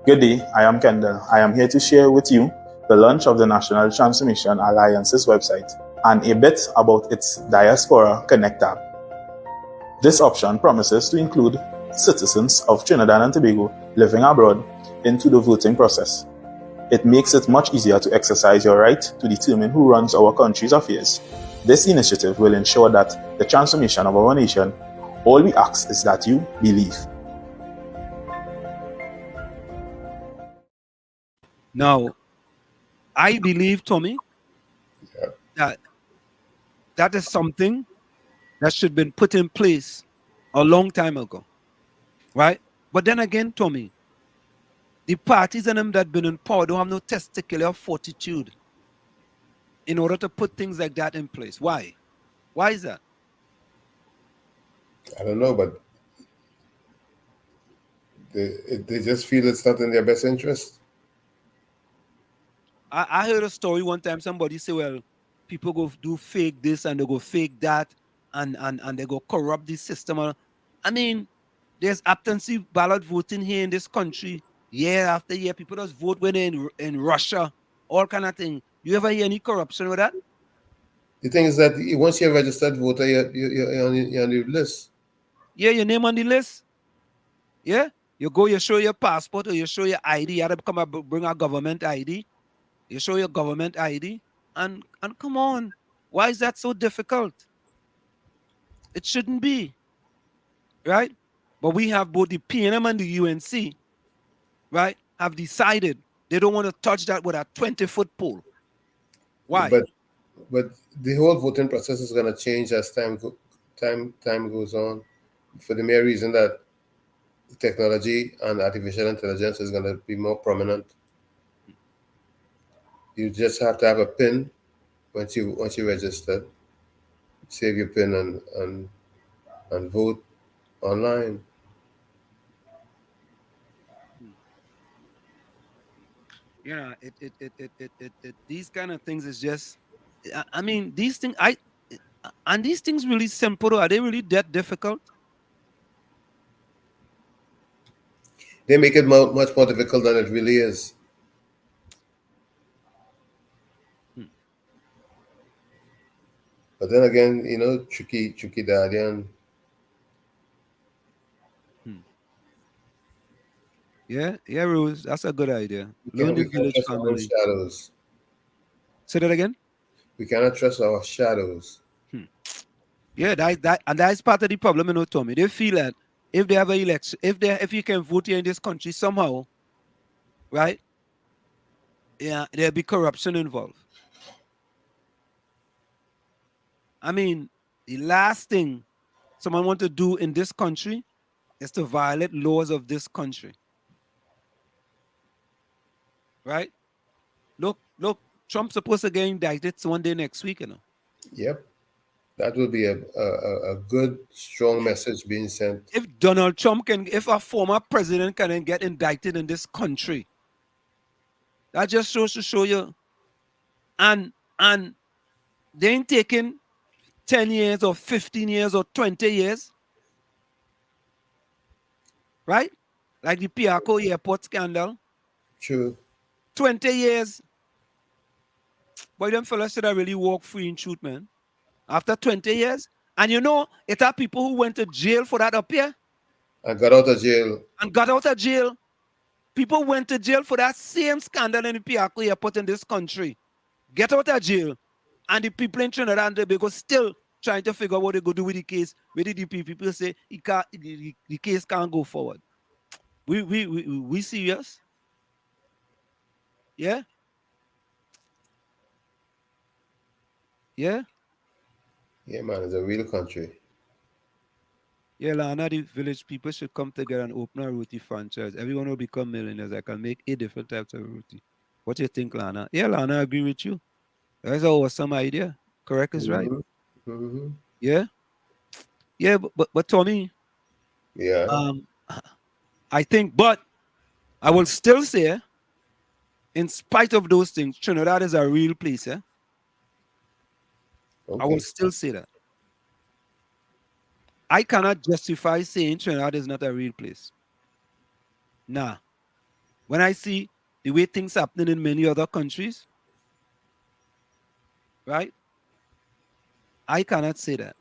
Good day, I am Kendall. I am here to share with you the launch of the National Transformation Alliance's website and a bit about its Diaspora Connect app. This option promises to include citizens of Trinidad and Tobago living abroad into the voting process. It makes it much easier to exercise your right to determine who runs our country's affairs. This initiative will ensure that the transformation of our nation, all we ask is that you believe. Now, I believe, Tommy, that is something that should have been put in place a long time ago, right? But then again, Tommy, the parties and them that have been in power don't have no testicular fortitude in order to put things like that in place. Why? Why is that? I don't know, but they just feel it's not in their best interest. I heard a story one time. Somebody say, well, people go do fake this and they go fake that and they go corrupt the system. I mean, there's absentee ballot voting here in this country year after year. People just vote when they're in Russia, all kind of thing. You ever hear any corruption with that? The thing is that once you're a registered voter, you're on the list. Yeah, your name on the list. Yeah, you go, you show your passport or you show your ID. You have to come and bring a government ID. You show your government ID and come on. Why is that so difficult? It shouldn't be, right? But we have both the PNM and the UNC, right, have decided they don't want to touch that with a 20-foot pole. Why? But the whole voting process is going to change as time goes on, for the mere reason that technology and artificial intelligence is going to be more prominent. You just have to have a PIN once you register. Save your PIN and vote online. Yeah, these kind of things is just, I mean, these things, and these things really simple. Are they really that difficult? They make it much more difficult than it really is. But then again, tricky daddy and Yeah, Rose, that's a good idea. Learn the we can't village trust our own family. shadows. Say that again? We cannot trust our shadows. Yeah, that's part of the problem, Tommy. They feel that if they have an election, if you can vote here in this country somehow, right? Yeah, there'll be corruption involved. I mean, the last thing someone want to do in this country is to violate laws of this country. Right? Look, Trump's supposed to get indicted one day next week, Yep. That will be a good, strong message being sent. If Donald Trump if a former president can get indicted in this country, that just shows to show you. And they ain't taking 10 years or 15 years or 20 years. Right? Like the Piaco airport scandal. True. 20 years. Boy, them fellas should have really walked free in truth, man. After 20 years. And it are people who went to jail for that up here. And got out of jail. People went to jail for that same scandal in the Piaco airport in this country. Get out of jail. And the people in Trinidad and Tobago still trying to figure out what they go do with the case. Where the DP people say the case can't go forward. We serious? Yeah? Yeah? Yeah, man, it's a real country. Yeah, Lana, the village people should come together and open a roti franchise. Everyone will become millionaires. I can make 8 different types of roti. What do you think, Lana? Yeah, Lana, I agree with you. That's an awesome idea. Correct is right. Yeah? Yeah, but Tommy. Yeah. I think, but I will still say, in spite of those things, Trinidad is a real place. I will still say that. I cannot justify saying Trinidad is not a real place. Nah. When I see the way things happening in many other countries, right? I cannot say that.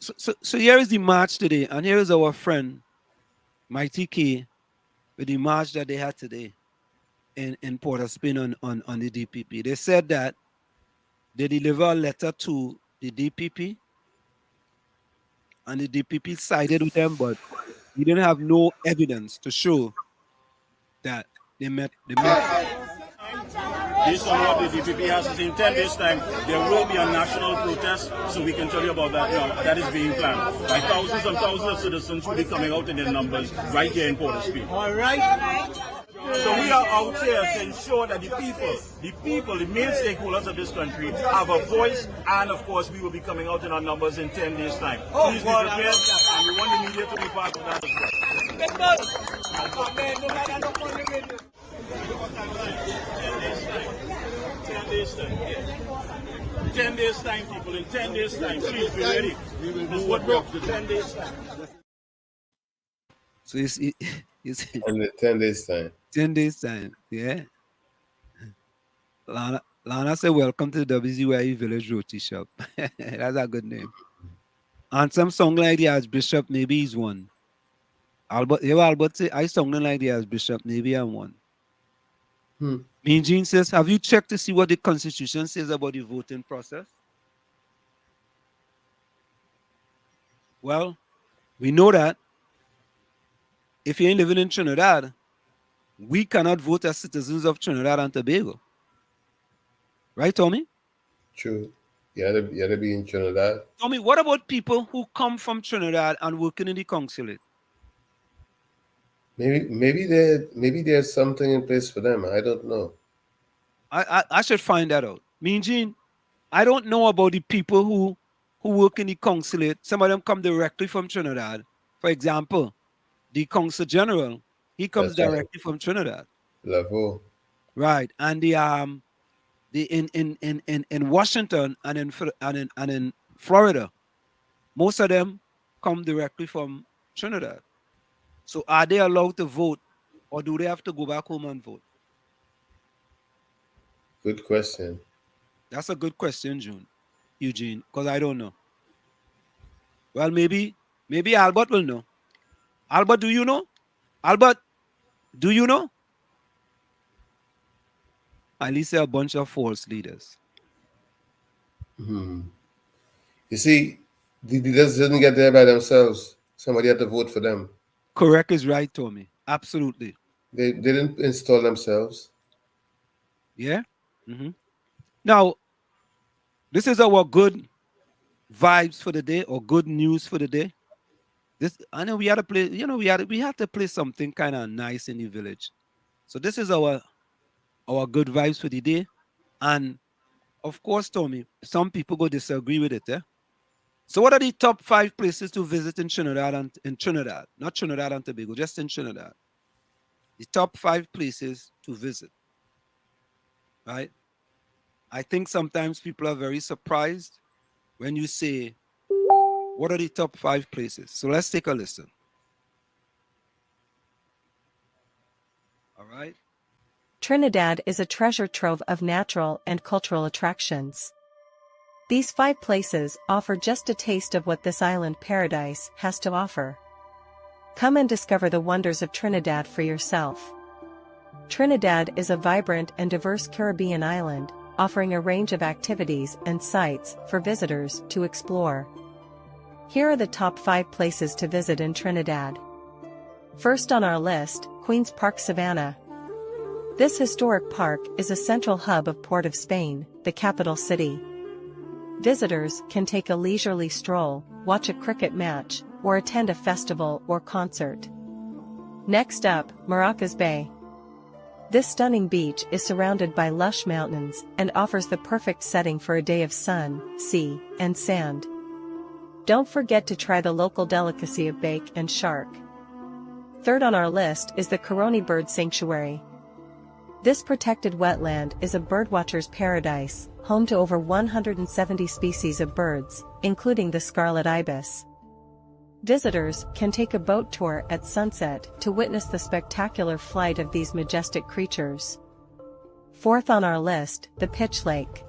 So here is the march today, and here is our friend Mighty K with the march that they had today in Port of Spain on the DPP. They said that they deliver a letter to the DPP, and the DPP sided with them, but we didn't have no evidence to show that they met. Based on what the DPP has to say, in 10 days' time, there will be a national protest, so we can tell you about that now. That is being planned. By thousands and thousands of citizens will be coming out in their numbers right here in Port of Spain. All right. So we are out here to ensure that the people, the main stakeholders of this country have a voice, and of course we will be coming out in our numbers in 10 days' time. Please be prepared, and we want the media to be part of that as well. 10 days time, people. In 10 days time, please be ready. This is what works. The 10 days time. So you see, and 10 days time. 10 days time, yeah. Lana said, "Welcome to the WZYE Village Roti Shop." That's a good name. Anselm song like the Archbishop, maybe he's one. Albert say, I sounding like the Archbishop, maybe I'm one. Mean Jean says, have you checked to see what the Constitution says about the voting process? Well, we know that if you ain't living in Trinidad, we cannot vote as citizens of Trinidad and Tobago. Right, Tommy? True. You had to be in Trinidad. Tommy, what about people who come from Trinidad and working in the consulate? Maybe there's something in place for them. I don't know. I should find that out. Mean Jean, I don't know about the people who work in the consulate. Some of them come directly from Trinidad. For example, the Consul General, he comes directly from Trinidad. Lavo. Right. And in Washington and in Florida, most of them come directly from Trinidad. So are they allowed to vote, or do they have to go back home and vote? Good question. That's a good question, Eugene, because I don't know. Well, maybe Albert will know. Albert, do you know? Albert, do you know? At least they're a bunch of false leaders. You see, the leaders didn't get there by themselves. Somebody had to vote for them. Correct is right, Tommy. Absolutely. They didn't install themselves. Yeah. Now, this is our good vibes for the day, or good news for the day. I know we had to play. We had to play something kind of nice in the village. So this is our good vibes for the day, and of course, Tommy, some people go disagree with it. So what are the top 5 places to visit in Trinidad not Trinidad and Tobago, just in Trinidad? The top 5 places to visit, right? I think sometimes people are very surprised when you say, what are the top 5 places? So let's take a listen. All right. Trinidad is a treasure trove of natural and cultural attractions. These 5 places offer just a taste of what this island paradise has to offer. Come and discover the wonders of Trinidad for yourself. Trinidad is a vibrant and diverse Caribbean island, offering a range of activities and sites for visitors to explore. Here are the top 5 places to visit in Trinidad. First on our list, Queen's Park Savannah. This historic park is a central hub of Port of Spain, the capital city. Visitors can take a leisurely stroll, watch a cricket match, or attend a festival or concert. Next up, Maracas Bay. This stunning beach is surrounded by lush mountains and offers the perfect setting for a day of sun, sea, and sand. Don't forget to try the local delicacy of bake and shark. Third on our list is the Coroni Bird Sanctuary. This protected wetland is a birdwatcher's paradise, home to over 170 species of birds, including the scarlet ibis. Visitors can take a boat tour at sunset to witness the spectacular flight of these majestic creatures. Fourth on our list, the Pitch Lake.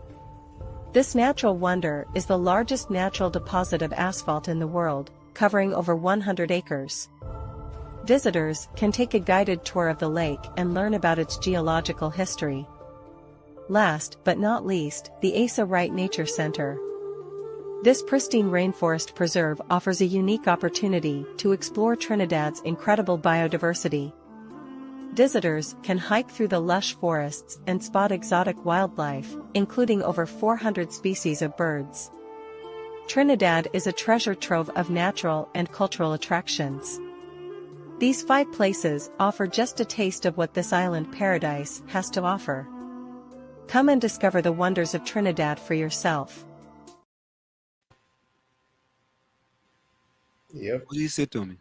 This natural wonder is the largest natural deposit of asphalt in the world, covering over 100 acres. Visitors can take a guided tour of the lake and learn about its geological history. Last but not least, the Asa Wright Nature Center. This pristine rainforest preserve offers a unique opportunity to explore Trinidad's incredible biodiversity. Visitors can hike through the lush forests and spot exotic wildlife, including over 400 species of birds. Trinidad is a treasure trove of natural and cultural attractions. These 5 places offer just a taste of what this island paradise has to offer. Come and discover the wonders of Trinidad for yourself. Yep. What do you say, Tommy?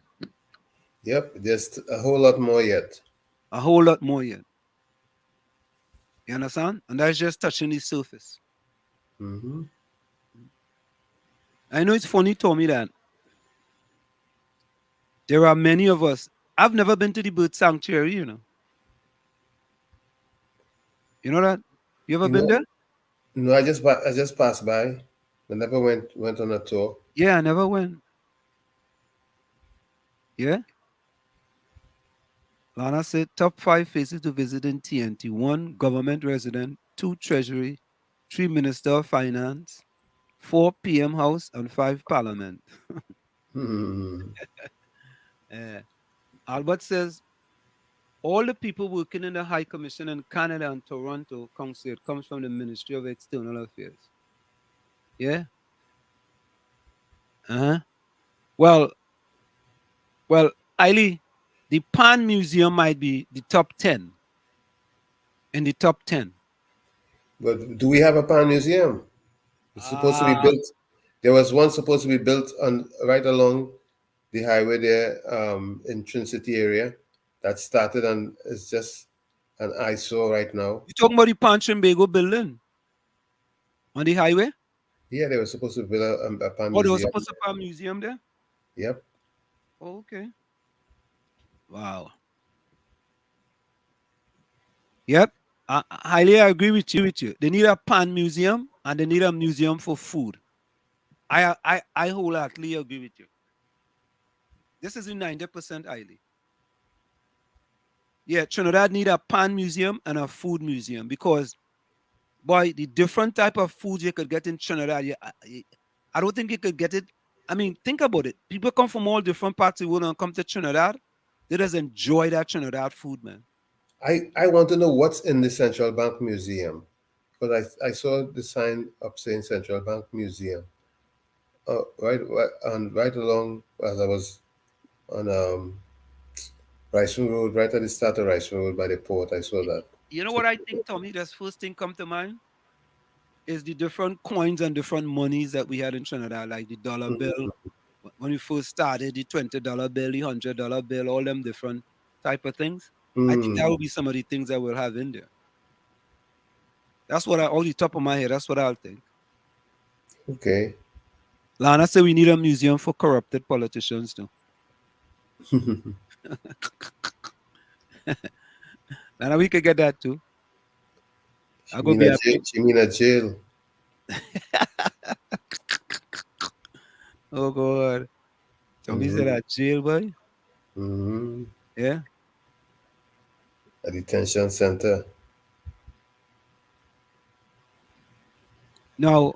Yep, there's a whole lot more yet. A whole lot more yet. You understand? And that's just touching the surface. Mm-hmm. I know it's funny, Tommy, that there are many of us. I've never been to the bird sanctuary, you know. You know that? You ever been there? No, I just passed by. I never went on a tour. Yeah, I never went. Yeah? Lana said top 5 places to visit in TNT. 1, government resident. 2, treasury. 3, minister of finance. 4, PM house. And 5, parliament. Albert says, all the people working in the High Commission in Canada and Toronto Council comes from the Ministry of External Affairs. Yeah? Uh-huh. Well, Eiley, the Pan Museum might be the top 10. In the top 10. But do we have a Pan Museum? It's supposed to be built. There was one supposed to be built on right along the highway there in Trin City area. That started and it's just an eyesore right now. You talking about the Pan Trimbago building on the highway? Yeah, they were supposed to build a Pan Museum. Museum. They were supposed to have a museum there? Yep. Oh, okay. Wow. Yep. I highly agree with you. They need a Pan Museum and they need a museum for food. I wholeheartedly agree with you. This is in 90% highly. Yeah, Trinidad need a Pan Museum and a food museum because, boy, the different type of food you could get in Trinidad, I don't think you could get it. I mean, think about it. People come from all different parts of the world and come to Trinidad. They just enjoy that Trinidad food, man. I want to know what's in the Central Bank Museum because I saw the sign up saying Central Bank Museum. Right along as I was on Rice Road, right at the start of Rice Road by the port, I saw that. You know what I think, Tommy? That's first thing come to mind is the different coins and different monies that we had in Trinidad, like the dollar bill. When we first started, the $20 bill, the $100 bill, all them different type of things. I think that will be some of the things that we'll have in there. That's what on the top of my head, that's what I'll think. Okay. Lana said we need a museum for corrupted politicians too. Lana, we could get that too. She mean a jail. Oh God. Tommy said a jail, boy. Mm-hmm. Yeah. A detention center. Now,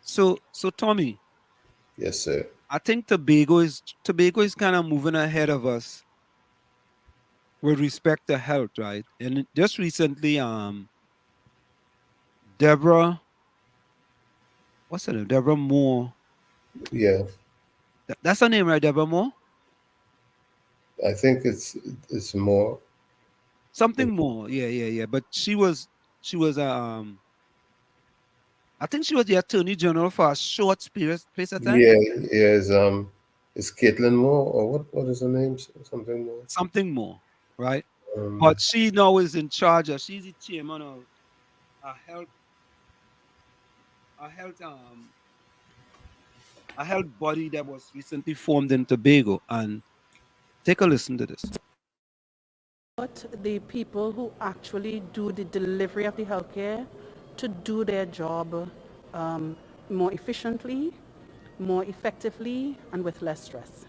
so Tommy. Yes, sir. I think Tobago is kind of moving ahead of us with respect to health, right? And just recently, Deborah, what's her name? Deborah Moore. Yeah. That's her name, right? Deborah Moore? I think it's more. Something more. Yeah. But she was I think she was the attorney general for a short space of time. Yeah, it's Caitlin Moore or what is her name? Something more. Something more, right? Um, But she now is in charge of, she's the chairman of a health a health a health body that was recently formed in Tobago. And take a listen to this. But the people who actually do the delivery of the healthcare to do their job more efficiently, more effectively, and with less stress.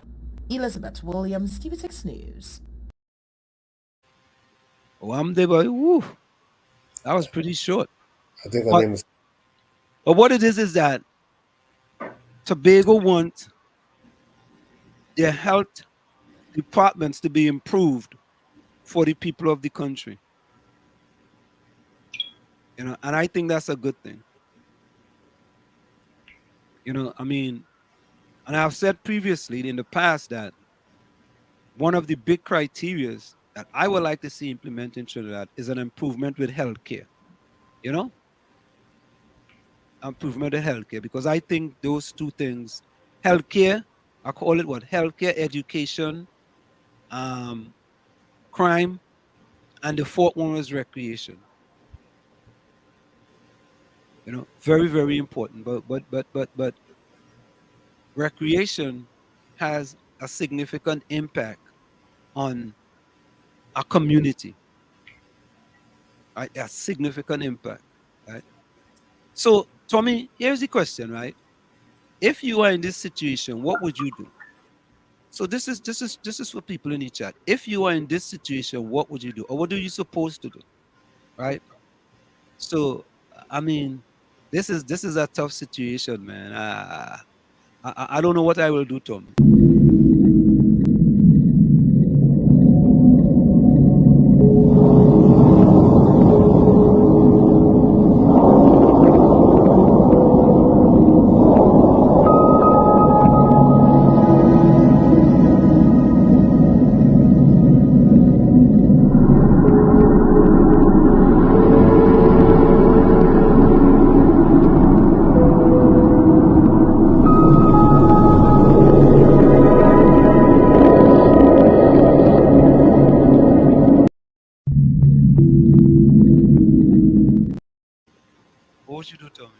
Elizabeth Williams, TV6 News. Oh, I'm there, boy. Woo. That was pretty short. I think her name is. But what it is that Tobago wants their health departments to be improved for the people of the country. You know, and I think that's a good thing. You know, I mean, and I've said previously in the past that one of the big criterias that I would like to see implemented in Trinidad is an improvement with healthcare. You know, improvement with healthcare, because I think those two things, healthcare, I call it what? Healthcare, education, crime, and the fourth one was recreation. You know, very, very important. But recreation has a significant impact on a community. Right? A significant impact. Right? So, Tommy, here's the question, right? If you are in this situation, what would you do? So this is for people in the chat. If you are in this situation, what would you do? Or what are you supposed to do? Right? So I mean, this is a tough situation, man. I don't know what I will do, Tommy. What would you do, Tommy?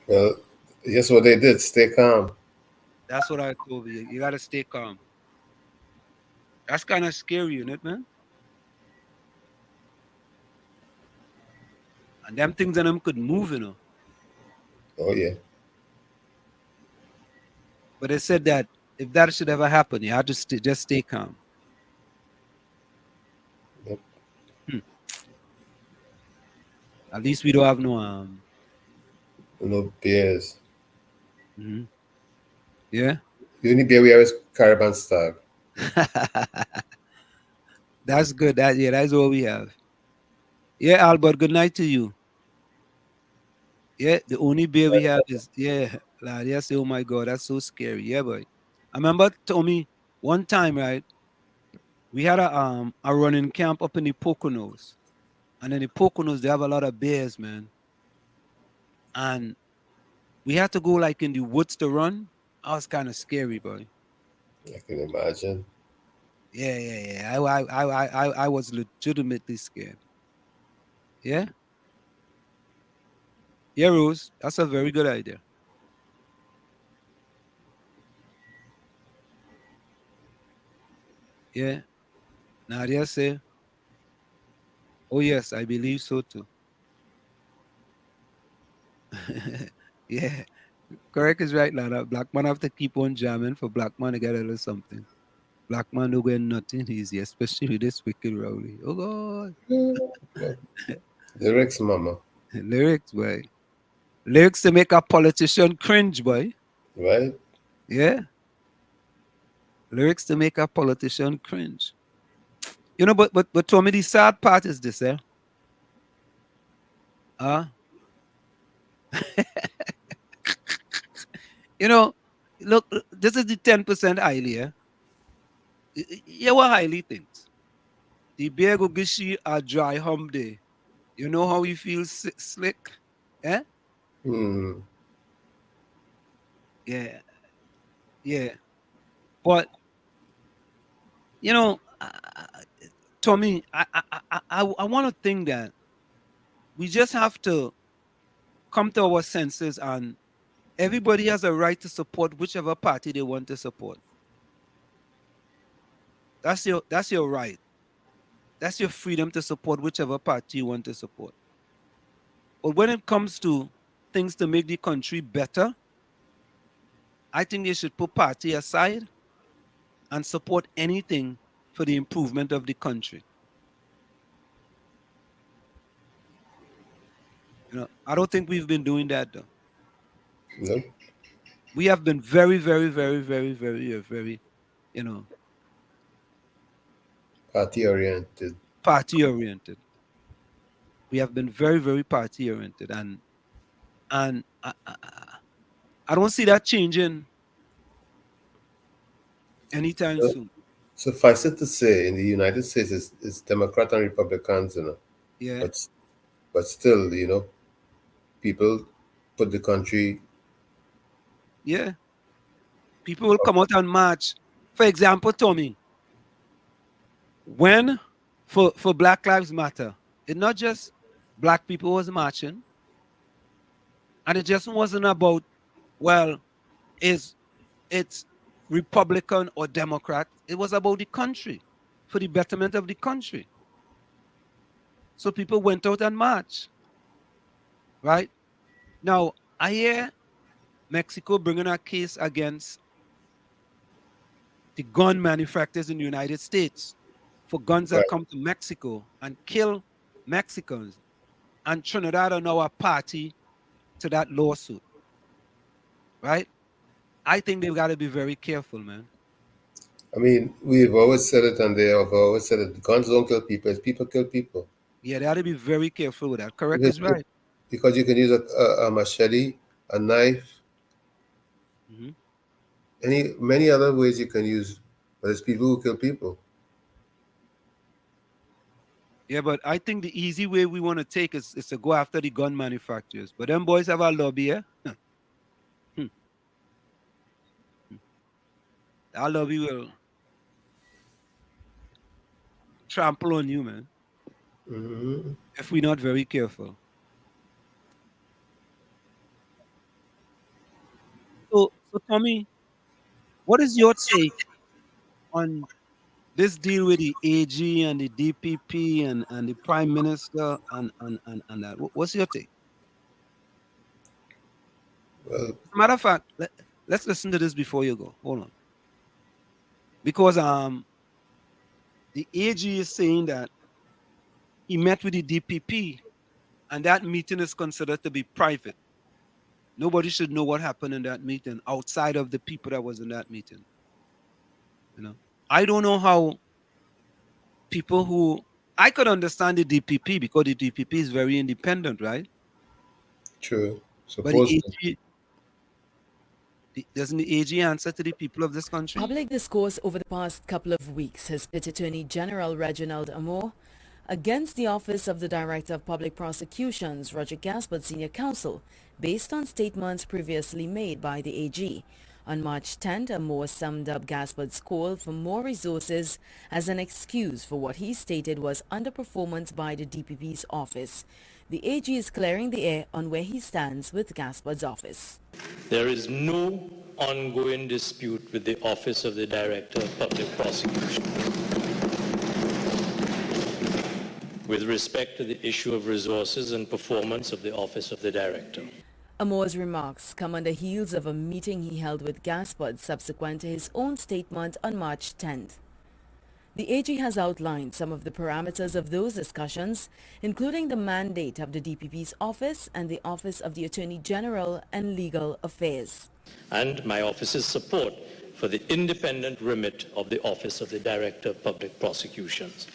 Well, just what they did. Stay calm. That's what I told you. You gotta stay calm. That's kind of scary, isn't it, man? And them things and them could move, you know. Oh yeah. But they said that if that should ever happen, you have to just stay calm. Yep. At least we don't have no No bears. Mm-hmm. Yeah. The only bear we have is Caribbean stag. That's good. That's all we have. Yeah, Albert, good night to you. Yeah, the only bear we have is lad. Yes, oh my God, that's so scary. Yeah, boy. I remember Tommy one time, right? We had a running camp up in the Poconos. And in the Poconos, they have a lot of bears, man. And we had to go like in the woods to run. That was kind of scary, boy. I can imagine. Yeah. I was legitimately scared. Yeah. Yeah, Rose, that's a very good idea. Yeah. Nadia say, oh yes, I believe so too. Yeah. Correct is right, lad. Black man have to keep on jamming for black man to get a little something. Black man don't get nothing easy, especially with this wicked rowdy. Oh God. Lyrics, mama. Lyrics, boy. Lyrics to make a politician cringe, boy. Right? Yeah. Lyrics to make a politician cringe. You know, but Tommy, the sad part is this, eh? You know, look, this is the 10% highly, eh? You what highly thinks. The bear go gishi a dry hum day. You know how he feels slick? Eh? Hmm. Yeah. Yeah. But you know, Tommy, I want to think that we just have to come to our senses, and everybody has a right to support whichever party they want to support. That's your right. That's your freedom to support whichever party you want to support. But when it comes to things to make the country better, I think they should put party aside and support anything for the improvement of the country. You know, I don't think we've been doing that though. No. We have been very, very, very, very, very, very, you know, Party oriented. party oriented. We have been very, very party oriented, and I don't see that changing anytime soon. Suffice it to say, in the United States, it's Democrat and Republicans, you know. Yeah. But still, you know, people put the country. Yeah. People will come out and march. For example, Tommy, when for Black Lives Matter, it's not just black people was marching, and it just wasn't about, well, it's Republican or Democrat. It was about the country, for the betterment of the country. So people went out and marched. Right? Now, I hear Mexico bringing a case against the gun manufacturers in the United States for guns that come to Mexico and kill Mexicans. And Trinidad are now a party to that lawsuit. Right? I think they've got to be very careful, man. I mean, we've always said it, and they have always said it. Guns don't kill people; it's people kill people. Yeah, they ought to be very careful with that. Correct is right. Because you can use a machete, a knife, many other ways you can use, but it's people who kill people. Yeah, but I think the easy way we want to take is to go after the gun manufacturers. But them boys have a lobby, eh? Our lobby will trample on you, man. If we're not very careful. So Tommy, what is your take on this deal with the AG and the DPP and the Prime Minister and that? What's your take? Well, as a matter of fact, let's listen to this before you go. Hold on. Because the AG is saying that he met with the DPP and that meeting is considered to be private. Nobody should know what happened in that meeting outside of the people that was in that meeting. You know, I don't know how people who I could understand the DPP because the DPP is very independent, right? True. But the AG, doesn't the AG answer to the people of this country? Public discourse over the past couple of weeks has pit Attorney General Reginald Amor against the Office of the Director of Public Prosecutions, Roger Gaspard Senior Counsel, based on statements previously made by the AG. On March 10th, Amor summed up Gaspard's call for more resources as an excuse for what he stated was underperformance by the DPP's office. The AG is clearing the air on where he stands with Gaspard's office. There is no ongoing dispute with the Office of the Director of Public Prosecution with respect to the issue of resources and performance of the Office of the Director. Amore's remarks come on the heels of a meeting he held with Gaspard subsequent to his own statement on March 10th. The AG has outlined some of the parameters of those discussions, including the mandate of the DPP's office and the Office of the Attorney General and Legal Affairs. And my office's support for the independent remit of the Office of the Director of Public Prosecutions.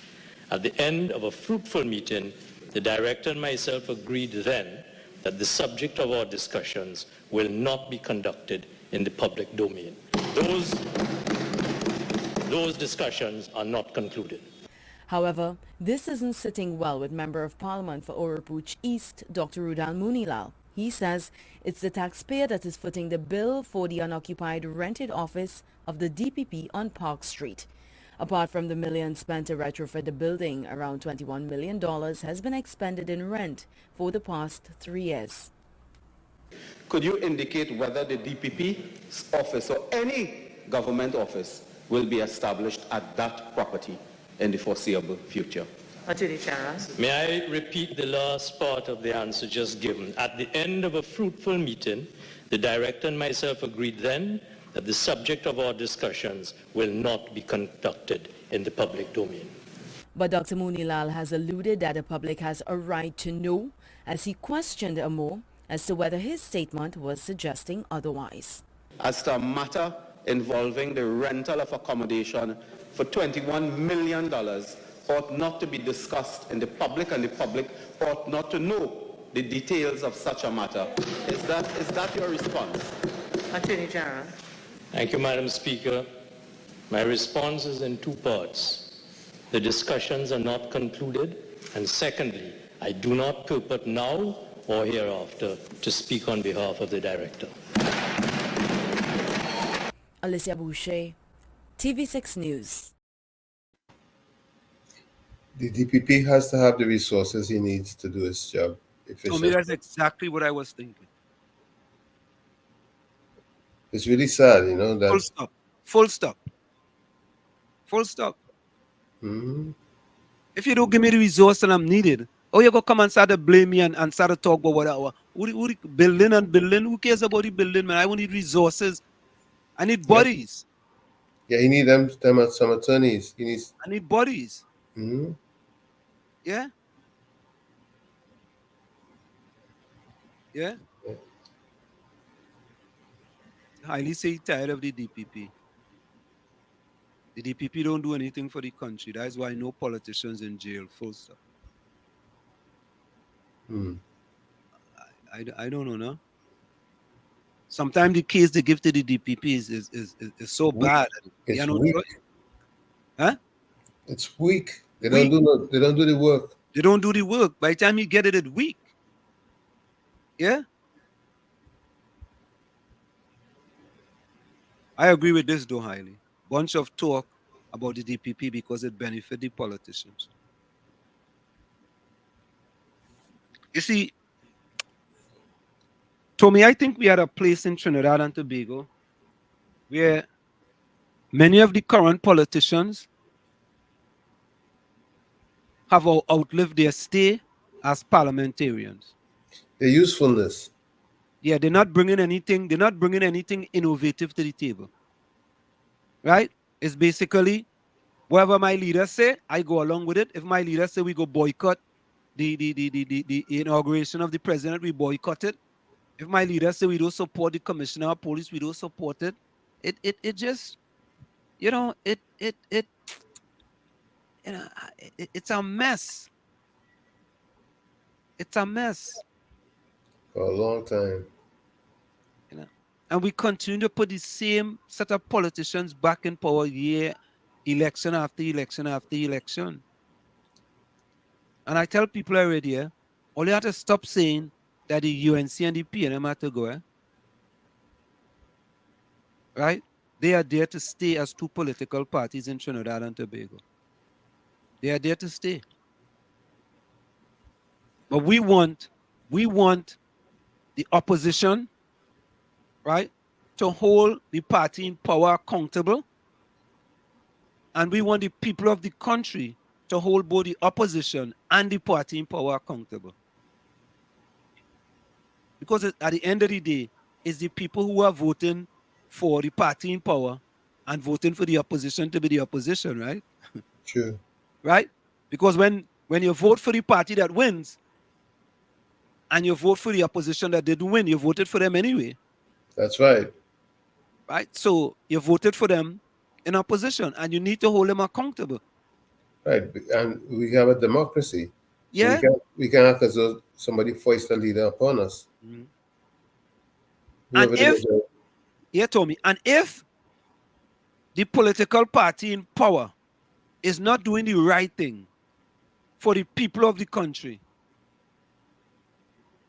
At the end of a fruitful meeting, the Director and myself agreed then that the subject of our discussions will not be conducted in the public domain. Those discussions are not concluded. However, this isn't sitting well with Member of Parliament for Oropouche East, Dr. Rudal Moonilal. He says it's the taxpayer that is footing the bill for the unoccupied rented office of the DPP on Park Street. Apart from the millions spent to retrofit the building, around $21 million has been expended in rent for the past 3 years. Could you indicate whether the DPP's office or any government office will be established at that property in the foreseeable future? Attorney General. May I repeat the last part of the answer just given? At the end of a fruitful meeting, the Director and myself agreed then that the subject of our discussions will not be conducted in the public domain. But Dr. Moonilal has alluded that the public has a right to know, as he questioned Amore as to whether his statement was suggesting otherwise. As to a matter involving the rental of accommodation for $21 million ought not to be discussed in the public, and the public ought not to know the details of such a matter. Is that your response? Attorney General. Thank you, Madam Speaker. My response is in two parts. The discussions are not concluded, and secondly, I do not purport now or hereafter to speak on behalf of the Director. Alicia Boucher, TV6 News. The DPP has to have the resources he needs to do his job efficiently. That's exactly what I was thinking. It's really sad, you know, that... Full stop. Full stop. Full stop. Mm-hmm. If you don't give me the resource that I'm needed, you're going to come and start to blame me and start to talk about whatever. Building and building. Who cares about the building, man? I need resources. I need bodies. Yeah, he needs them some attorneys. I need bodies. Mm-hmm. Yeah? Yeah? Highly say tired of the DPP. The DPP don't do anything for the country. That's why no politicians in jail. Full stop. I don't know, no? Sometimes the case they give to the DPP is so bad. It's weak. Huh? It's weak. They don't do the work. They don't do the work. By the time you get it, it's weak. Yeah? I agree with this, though, highly. Bunch of talk about the DPP because it benefits the politicians. You see, Tommy, I think we had a place in Trinidad and Tobago where many of the current politicians have outlived their stay as parliamentarians. Their usefulness. Yeah, they're not bringing anything innovative to the table. Right? It's basically whatever my leaders say, I go along with it. If my leaders say we go boycott the inauguration of the president, we boycott it. If my leaders say we don't support the commissioner of police, we don't support it. It just, you know, it's a mess. It's a mess. For a long time. You know, and we continue to put the same set of politicians back in power election after election after election. And I tell people already, all you have to stop saying that the UNC and the PNM have to go. Right? They are there to stay as two political parties in Trinidad and Tobago. They are there to stay. But we want the opposition, right, to hold the party in power accountable. And we want the people of the country to hold both the opposition and the party in power accountable. Because at the end of the day, it's the people who are voting for the party in power and voting for the opposition to be the opposition, right? True. Right? Because when you vote for the party that wins and you vote for the opposition that didn't win, you voted for them anyway. That's right. Right? So you voted for them in opposition and you need to hold them accountable. Right. And we have a democracy. So Yeah. we can act as though somebody foist a leader upon us. And Whoever the if, majority- yeah, Tommy, and if the political party in power is not doing the right thing for the people of the country,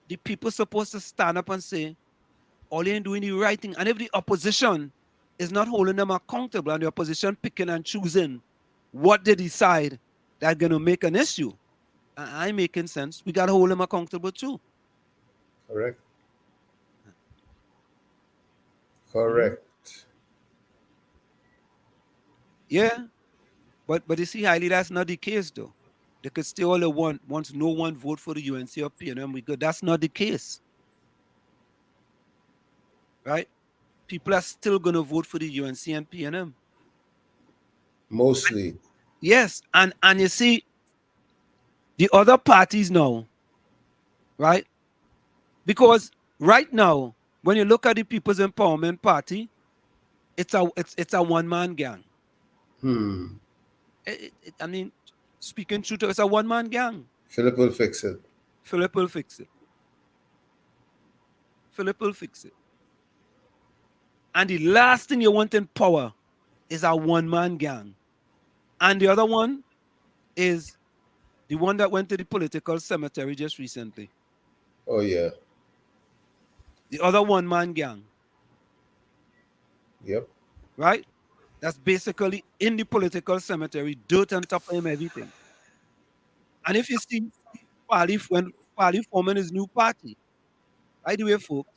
the people supposed to stand up and say, all ain't doing the right thing. And if the opposition is not holding them accountable and the opposition picking and choosing what they decide that's going to make an issue, I making sense. We got to hold them accountable too. Correct. Correct. Yeah. But you see, highly, that's not the case though. They could still all they want once no one vote for the UNC or PNM, we good. That's not the case. Right? People are still gonna vote for the UNC and PNM. Mostly. Yes, and you see the other parties now, right? Because right now, when you look at the People's Empowerment Party, it's a one-man gang. I mean, speaking truth, it's a one-man gang. Philip will fix it. Philip will fix it. Philip will fix it. And the last thing you want in power is a one-man gang. And the other one is the one that went to the political cemetery just recently. Oh, yeah. The other one-man gang. Yep. Right? That's basically in the political cemetery, dirt on top of him, everything. And if you see when Pali forming his new party, by the way, folks,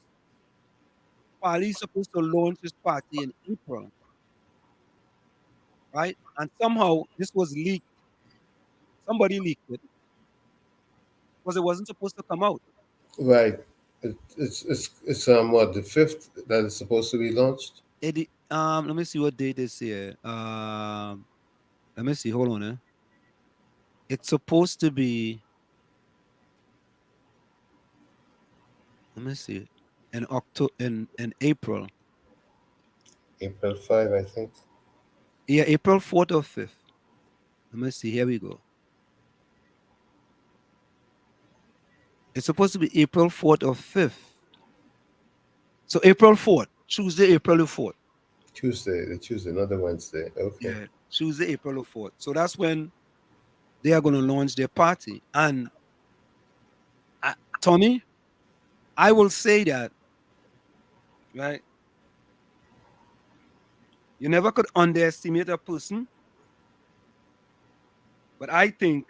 Pali is supposed to launch his party in April. Right? And somehow this was leaked. Somebody leaked it because it wasn't supposed to come out. Right. It's what, the 5th that is supposed to be launched? Let me see what date is here. Let me see. Hold on. It's supposed to be. Let me see. In October, in April. April 5, I think. Yeah, April 4th or 5th. Let me see. Here we go. It's supposed to be April 4th or 5th. So April 4th, Tuesday, April the 4th. Tuesday, not the Wednesday. Okay. Yeah, Tuesday, April the 4th. So that's when they are going to launch their party. And Tommy, I will say that, right? You never could underestimate a person. But I think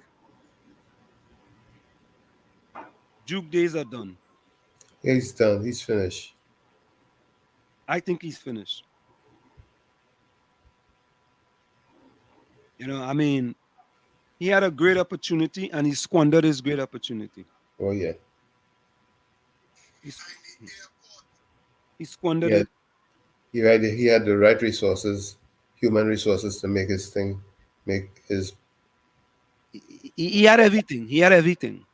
Duke days are done. Yeah, he's done. He's finished. I think he's finished. You know, I mean, he had a great opportunity and he squandered his great opportunity. Oh, yeah. He squandered it. He had the right resources, human resources to make his thing, He had everything. He had everything.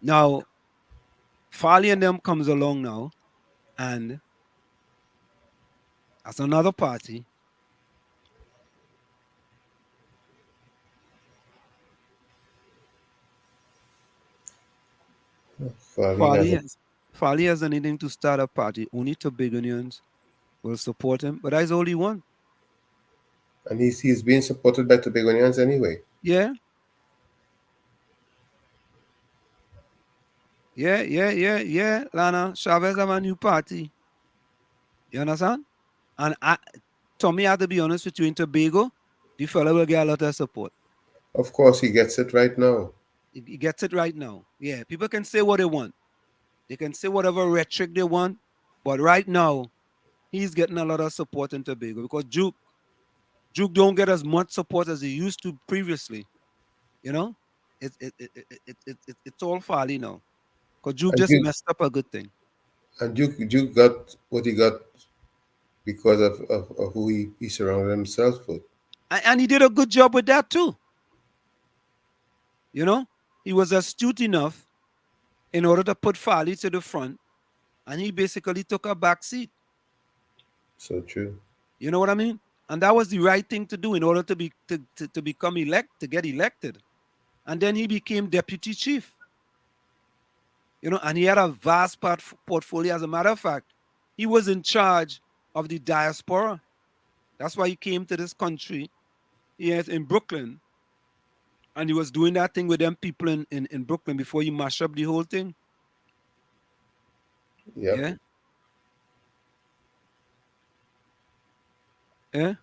Now, Farley and them comes along now, and that's another party. Farley has anything to start a party. Only Tobagonians will support him, but that's all he wants. And he's being supported by Tobagonians anyway. Yeah. Yeah. Lana, Chavez have a new party. You understand? And Tommy, I have to be honest with you, in Tobago, the fella will get a lot of support. Of course, he gets it right now. He gets it right now. Yeah, people can say what they want. They can say whatever rhetoric they want. But right now, he's getting a lot of support in Tobago because Duke don't get as much support as he used to previously. You know? It's all Farley now. Because Duke And just Duke, messed up a good thing. and Duke got what he got because of who he surrounded himself with. And he did a good job with that too. You know, he was astute enough in order to put Farley to the front, and he basically took a back seat. So true. You know what I mean? And that was the right thing to do in order to become to get elected. And then he became deputy chief. You know, and he had a vast portfolio. As a matter of fact, he was in charge of the diaspora. That's why he came to this country. He is in Brooklyn. And he was doing that thing with them people in Brooklyn before you mash up the whole thing. Yep. Yeah. Yeah.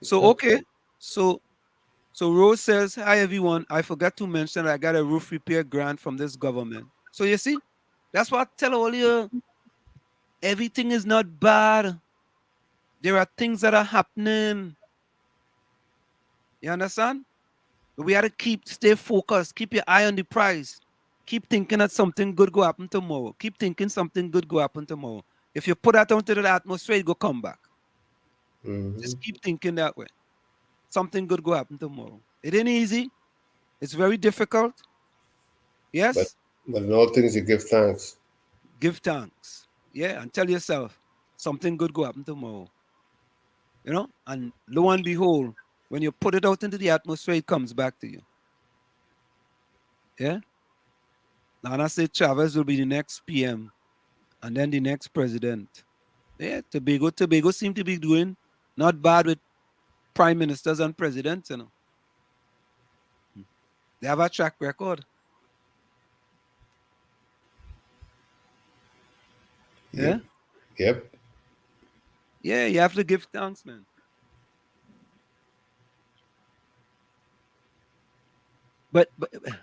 So okay. So Rose says, hi everyone. I forgot to mention I got a roof repair grant from this government. So you see, that's what I tell all you. Everything is not bad. There are things that are happening. You understand? But we have to stay focused. Keep your eye on the prize. Keep thinking that something good go happen tomorrow. Keep thinking something good go happen tomorrow. If you put that out into the atmosphere, it go come back. Mm-hmm. Just keep thinking that way. Something good go happen tomorrow. It ain't easy. It's very difficult. Yes? But in all things you give thanks. Give thanks. Yeah, and tell yourself something good go happen tomorrow. You know? And lo and behold, when you put it out into the atmosphere, it comes back to you. Yeah? Nana said Chavez will be the next PM and then the next president. Yeah, Tobago seem to be doing not bad with prime ministers and presidents, you know. They have a track record. Yeah? Yep. Yeah, you have to give thanks, man. But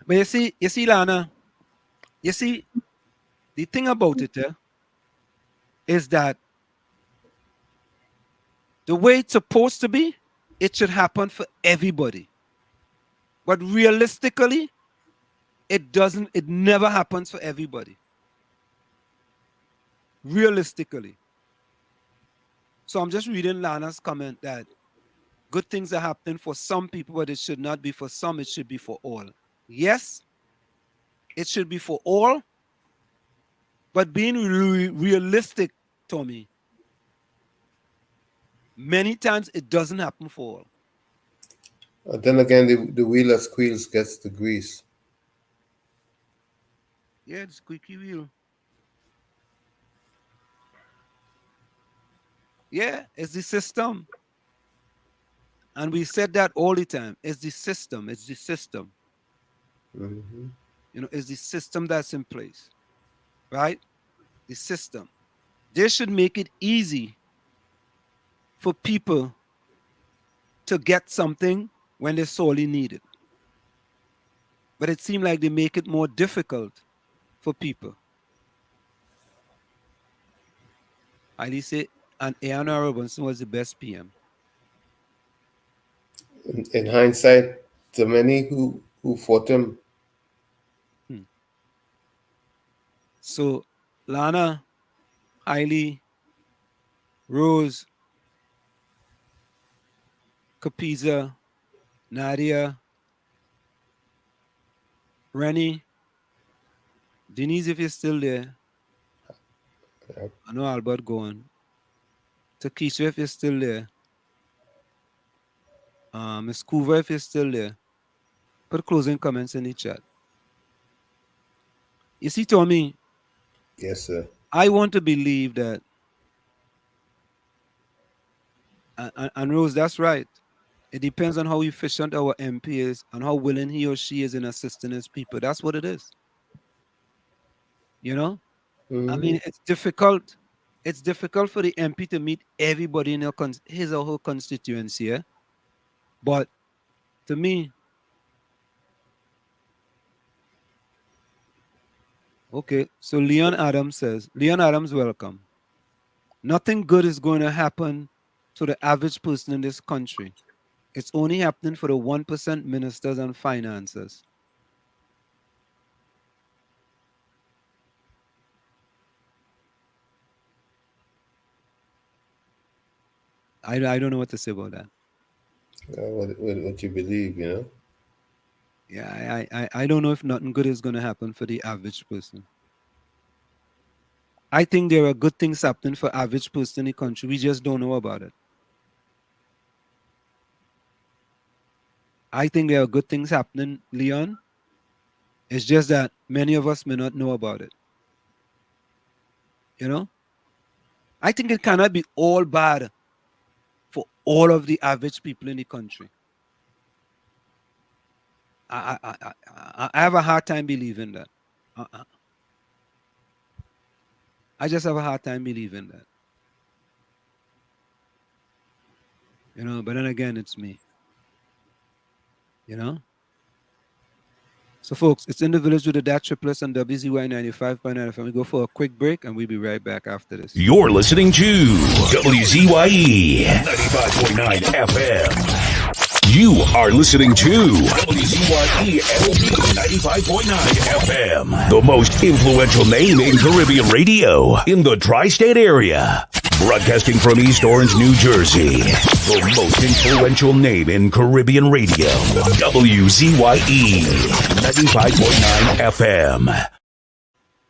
you see, Lana, you see, the thing about it is that the way it's supposed to be, it should happen for everybody. But realistically, it doesn't, it never happens for everybody. Realistically. So I'm just reading Lana's comment that good things are happening for some people, but it should not be for some, it should be for all. Yes, it should be for all, but being realistic, Tommy, many times it doesn't happen for all. And then again, the wheel that squeals gets the grease. Yeah, the squeaky wheel. Yeah, it's the system. And we said that all the time. It's the system. It's the system. Mm-hmm. You know, it's the system that's in place. Right? The system. They should make it easy for people to get something when they sorely need it. But it seemed like they make it more difficult for people. I say, and Ayanna Robinson was the best PM. In hindsight, the many who fought him. So, Lana, Hailey, Rose, Capiza, Nadia, Rennie, Denise, if you're still there. Yep. I know Albert going. Takesha, if you're still there. Miss Coover, if you're still there. Put closing comments in the chat. You see, Tommy? Yes, sir. I want to believe that, and Rose, that's right. It depends on how efficient our MP is and how willing he or she is in assisting his people. That's what it is. You know? Mm-hmm. I mean, it's difficult. It's difficult for the MP to meet everybody in his or her constituency. Yeah? But to me, okay, so Leon Adams says, Leon Adams, welcome. Nothing good is going to happen to the average person in this country. It's only happening for the 1% ministers and financiers. I don't know what to say about that. What you believe, you know? Yeah, I don't know if nothing good is going to happen for the average person. I think there are good things happening for average person in the country. We just don't know about it. I think there are good things happening, Leon. It's just that many of us may not know about it. You know? I think it cannot be all bad for all of the average people in the country. I have a hard time believing that. I just have a hard time believing that. You know, but then again, it's me. You know? So, folks, it's In the Village with the DAT Triplets on WZYE 95.9 FM. We go for a quick break, and we'll be right back after this. You're listening to WZYE 95.9 FM. You are listening to WZYE 95.9 FM, the most influential name in Caribbean radio in the tri-state area. Broadcasting from East Orange, New Jersey, the most influential name in Caribbean radio, WZYE 95.9 FM.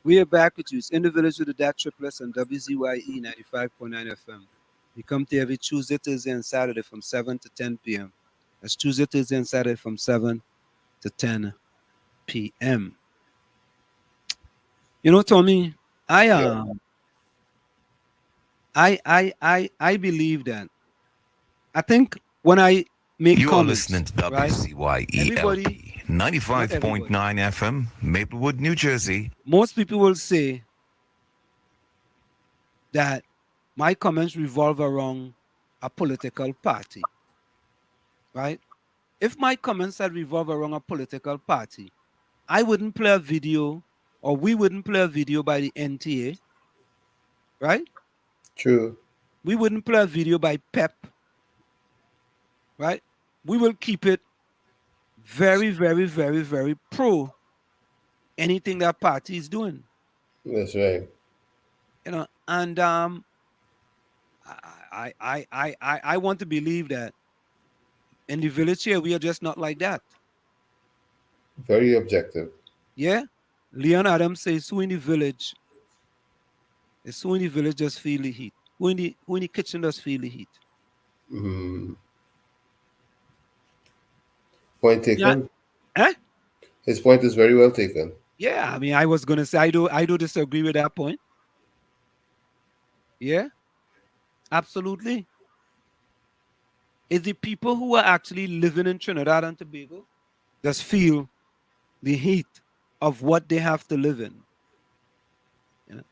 We are back with you. It's In the Village with the DAT Triplets on WZYE 95.9 FM. We come to every Tuesday, Thursday, and Saturday from 7 to 10 p.m. That's Tuesday, Thursday, and Saturday from 7 to 10 p.m. You know, Tommy, I believe that. I think when I make you comments, are listening to right? WZYE LP 95.9 FM, Maplewood, New Jersey. Most people will say that my comments revolve around a political party, right? If my comments had revolved around a political party, I wouldn't play a video, or we wouldn't play a video by the NTA, right? True. We wouldn't play a video by PEP, right? We will keep it very, very, very, very pro anything that party is doing. That's right. You know, and I want to believe that in the village here we are just not like that. Very objective. Yeah. Leon Adams says, who in the village? It's who in the village just feel the heat. Who in the kitchen does feel the heat. Mm. Point taken. Yeah. Eh? His point is very well taken. Yeah, I mean, I was gonna say I do disagree with that point. Yeah, absolutely. It's the people who are actually living in Trinidad and Tobago just feel the heat of what they have to live in. You know?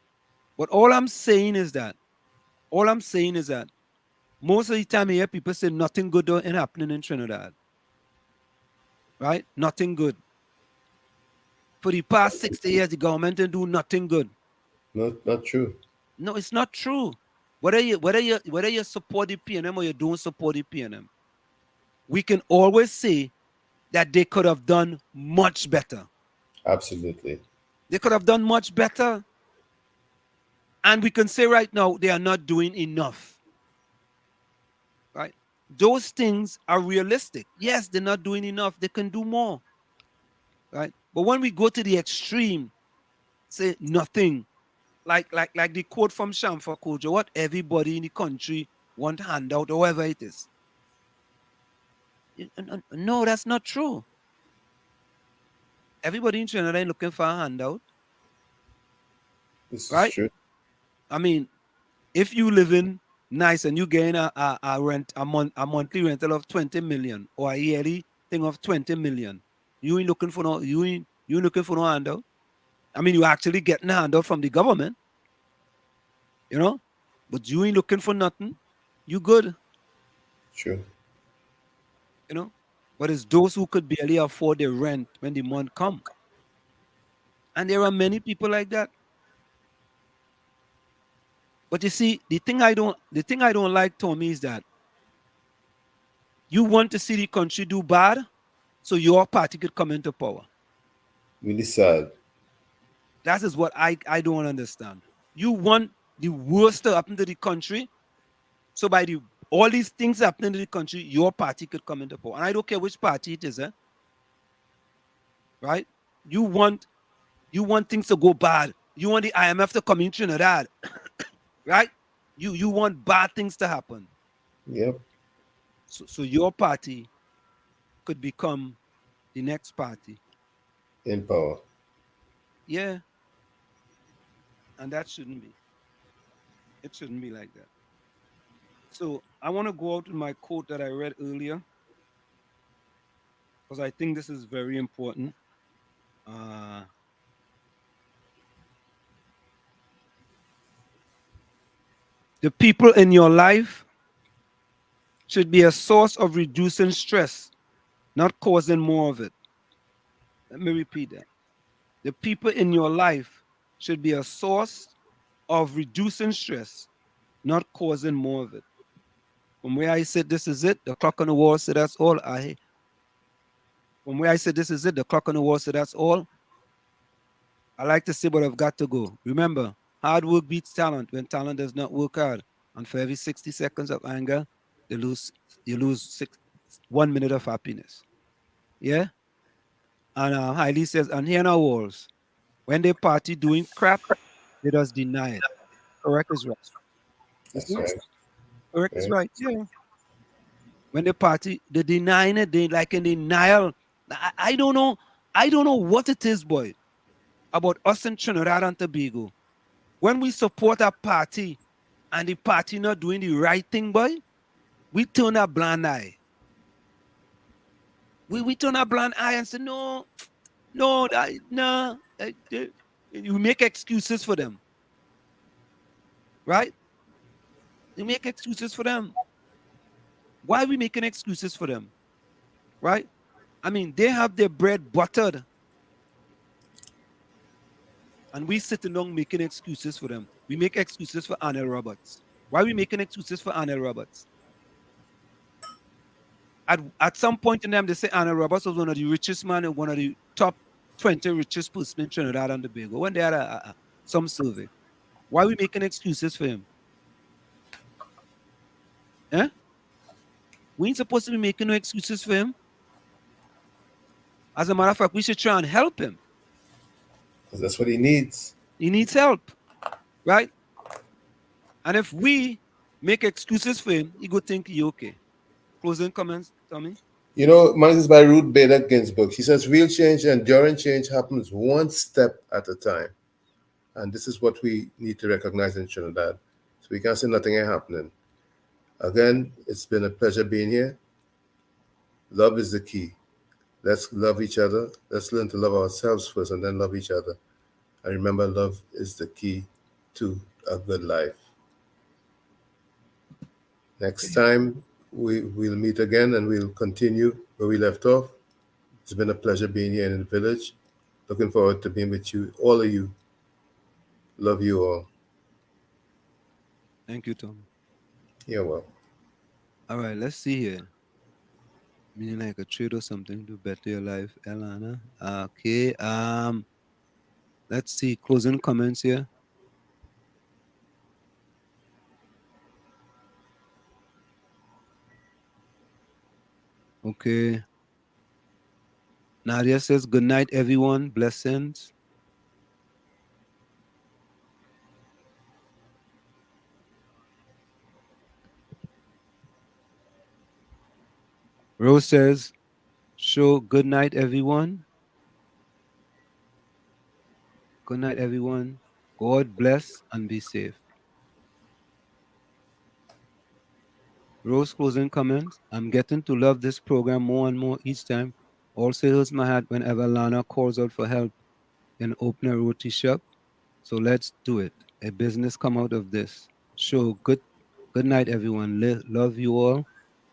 But all I'm saying is that most of the time here people say nothing good is happening in Trinidad. Right? Nothing good. For the past 60 years, the government didn't do nothing good. Not true. No, it's not true. Whether you support the PNM or you don't support the PNM, we can always say that they could have done much better. Absolutely. They could have done much better. And we can say right now they are not doing enough. Right? Those things are realistic. Yes, they're not doing enough. They can do more. Right? But when we go to the extreme, say nothing, like the quote from Shamfa Kojo, what everybody in the country want handout or whatever it is. No, that's not true. Everybody in Trinidad ain't looking for a handout. This right? is true. I mean, if you live in nice and you gain a monthly rental of 20 million or a yearly thing of 20 million, you ain't looking for no handout. I mean, you actually getting a handout from the government, you know, but you ain't looking for nothing. You good. True. You know, but it's those who could barely afford their rent when the month come. And there are many people like that. But you see, the thing I don't like, Tommy, is that you want to see the country do bad so your party could come into power. Really sad. That is what I don't understand. You want the worst to happen to the country, so by the all these things happening in the country, your party could come into power. And I don't care which party it is, right? You want things to go bad. You want the IMF to come in Trinidad, right? You want bad things to happen. Yep. So your party could become the next party in power. Yeah. And that shouldn't be. It shouldn't be like that. So I want to go out with my quote that I read earlier, because I think this is very important. The people in your life should be a source of reducing stress, not causing more of it. Let me repeat that. The people in your life should be a source of reducing stress, not causing more of it. From where I said this is it, the clock on the wall said that's all. From where I said this is it, the clock on the wall said that's all. I like to say, but I've got to go. Remember, hard work beats talent when talent does not work hard. And for every 60 seconds of anger, you lose 1 minute of happiness. Yeah? And Hailey says, and here in our walls, when they party doing crap, they just deny it. Correct is right. That's right. Correct is right. Yeah. When they party, they denying it. They like in denial. I don't know. I don't know what it is, boy, about us in Trinidad and Tobago. When we support a party and the party not doing the right thing, boy, we turn a blind eye. We turn a blind eye and say, no. You make excuses for them. Right? You make excuses for them. Why are we making excuses for them? Right? I mean, they have their bread buttered. And we sitting down making excuses for them. We make excuses for Arnel Roberts. Why are we making excuses for Arnel Roberts? At some point in time, they say Arnel Roberts was one of the richest men and one of the top 20 richest person in Trinidad and Tobago when they had some survey. Why are we making excuses for him? Eh? We ain't supposed to be making no excuses for him. As a matter of fact, we should try and help him. Because that's what he needs. He needs help, right? And if we make excuses for him, he go think he okay. Closing comments, Tommy? You know, mine is by Ruth Bader Ginsburg. She says, real change, enduring change happens one step at a time. And this is what we need to recognize in Trinidad. So we can't say nothing ain't happening. Again, it's been a pleasure being here. Love is the key. Let's love each other. Let's learn to love ourselves first and then love each other. And remember, love is the key to a good life. Next time, we'll meet again and we'll continue where we left off. It's been a pleasure being here in the village. Looking forward to being with you, all of you. Love you all. Thank you, Tom. You're welcome. All right, let's see here. Meaning like a trade or something to better your life, Elana. Okay. Let's see. Closing comments here. Okay. Nadia says, good night, everyone. Blessings. Rose says, show good night, everyone. Good night, everyone. God bless and be safe. Rose closing comments. I'm getting to love this program more and more each time. Also hurts my heart whenever Lana calls out for help in open a roti shop. So let's do it. A business come out of this. Show good night, everyone. Love you all.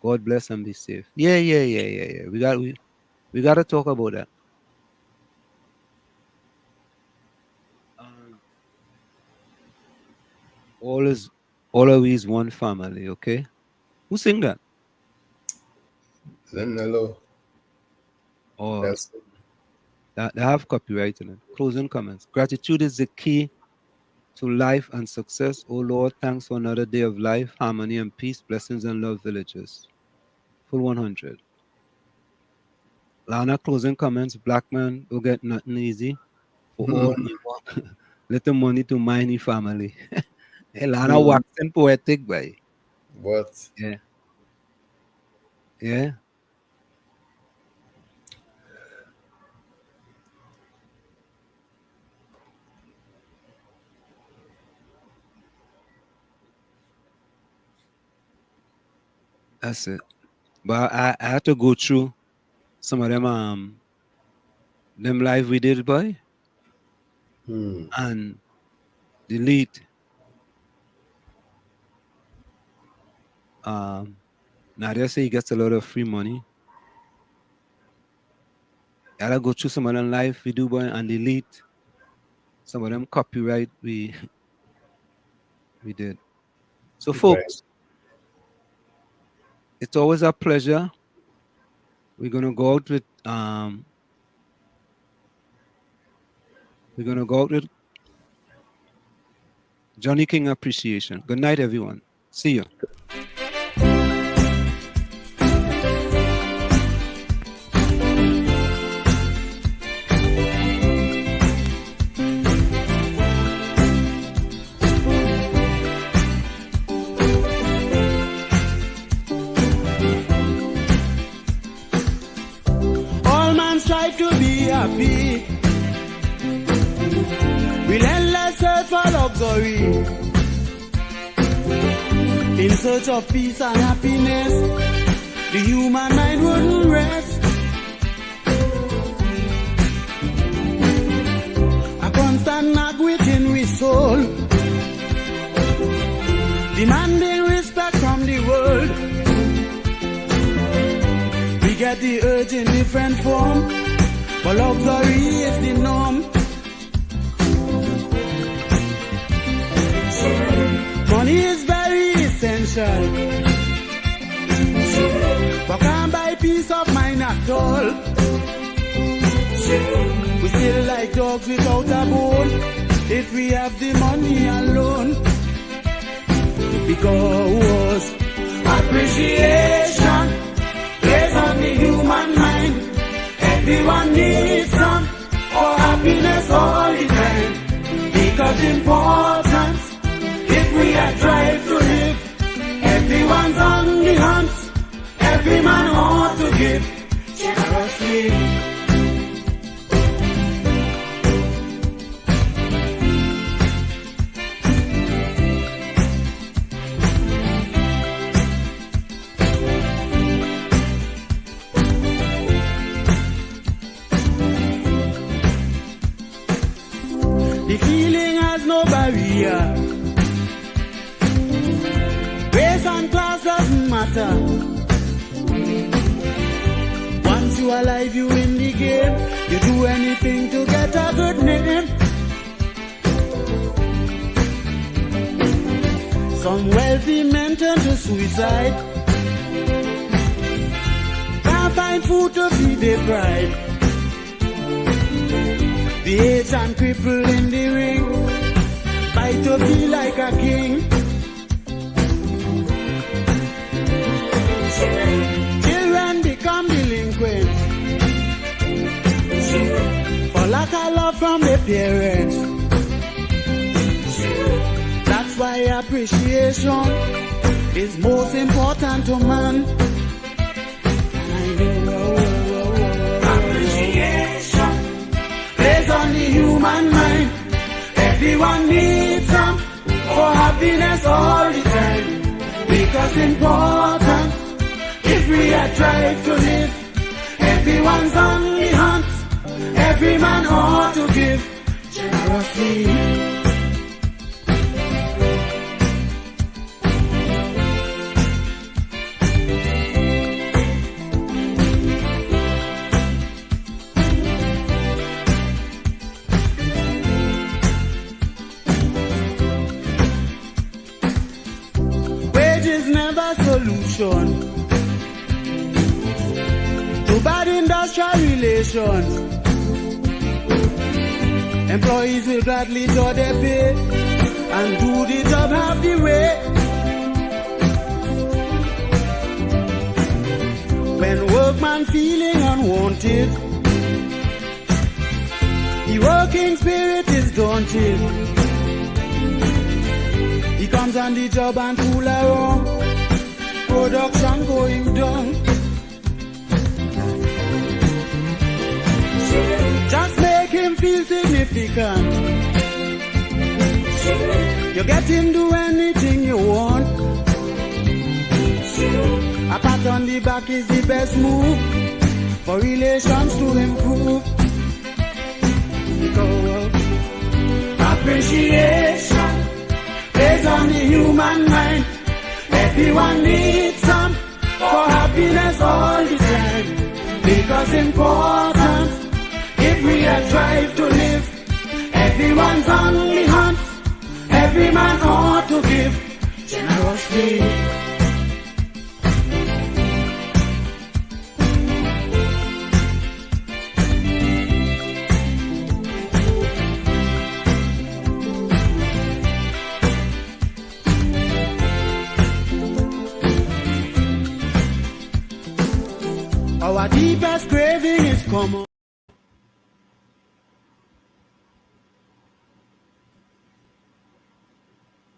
God bless and be safe. Yeah. We got to talk about that. Always one family, okay? Who sing that? Hello. Oh, they have copyright in it. Closing comments. Gratitude is the key to life and success. Oh Lord, thanks for another day of life, harmony and peace, blessings and love villages. Full 100. Lana, closing comments. Black man don't get nothing easy. For all he want little money to mind his family. Hey, Lana waxing poetic, boy. What? Yeah. Yeah. That's it. But I had to go through some of them live we did, boy. And delete. Nadia say he gets a lot of free money. I had to go through some of them live we do, boy, and delete some of them copyright we did. So folks, it's always a pleasure. We're gonna go out with Johnny King appreciation. Good night, everyone. See you. All man strive to be happy. Relentless search for luxury. In search of peace and happiness, the human mind wouldn't rest. A constant nag within we soul, demanding respect from the world. We get the urge in different form, but luxury is the norm. Money is very essential, but can't buy peace of mind at all. We still like dogs without a bone if we have the money alone. Because appreciation plays on the human mind. Everyone needs some for happiness all the time. Because importance, if we are drive to live, everyone's on the hunt. Every man ought to give generously. The feeling has no barrier. Race and class doesn't matter. Once you are alive, you in the game. You do anything to get a good name. Some wealthy men turn to suicide. Can't find food to feed their pride. The aged and crippled in the ring fight to be like a king. Children become delinquent for lack of love from their parents. That's why appreciation is most important to man. Appreciation plays on the human mind. Everyone needs some for happiness all the time. Because important, if we are drive to live, everyone's on the hunt. Every man ought to give generously. Solution to bad industrial relations. Employees will gladly draw their pay and do the job half the way. When workman feeling unwanted, the working spirit is daunted. He comes on the job and fool around, production going down. Just make him feel significant. You get him do anything you want. A pat on the back is the best move for relations to improve. Because appreciation based on the human mind. Everyone needs some for happiness all the time. Because important if we are drive to live. Everyone's on the hunt. Every man ought to give generously. Our deepest craving is common.